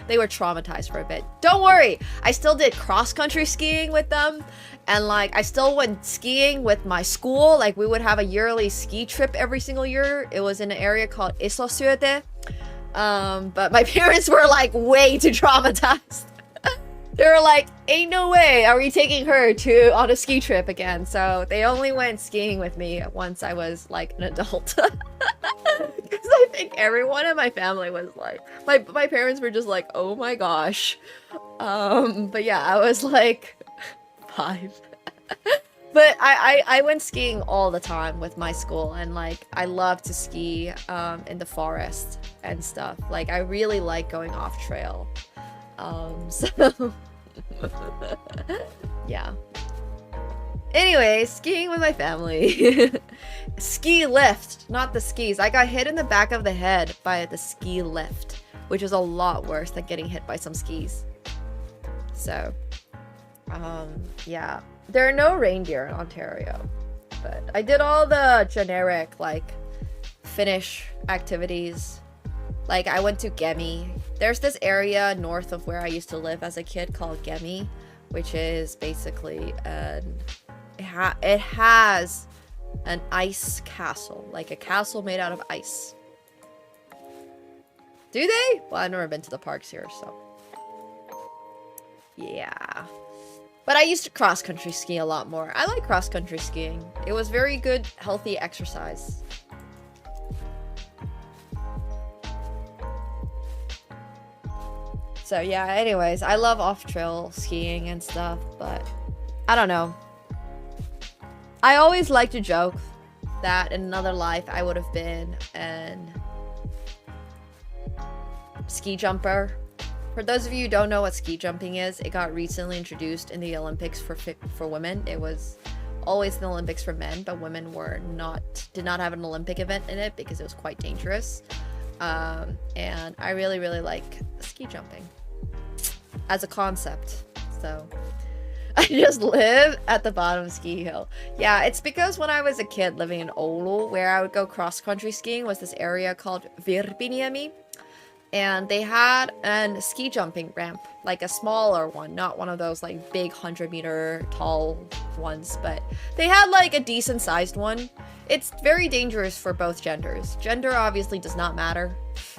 They were traumatized for a bit. Don't worry, I still did cross-country skiing with them, and like I still went skiing with my school. Like we would have a yearly ski trip every single year. It was in an area called Isosyöte. But my parents were like way too traumatized. They were like, ain't no way are we taking her on a ski trip again. So they only went skiing with me once I was like an adult. Because I think everyone in my family was like, my parents were just like, oh my gosh. But yeah, I was like 5. But I went skiing all the time with my school, and like I love to ski in the forest and stuff. Like I really like going off trail. So yeah. Anyway, skiing with my family. Ski lift, not the skis. I got hit in the back of the head by the ski lift, which is a lot worse than getting hit by some skis. So, yeah. There are no reindeer in Ontario, but I did all the generic, like, Finnish activities. Like, I went to Gemi. There's this area north of where I used to live as a kid called Gemi, which is basically it has an ice castle, like a castle made out of ice. Do they? Well, I've never been to the parks here, so. Yeah. But I used to cross-country ski a lot more. I like cross-country skiing. It was very good, healthy exercise. So yeah, anyways, I love off-trail skiing and stuff, but I don't know. I always like to joke that in another life I would have been an ski jumper. For those of you who don't know what ski jumping is, it got recently introduced in the Olympics for women. It was always the Olympics for men, but women did not have an Olympic event in it because it was quite dangerous. And I really, really like ski jumping as a concept. So I just live at the bottom of ski hill. Yeah, it's because when I was a kid living in Oulu, where I would go cross-country skiing was this area called Virpiniemi. And they had a ski jumping ramp, like a smaller one, not one of those like big 100-meter tall ones, but they had like a decent sized one. It's very dangerous for both genders. Gender obviously does not matter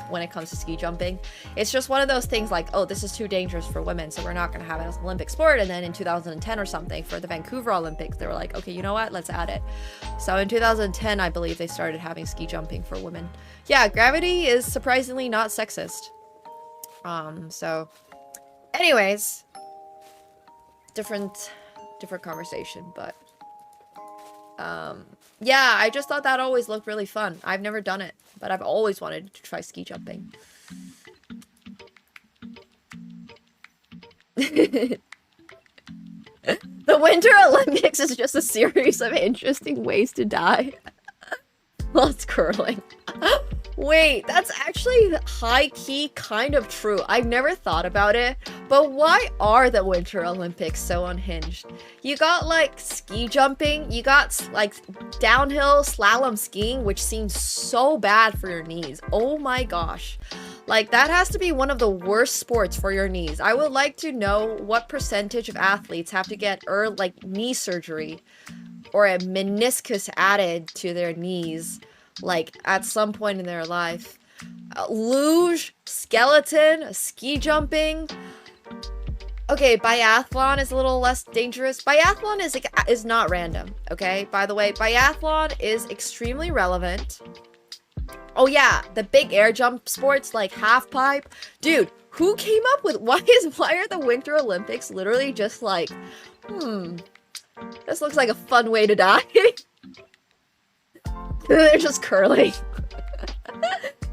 when it comes to ski jumping. It's just one of those things like, oh, this is too dangerous for women, so we're not going to have it as an Olympic sport. And then in 2010 or something, for the Vancouver Olympics, they were like, okay, you know what? Let's add it. So in 2010, I believe they started having ski jumping for women. Yeah, gravity is surprisingly not sexist. So anyways, different conversation, but yeah, I just thought that always looked really fun. I've never done it, but I've always wanted to try ski jumping. The Winter Olympics is just a series of interesting ways to die. Well, it's curling. Wait, that's actually high-key kind of true. I've never thought about it, but why are the Winter Olympics so unhinged? You got, like, ski jumping, you got, like, downhill slalom skiing, which seems so bad for your knees. Oh my gosh. Like, that has to be one of the worst sports for your knees. I would like to know what percentage of athletes have to get, like, knee surgery or a meniscus added to their knees, like, at some point in their life. Luge, skeleton, ski jumping. Okay, biathlon is a little less dangerous. Biathlon is not random, okay? By the way, biathlon is extremely relevant. Oh yeah, the big air jump sports like half pipe. Dude, who came up with, why are the Winter Olympics literally just like, this looks like a fun way to die. They're just curling.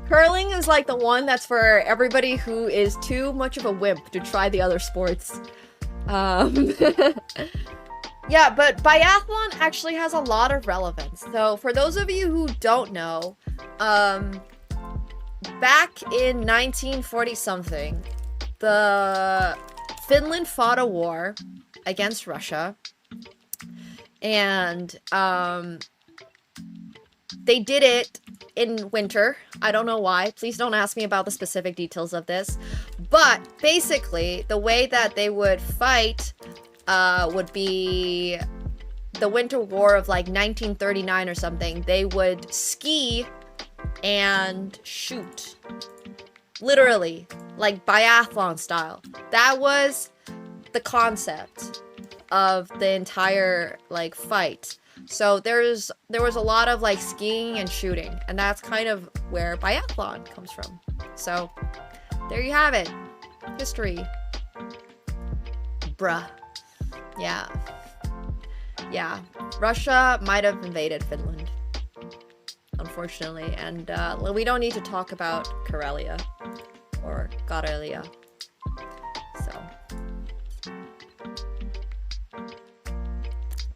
Curling is like the one that's for everybody who is too much of a wimp to try the other sports. Yeah, but biathlon actually has a lot of relevance. So for those of you who don't know, back in 1940-something, Finland fought a war against Russia, and they did it in winter. I don't know why. Please don't ask me about the specific details of this. But basically, the way that they would fight would be the Winter War of like 1939 or something. They would ski and shoot. Literally, like biathlon style. That was the concept of the entire like fight. So there was a lot of like skiing and shooting, and that's kind of where biathlon comes from. So there you have it. History. Bruh. Yeah. Yeah. Russia might have invaded Finland, unfortunately, and we don't need to talk about Karelia or Karelia. So,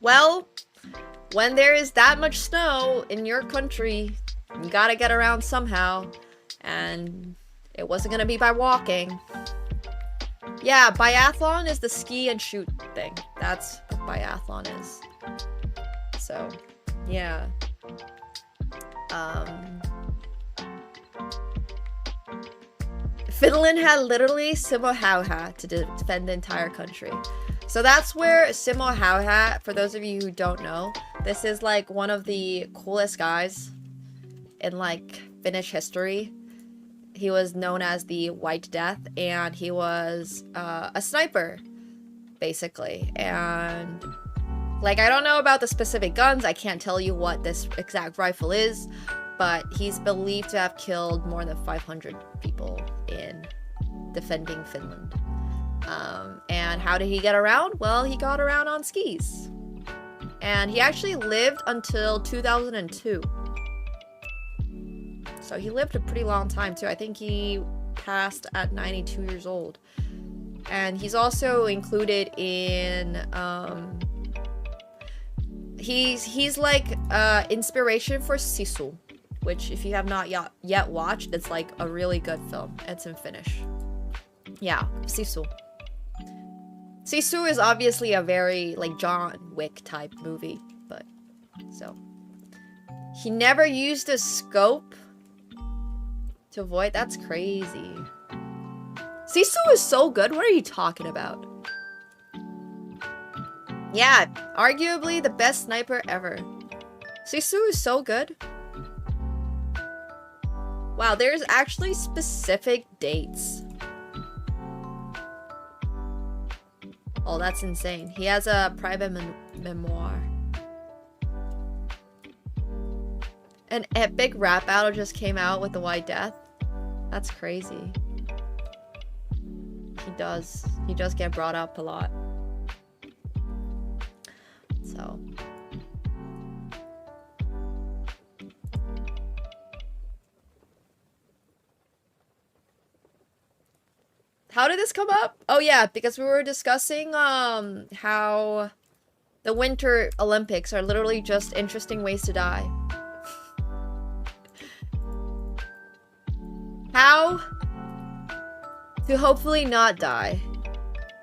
well, when there is that much snow in your country, you gotta get around somehow, and it wasn't gonna be by walking. Yeah, biathlon is the ski and shoot thing. That's what biathlon is. So, yeah. Finland had literally Simo-Hauha to defend the entire country. So that's where Simo-Hauha, for those of you who don't know, this is like one of the coolest guys in like Finnish history. He was known as the White Death, and he was a sniper, basically. And like, I don't know about the specific guns. I can't tell you what this exact rifle is, but he's believed to have killed more than 500 people in defending Finland. And how did he get around? Well, he got around on skis. And he actually lived until 2002. So he lived a pretty long time too. I think he passed at 92 years old. And he's also included in he's like inspiration for Sisu, which if you have not yet watched, it's like a really good film. It's in Finnish. Yeah, Sisu. Sisu is obviously a very like John Wick type movie, but so he never used a scope to avoid. That's crazy. Sisu is so good. What are you talking about? Yeah, arguably the best sniper ever. Sisu is so good. Wow, there's actually specific dates. Oh, that's insane. He has a private memoir. An epic rap battle just came out with the White Death. That's crazy. He does get brought up a lot. So. How did this come up? Oh yeah, because we were discussing how the Winter Olympics are literally just interesting ways to die. How to hopefully not die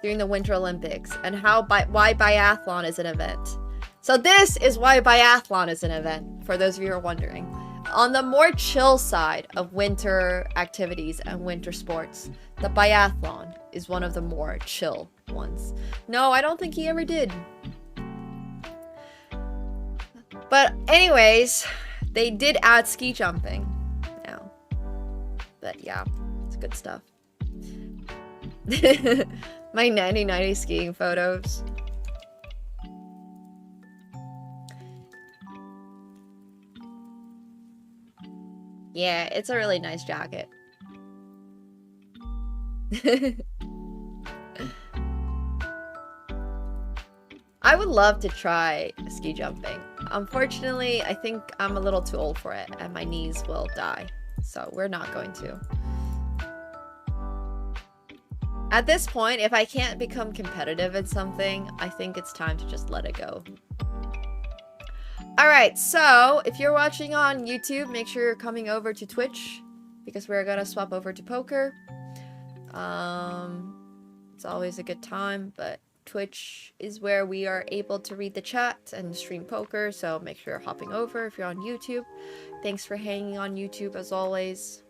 during the Winter Olympics, and why biathlon is an event. So this is why biathlon is an event, for those of you who are wondering. On the more chill side of winter activities and winter sports, the biathlon is one of the more chill ones. No, I don't think he ever did. But anyways, they did add ski jumping now. But yeah, it's good stuff. My 1990 skiing photos. Yeah, it's a really nice jacket. I would love to try ski jumping. Unfortunately, I think I'm a little too old for it and my knees will die. So we're not going to. At this point, if I can't become competitive in something, I think it's time to just let it go. Alright, so if you're watching on YouTube, make sure you're coming over to Twitch, because we're gonna swap over to poker. It's always a good time, but Twitch is where we are able to read the chat and stream poker, so make sure you're hopping over if you're on YouTube. Thanks for hanging on YouTube as always.